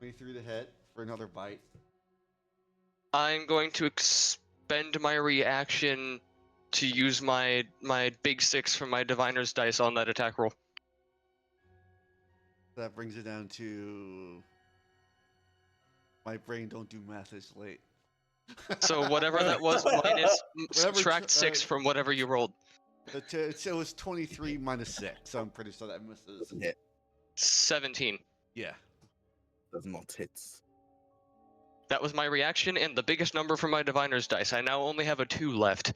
Me through the head for another bite. I'm going to expend my reaction to use my big 6 from my diviner's dice on that attack roll. That brings it down to my brain don't do math this late. So whatever that was minus Whatever subtract 6 from whatever you rolled. It was 23 minus 6, so I'm pretty sure that misses. Doesn't hit. 17. Yeah. Does not hit. That was my reaction and the biggest number for my diviner's dice. I now only have a 2 left.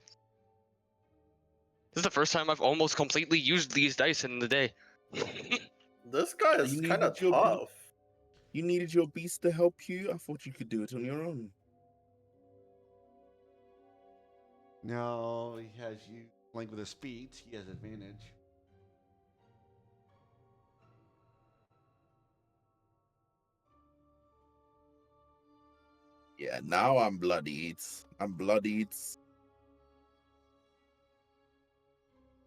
This is the first time I've almost completely used these dice in the day. This guy is You kind of needed your tough. You needed your beast to help you? I thought you could do it on your own. Now he has you playing with his speed. He has advantage. Yeah, now I'm bloodied. I'm bloodied.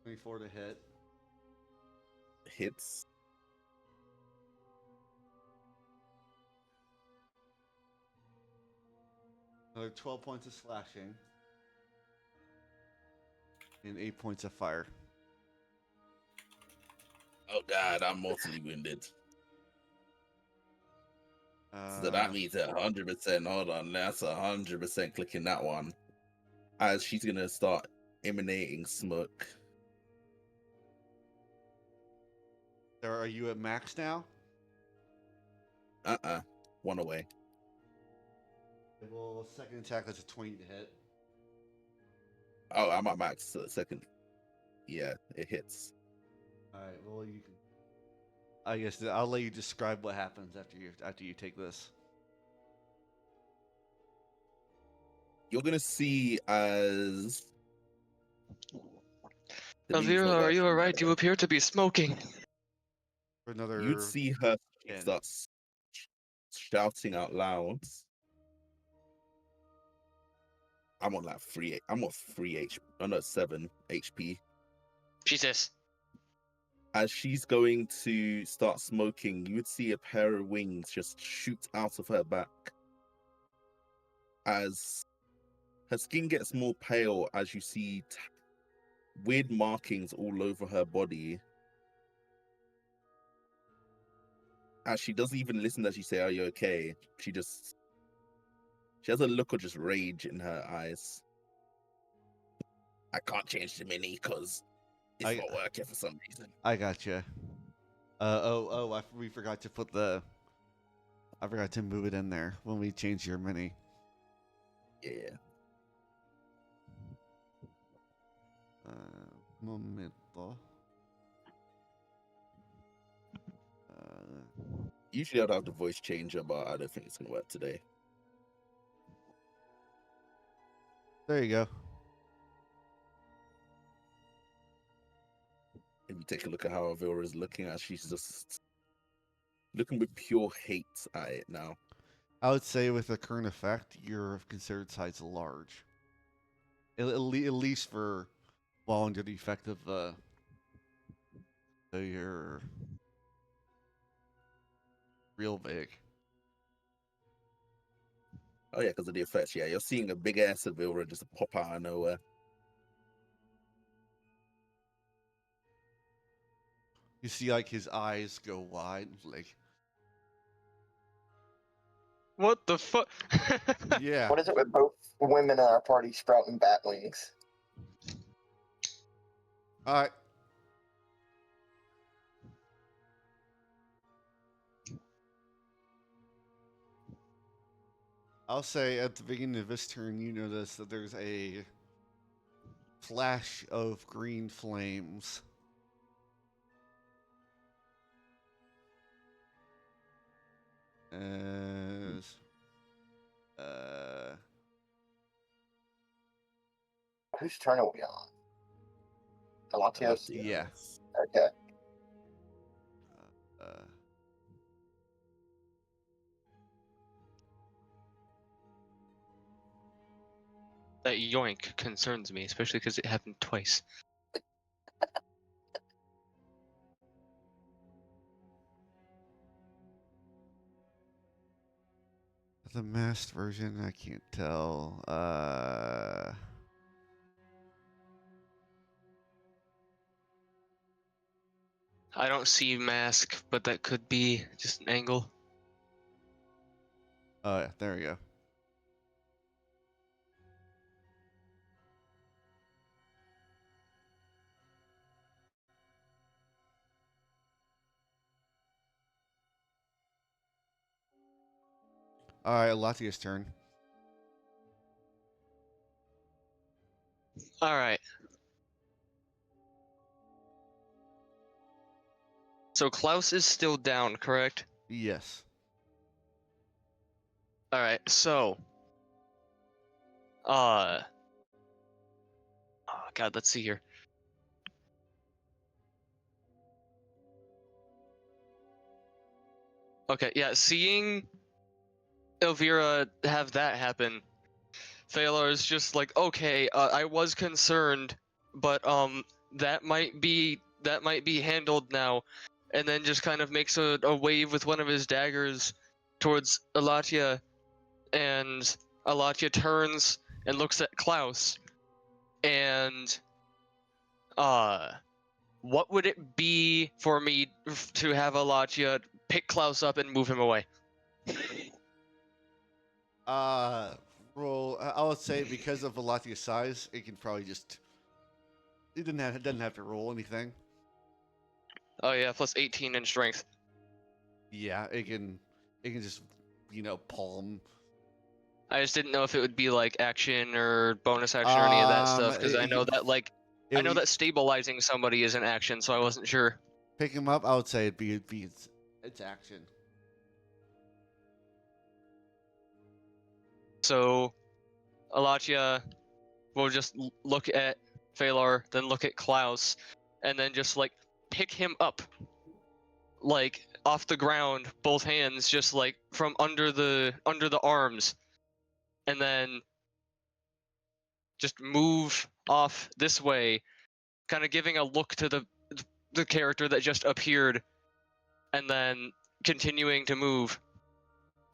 24 to hit. Hits. Another 12 points of slashing. And 8 points of fire. Oh god, I'm mortally wounded. So that means 100%. Hold on, that's 100% clicking that one. As she's gonna start emanating smoke. Are you at max now? One away. Well, second attack is a 20 to hit. Oh, I'm at max. So second. Yeah, it hits. All right. Well, you can. I guess I'll let you describe what happens after you take this. You're gonna see as the meme's Elvira, not are you working, by alright? the You way. appear to be smoking. For another. You'd see her 10. starts shouting out loud. I'm on like 3. I'm on 3 HP. Oh no, 7 HP. Jesus. As she's going to start smoking, you would see a pair of wings just shoot out of her back. As her skin gets more pale, as you see weird markings all over her body. As she doesn't even listen as you say, "Are you okay?" She has a look of just rage in her eyes. I can't change the mini because it's not working for some reason. I gotcha. We forgot to put I forgot to move it in there when we changed your mini. Yeah. Momento. Usually I'd have the voice changer, but I don't think it's gonna work today. There you go. If you take a look at how Avila is looking at, she's just looking with pure hate at it now. I would say with the current effect, you're considered size large. At least for while under the effect of so you're real big. Oh yeah, because of the effects. Yeah, you're seeing a big ass Avila just pop out of nowhere. You see, like his eyes go wide, like What the fuck? yeah. What is it with both women in our party sprouting bat wings? All right. I'll say at the beginning of this turn, you notice that there's a flash of green flames. As Whose turn are we on? Alatios? yeah. Okay. That yoink concerns me, especially because it happened twice. The masked version, I can't tell. I don't see mask, but that could be just an angle. Oh yeah, there we go. All right, Latia's turn. All right. So Klaus is still down, correct? Yes. All right. So, oh God, let's see here. Okay, yeah, seeing Elvira have that happen, Thalar is just like, okay, I was concerned, but that might be handled now, and then just kind of makes a wave with one of his daggers towards Alatia, and Alatia turns and looks at Klaus, and what would it be for me to have Alatia pick Klaus up and move him away? Roll. I would say because of Velatia's size, it can probably just. It doesn't have to roll anything. Oh yeah, plus 18 in strength. Yeah, it can. It can just, palm. I just didn't know if it would be like action or bonus action or any of that stuff because I know that I know that stabilizing somebody is an action, so I wasn't sure. Pick him up. I would say it'd be its action. So, Alatia will just look at Phalar, then look at Klaus, and then just like pick him up, like off the ground, both hands, just like from under the arms, and then just move off this way, kind of giving a look to the character that just appeared, and then continuing to move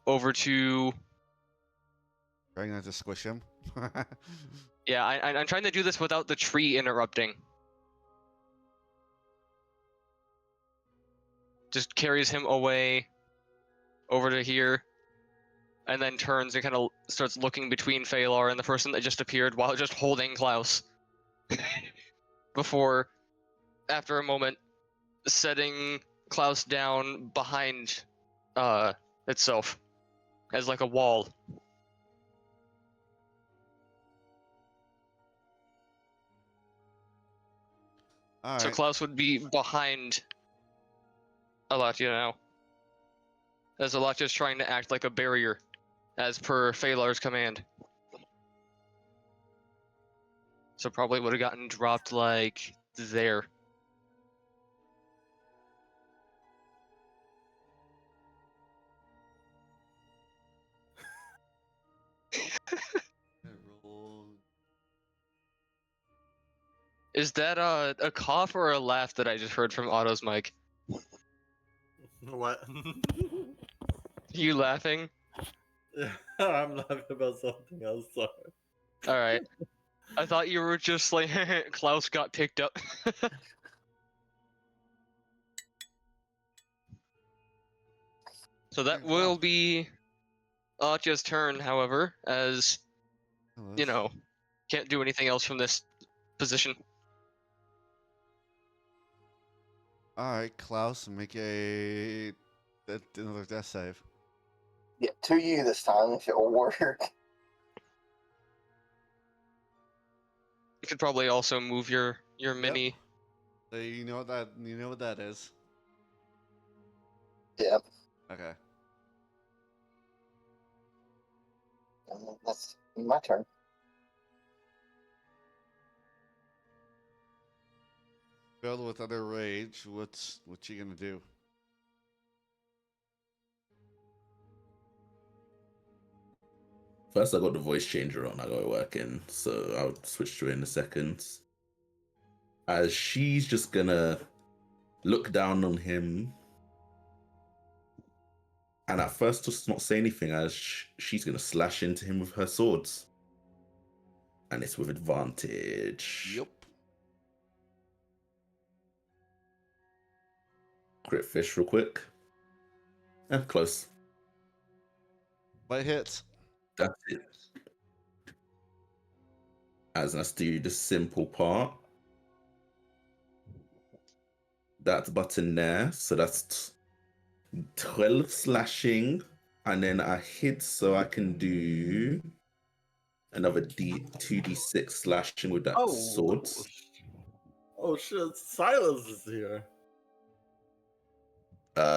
over to. Trying not to squish him. Yeah, I'm trying to do this without the tree interrupting. Just carries him away over to here, and then turns and kind of starts looking between Phalar and the person that just appeared while just holding Klaus. Before, after a moment, setting Klaus down behind itself as like a wall. All right. So Klaus would be behind Alatia now, as Alatia's trying to act like a barrier, as per Phalar's command. So probably would have gotten dropped like there. Is that a cough or a laugh that I just heard from Otto's mic? What? You laughing? I'm laughing about something else. Sorry. All right. I thought you were just like Klaus got picked up. So that will be Atya's turn, however, as can't do anything else from this position. All right, Klaus, make another death save. Yeah, to you this time if it'll work. You could probably also move your mini. So you know what that is. Yeah. Okay. That's my turn. Filled with other rage, what you gonna do? First, I got the voice changer on. I got it working, so I'll switch to it in a second. As she's just gonna look down on him, and at first just not say anything, as she's gonna slash into him with her swords, and it's with advantage. Yep. Crit fish real quick. Close. But it hits. That's it. As let's do the simple part. That button there, so that's 12 slashing, and then I hit, so I can do another 2d6 slashing with that sword. Oh shit! Silas is here.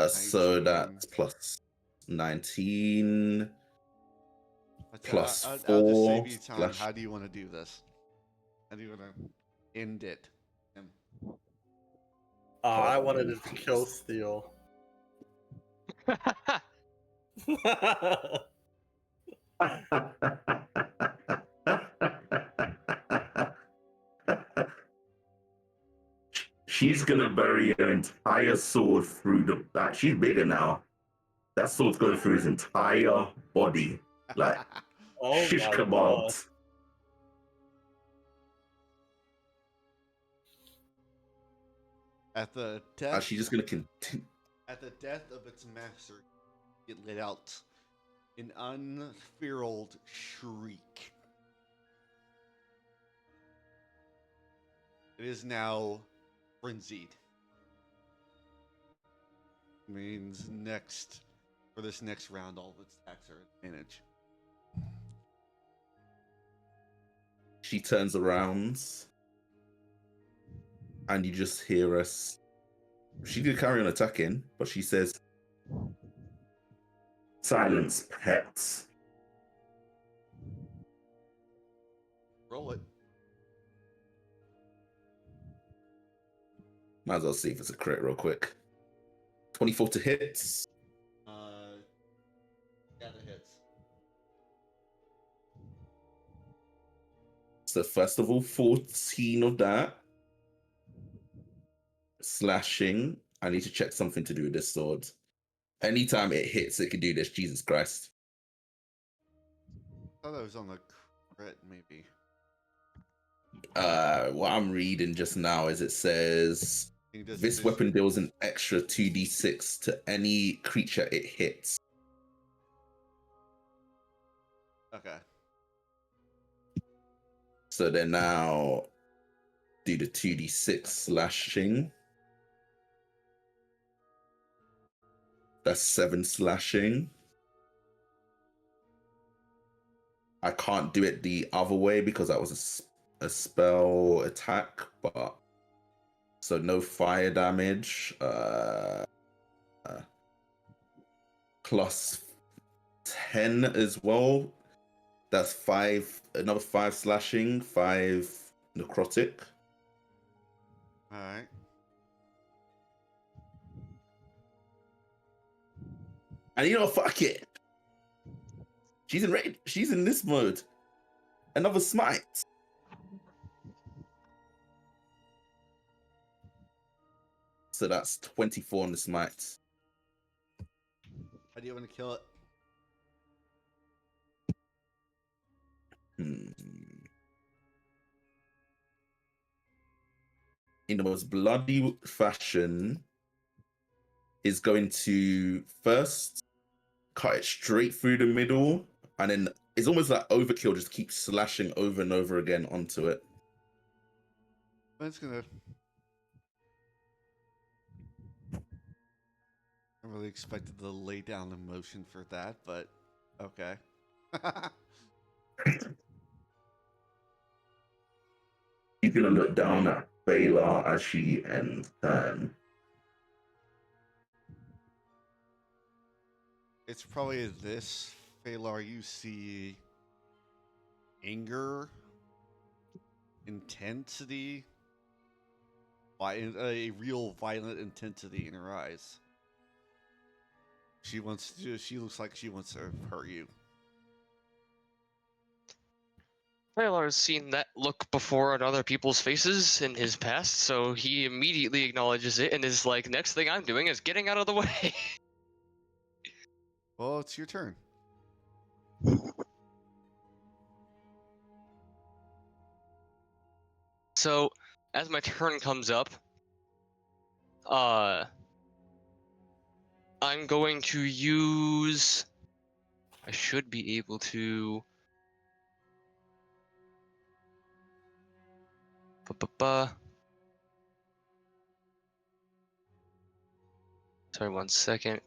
So that's plus 19 plus I'll 4. just save you time. Slash... How do you want to do this? How do you want to end it? I wanted it to kill Steel. She's gonna bury her entire sword through the back. She's bigger now. That sword's going through his entire body. Like, Oh shish my kebabs. God. At the death, She's just gonna continue. At the death of its master, it let out an unfurled shriek. It is now frenzied. Means for this next round, all of its attacks are advantage. She turns around, and you just hear us. She could carry on attacking, but she says, "Silence, pets." Roll it. Might as well see if it's a crit real quick. 24 to hit. Yeah, that hits. So first of all, 14 of that. Slashing. I need to check something to do with this sword. Anytime it hits, it can do this. Jesus Christ. I thought that was on the crit, maybe. What I'm reading just now is it says this weapon deals an extra 2d6 to any creature it hits. Okay. So then now do the 2d6 slashing. That's 7 slashing. I can't do it the other way because that was a spell attack, but so no fire damage. Plus 10 as well. That's 5, another 5 slashing, 5 necrotic. Alright. And you know, fuck it. She's in raid. She's in this mode. Another smite. So that's 24 on the smite. How do you want to kill it? In the most bloody fashion, is going to first cut it straight through the middle, and then it's almost like overkill, just keep slashing over and over again onto it. It's gonna. I really expected to lay down the motion for that, but okay. He's gonna look down at Baylor as she ends turn. It's probably this, Phalar, you see anger, intensity, a real violent intensity in her eyes. She looks like she wants to hurt you. Tyler has seen that look before on other people's faces in his past, so he immediately acknowledges it and is like, next thing I'm doing is getting out of the way. Well, it's your turn. So, as my turn comes up, I'm going to use... I should be able to... Sorry, 1 second.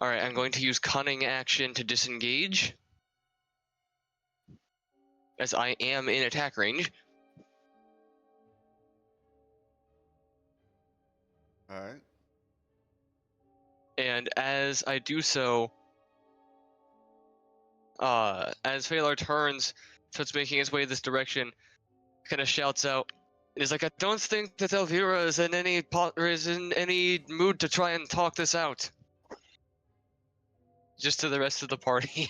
Alright, I'm going to use Cunning action to disengage, as I am in attack range. Alright. And as I do so, as Phalar turns, starts making his way this direction, kind of shouts out, and he's like, I don't think that Elvira is in any mood to try and talk this out. Just to the rest of the party.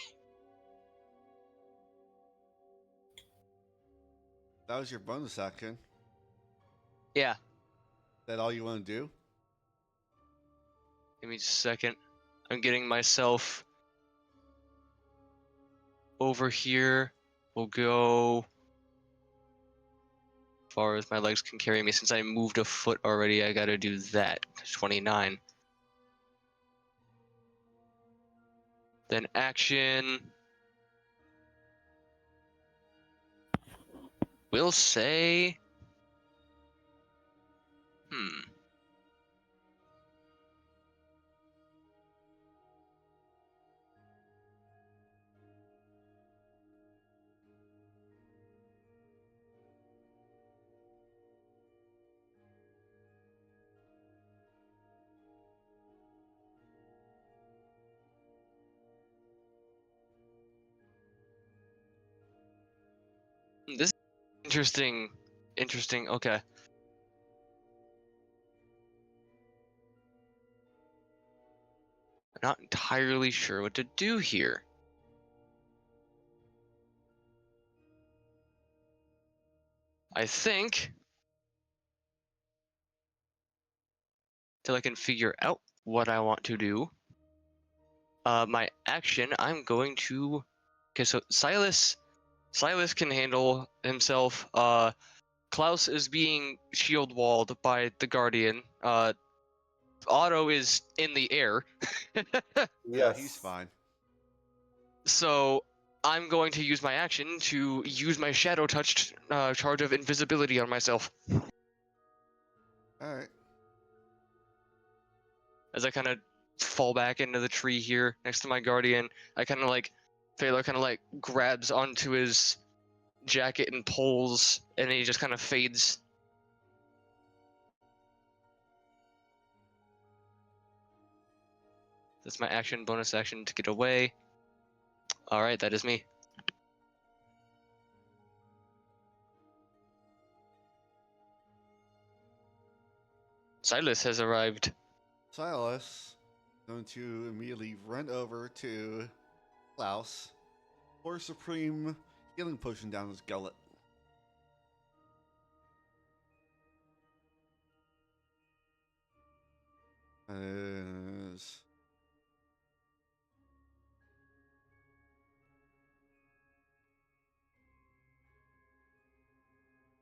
That was your bonus action. Yeah. That all you want to do? Give me just a second. I'm getting myself over here. We'll go far as my legs can carry me. Since I moved a foot already, I gotta do that. 29. Then action. We'll say. This is interesting. Interesting. Okay. I'm not entirely sure what to do here. I think till I can figure out what I want to do. My action, I'm going to. Okay, so Silas can handle himself. Klaus is being shield walled by the Guardian. Otto is in the air. Yeah, he's fine. So I'm going to use my action to use my shadow touched charge of invisibility on myself. All right. As I kind of fall back into the tree here next to my Guardian, I kind of like, Phalar kind of like grabs onto his jacket and pulls, and he just kind of fades. That's my action, bonus action to get away. All right, that is me. Silas has arrived. Silas going to immediately run over to Klaus, pour supreme healing potion down his gullet.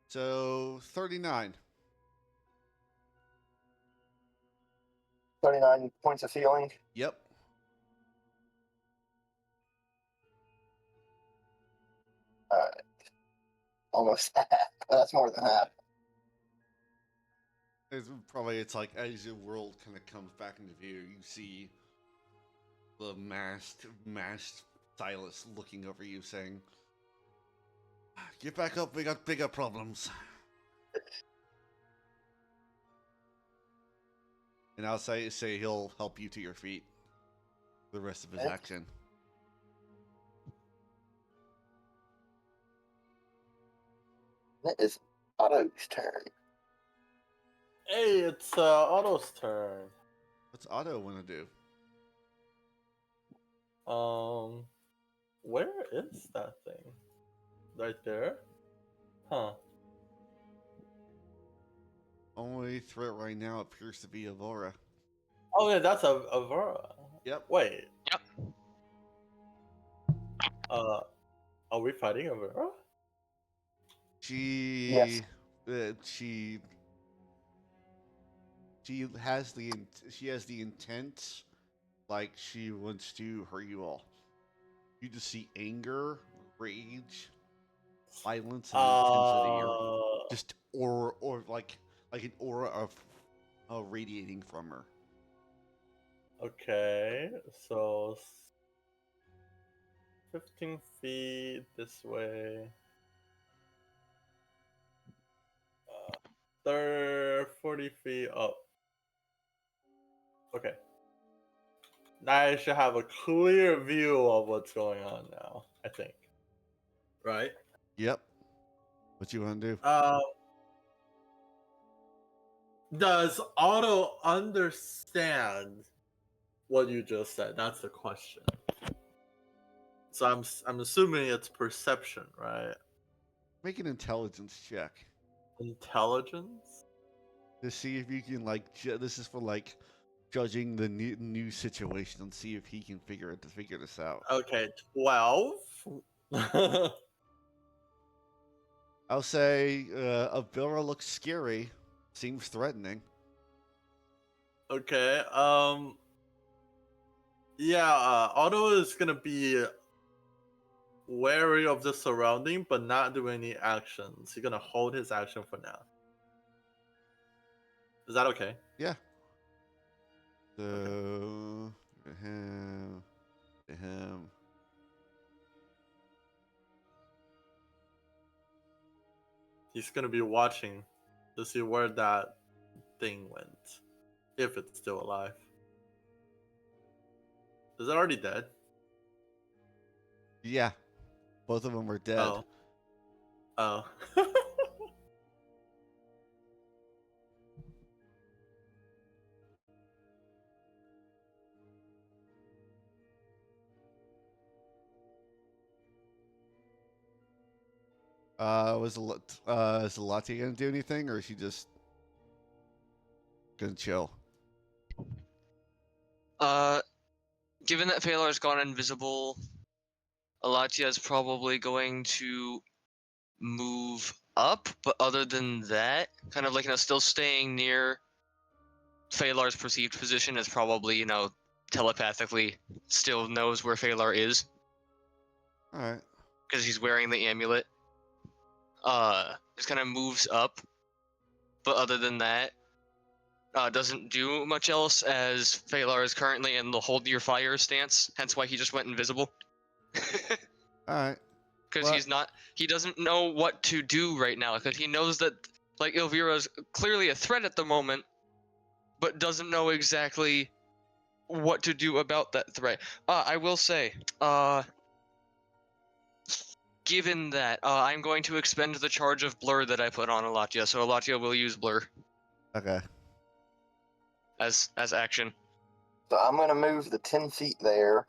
So 39. 39 points of healing. Yep. Almost half. That's more than half. It's like as the world kind of comes back into view, you see the masked Silas looking over you, saying, "Get back up. We got bigger problems." And I'll say he'll help you to your feet. The rest of his action. It is Otto's turn. Hey, it's Otto's turn. What's Otto want to do? Where is that thing? Right there? Huh. Only threat right now appears to be Avora. Oh yeah, that's a Avora. Yep. Wait. Yep. Are we fighting Avora? She Yes. She has the intent, like she wants to hurt you all. You just see anger, rage, violence, and intensity, or just or like an aura of radiating from her. Okay, so 15 feet this way. 40 feet up. Okay. Now I should have a clear view of what's going on now, I think. Right? Yep. What you want to do? Does Otto understand what you just said? That's the question. So I'm assuming it's perception, right? Make an intelligence check Intelligence? to see if you can this is for like judging the new situation and see if he can figure this out. Okay, 12. I'll say Avila looks scary. Seems threatening. Okay. Yeah. Otto is gonna be wary of the surrounding, but not do any actions. He's gonna hold his action for now. Is that okay? Yeah. So him. He's gonna be watching to see where that thing went, if it's still alive. Is it already dead? Yeah. Both of them are dead. Oh. Oh. Is Lati gonna do anything, or is she just gonna chill? Given that Phalar's gone invisible, Alatia is probably going to move up, but other than that, kind of like, still staying near Phalar's perceived position is probably, telepathically still knows where Phalar is All right. because he's wearing the amulet. Just kind of moves up, but other than that, doesn't do much else as Phalar is currently in the hold your fire stance, hence why he just went invisible. All right. Because he doesn't know what to do right now, because he knows that, like, Elvira's clearly a threat at the moment, but doesn't know exactly what to do about that threat. I will say, given that, I'm going to expend the charge of blur that I put on Alatia, so Alatia will use blur Okay. as action. So I'm gonna move the 10 feet there.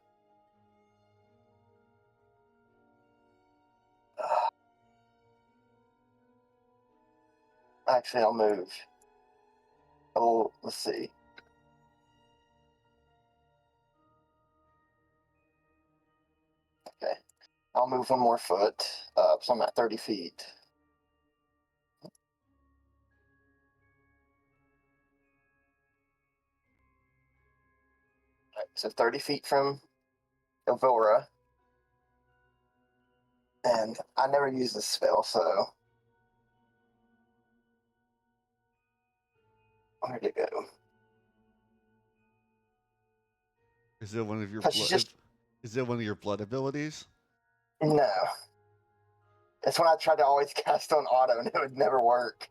Actually, I'll move. Oh, let's see. Okay. I'll move one more foot up, so I'm at 30 feet. Right, so 30 feet from Elvira. And I never use this spell, so. Where'd it go? Is it one of your But she's just- Is it one of your blood abilities? No. It's when I tried to always cast on auto and it would never work.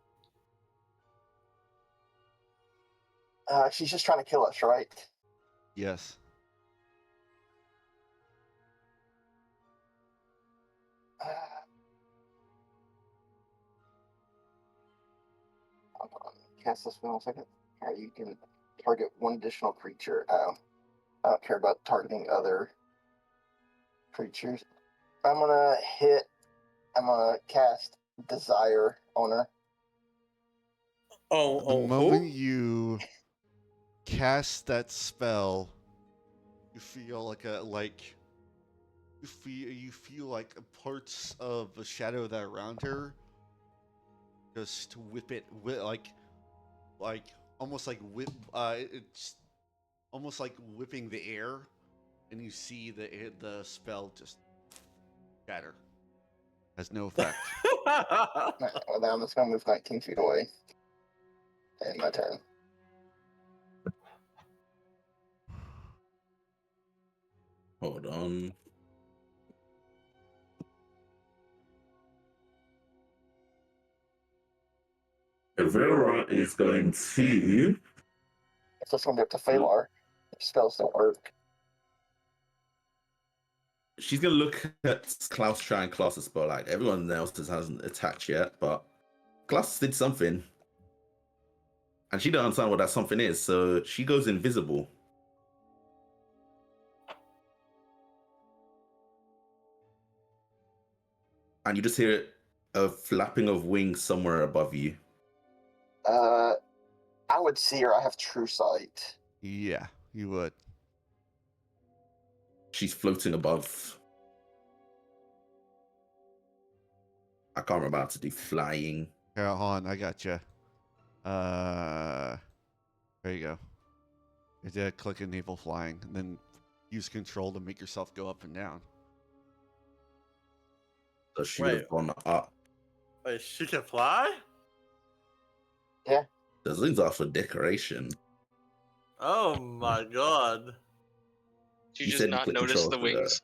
She's just trying to kill us, right? Yes. Hold on. Cast this spell in a second. Here, you can target one additional creature. Oh, I don't care about targeting other creatures. I'm gonna cast Desire on her. The moment you cast that spell, you feel you feel like parts of the shadow that are around her just like almost like whip it's almost like whipping the air, and you see the spell just shatter. Has no effect. Well, then I'm just gonna move 19 feet away. And my turn. Hold on. Elvira is going to. It's just gonna be up to Phalar. If spells don't work. She's gonna look at Klaus, try and cast a spell. Like everyone else hasn't attacked yet, but Klaus did something, and she don't understand what that something is. So she goes invisible. And you just hear a flapping of wings somewhere above you. I would see her. I have true sight. Yeah, you would. She's floating above. I can't remember how to do flying. Here, hold on, I got you. There you go. You did click enable flying, and then use control to make yourself go up and down. So she would have gone up. Wait, she can fly? Those things are for decoration. Oh my god. Did you You just said not click notice control the for wings?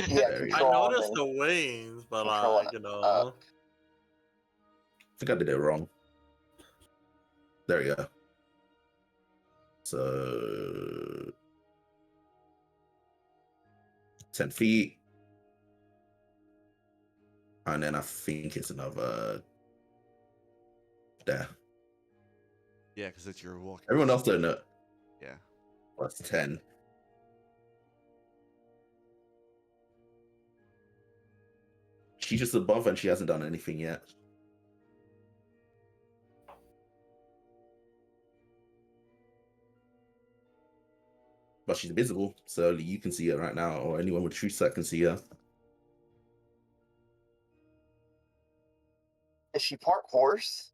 Yeah, There you I go. control. noticed and the wings, but control like, and you know. up. I think I did it wrong. There we go. So 10 feet. And then I think it's another there. Yeah, because it's your walking. Everyone else don't know. Yeah. Plus 10. She's just above and she hasn't done anything yet. But she's visible, so only you can see her right now, or anyone with true sight can see her. Is she part horse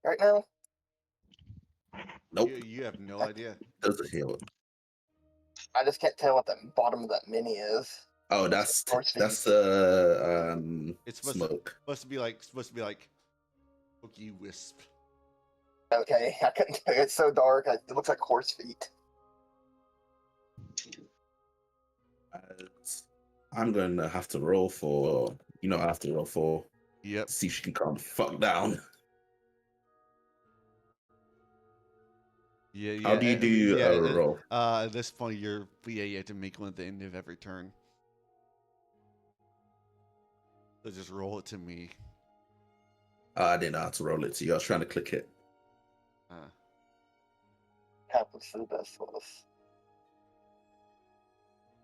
right now? Nope. You have no idea. Doesn't heal. I just can't tell what the bottom of that mini is. Oh, that's Horse feet. that's It's smoke. supposed to be like cookie wisp. Okay, I couldn't tell. It's so dark. It looks like horse feet. I'm going to have to roll for. I have to roll for. Yep. See if she can calm the fuck down. Yeah. How do you do a roll? At this point, you have to make one at the end of every turn. So just roll it to me. I didn't know how to roll it to you. I was trying to click it. Happens for the best of us.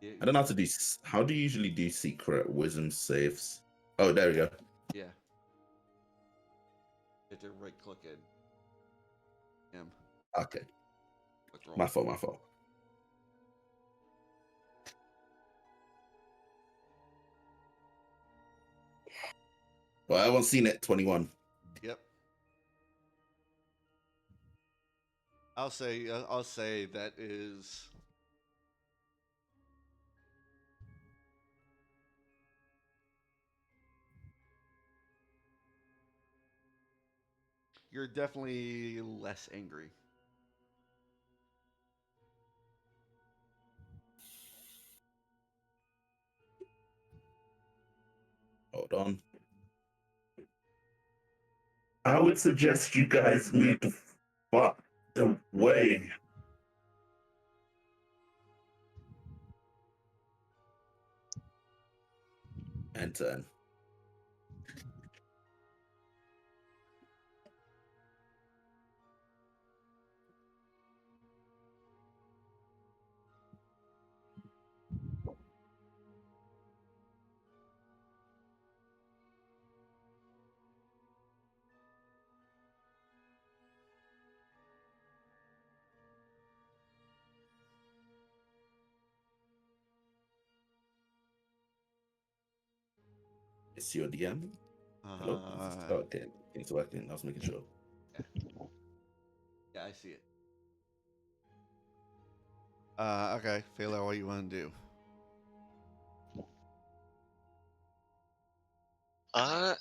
I don't know how to do. How do you usually do secret wisdom saves? Oh, there we go. Yeah. You have to right click it. Okay. Click roll. My fault. Well, I haven't seen it. 21. Yep. I'll say that is. You're definitely less angry. Hold on. I would suggest you guys move the fuck away. And turn. It's your DM. Hello? Okay. It's working. I was making sure. Yeah, I see it. Okay, Phalar, what do you want to do?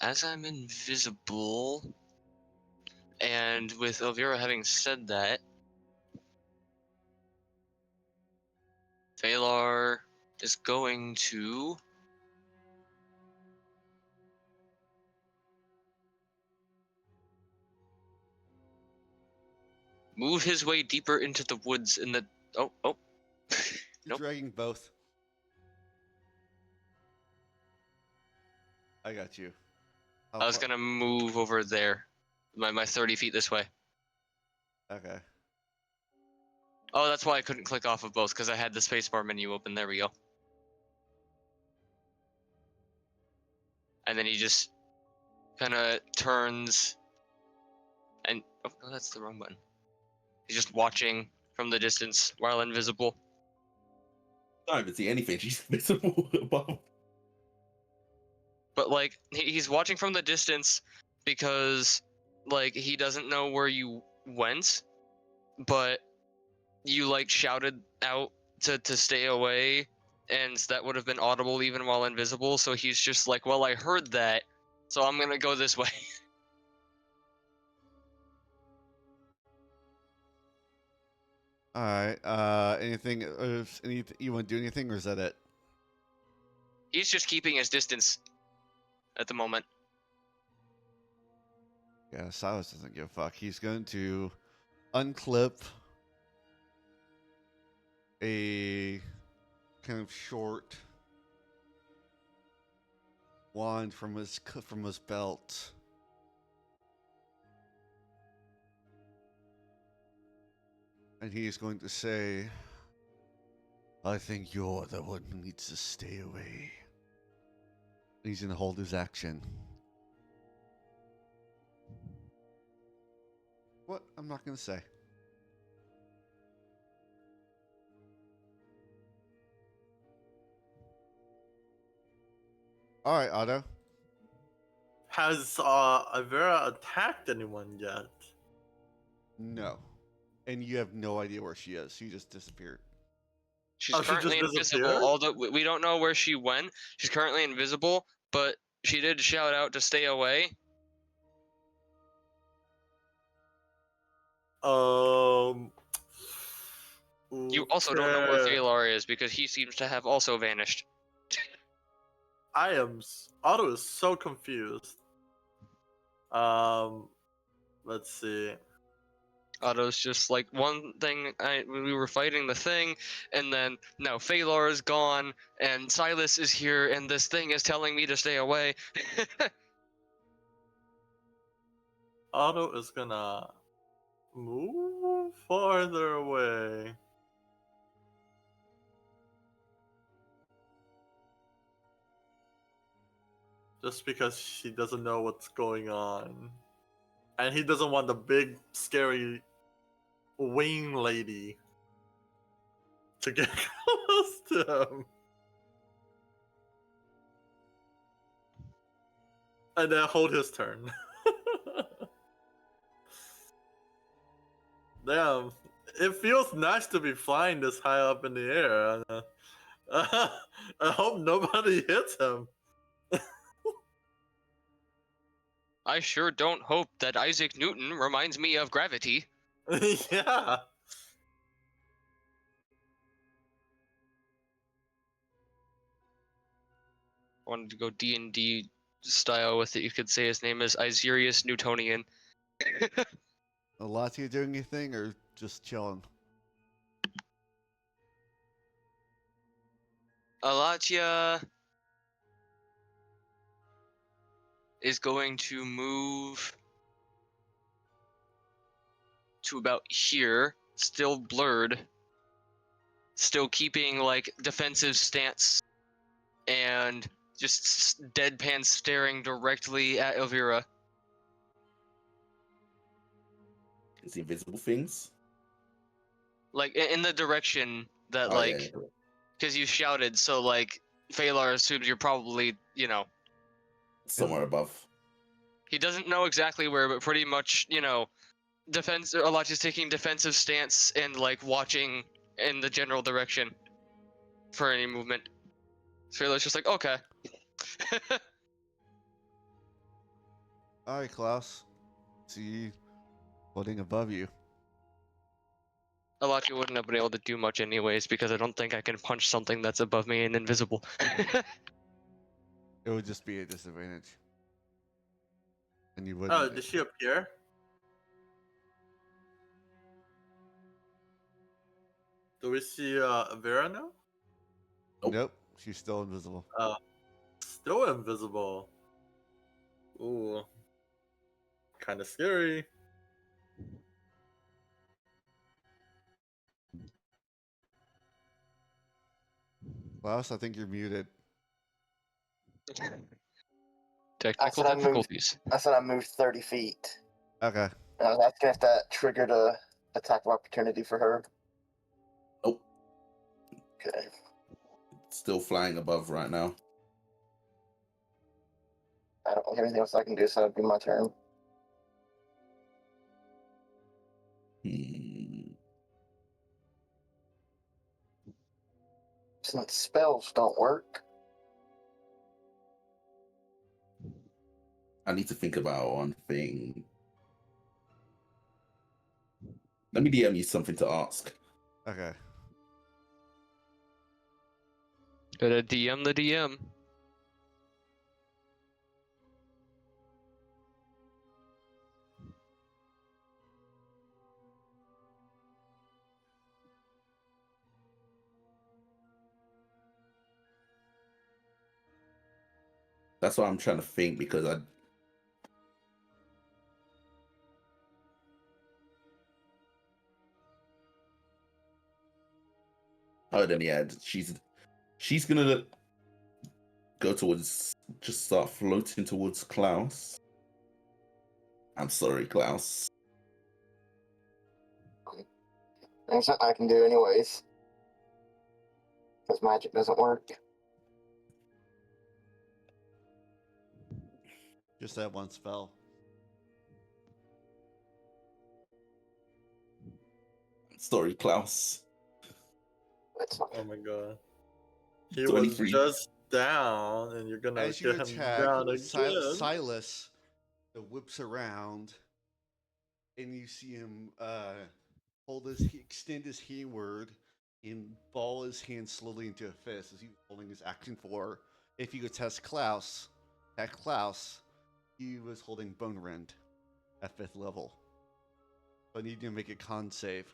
As I'm invisible, and with Elvira having said that, Phalar is going to move his way deeper into the woods in the. Oh. You're Nope. dragging both. I got you. I was gonna move over there, my 30 feet this way. Okay. Oh, that's why I couldn't click off of both, because I had the spacebar menu open. There we go. And then he just kind of turns, and oh no, that's the wrong button. He's just watching from the distance while invisible. I don't even see anything. She's visible above. but like he's watching from the distance because like he doesn't know where you went, but you like shouted out to stay away, and that would have been audible even while invisible. So he's just like, well, I heard that, so I'm gonna go this way. All right. Anything? You want to do anything, or is that it? He's just keeping his distance at the moment. Yeah, Silas doesn't give a fuck. He's going to unclip a kind of short wand from his belt. And he's going to say, I think you're the one who needs to stay away. He's going to hold his action. What? I'm not going to say. All right, Otto. Has Avera attacked anyone yet? No. And you have no idea where she is. She just disappeared. She's Oh, she just currently invisible. disappeared? Although we don't know where she went. She's currently invisible, but she did shout out to stay away. You also don't know where Okay. Phalar is because he seems to have also vanished. Otto is so confused. Let's see. Otto's just like, one thing, we were fighting the thing, and then now Phalar is gone, and Silas is here, and this thing is telling me to stay away. Otto is gonna move farther away. Just because he doesn't know what's going on. And he doesn't want the big, scary wing lady to get close to him. And then hold his turn. Damn. It feels nice to be flying this high up in the air. I hope nobody hits him. I sure don't hope that Isaac Newton reminds me of gravity. Yeah. I wanted to go DnD style with it. You could say his name is Isirius Newtonian. Alatia doing anything or just chilling? Alatia is going to move to about here, still blurred, still keeping like defensive stance, and just deadpan staring directly at Elvira. Is invisible things? Like in the direction that Oh, yeah, like, because you shouted, so like Phalar assumes you're probably, you know, somewhere above. he doesn't know exactly where, but pretty much, you know, defense. Alach's taking defensive stance and like watching in the general direction for any movement. Phalar's just like, okay. All right, Klaus. See you floating above you. Alachi wouldn't have been able to do much anyways because I don't think I can punch something that's above me and invisible. It would just be a disadvantage. And you wouldn't. Oh, did she appear? Do we see Vera now? Nope. She's still invisible. Still invisible. Ooh. Kind of scary. Klaus, I think you're muted. Technical difficulties. I said I moved 30 feet. Okay. I was asking if that triggered a attack of opportunity for her. Oh, Okay. still flying above right now. I don't have anything else I can do, so it'd be my turn. Since spells don't work. I need to think about one thing. Let me DM you something to ask. Okay. Gotta DM the DM. That's what I'm trying to think because oh, then yeah, she's gonna go towards, just start floating towards Klaus. I'm sorry, Klaus. There's something I can do anyways. Because magic doesn't work. Just that one spell. Sorry, Klaus. That's not Oh my god. He 23. was just down, and you're gonna As you get him attack, down again. Silas whips around, and you see him extend his handward and ball his hand slowly into a fist as he was holding his action for. If you could test Klaus, he was holding Bone Rend at 5th level. So I need you to make a con save.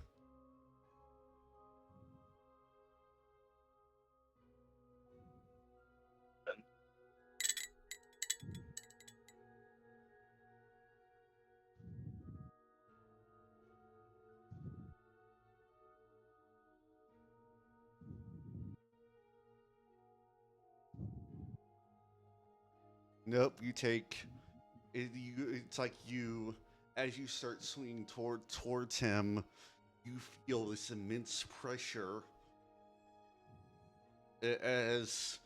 Nope, you take it's like you, as you start swinging towards him, you feel this immense pressure as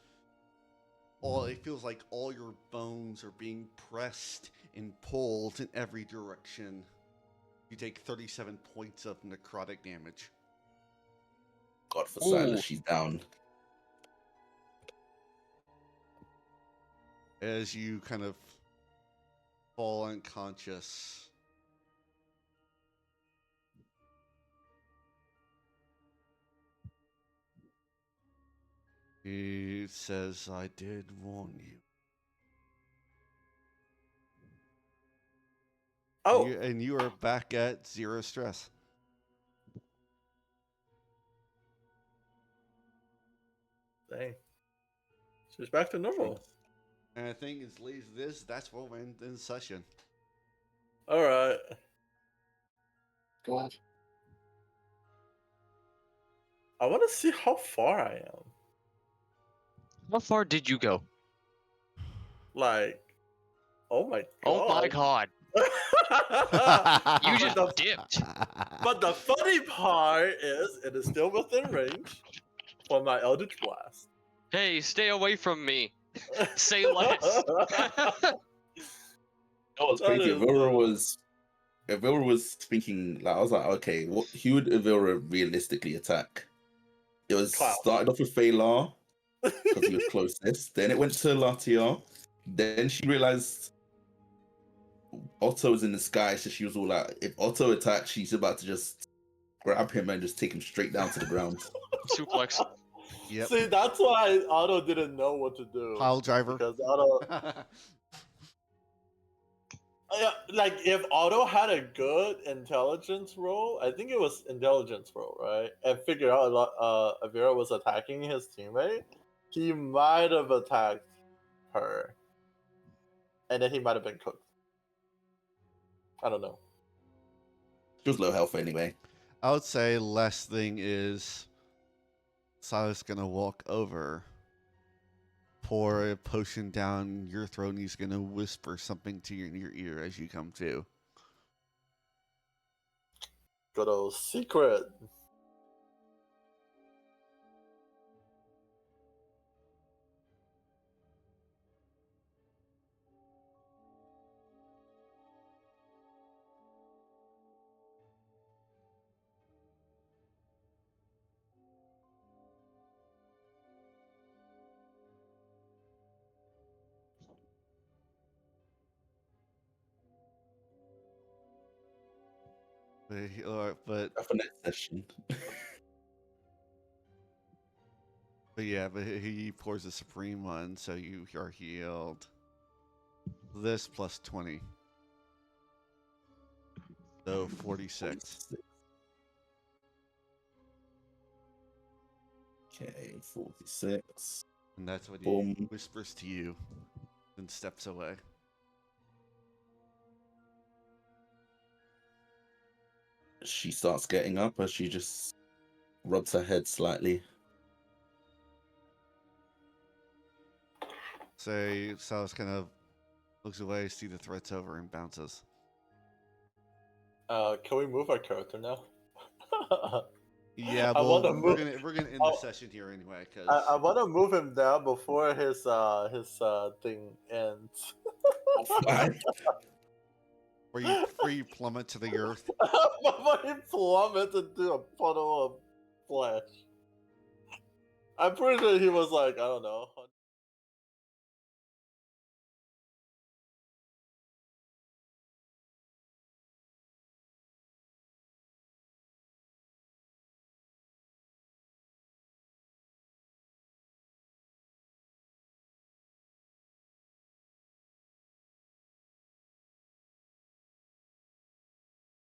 it feels like all your bones are being pressed and pulled in every direction. You take 37 points of necrotic damage. God, for Ooh. Silas, she's down. As you kind of fall unconscious. He says, I did warn you. Oh, And you are back at 0 stress. dang. She's back to normal. And I think as late as this, that's where we'll end the session. Alright. good. I want to see how far I am. How far did you go? Like, oh my god. Oh my god. You just dipped. But the funny part is, it is still within range for my Eldritch Blast. Hey, stay away from me. Say less. Oh, it's That crazy. is, Avila was thinking, like, I was like, okay, who would Avila realistically attack? It was Klaus. started off with Phalar because he was closest. Then it went to Latiar. Then she realized Otto was in the sky, so she was all like, if Otto attacks, she's about to just grab him and just take him straight down to the ground. Suplex. Yep. See, that's why Otto didn't know what to do. Pile driver. Because Otto, like, if Otto had a good intelligence roll, I think it was intelligence roll, right? And figured out Avira was attacking his teammate, he might have attacked her. And then he might have been cooked. I don't know. She was low health anyway. I would say last thing is Silas gonna walk over, pour a potion down your throat, and he's gonna whisper something to your ear as you come to. Good old secret. But For next session. but he pours a supreme one, so you are healed. This plus 20. So 46. Okay, 46. And that's what he Boom. whispers to you and steps away. She starts getting up as she just rubs her head slightly. So Salas kind of looks away, see the threat's over, and bounces. Can we move our character now? Yeah, I well, wanna move. we're gonna end the session here anyway, because I want to move him down before his thing ends. where you plummet to the earth. Before he plummets into a puddle of flesh. I'm pretty sure he was like, I don't know,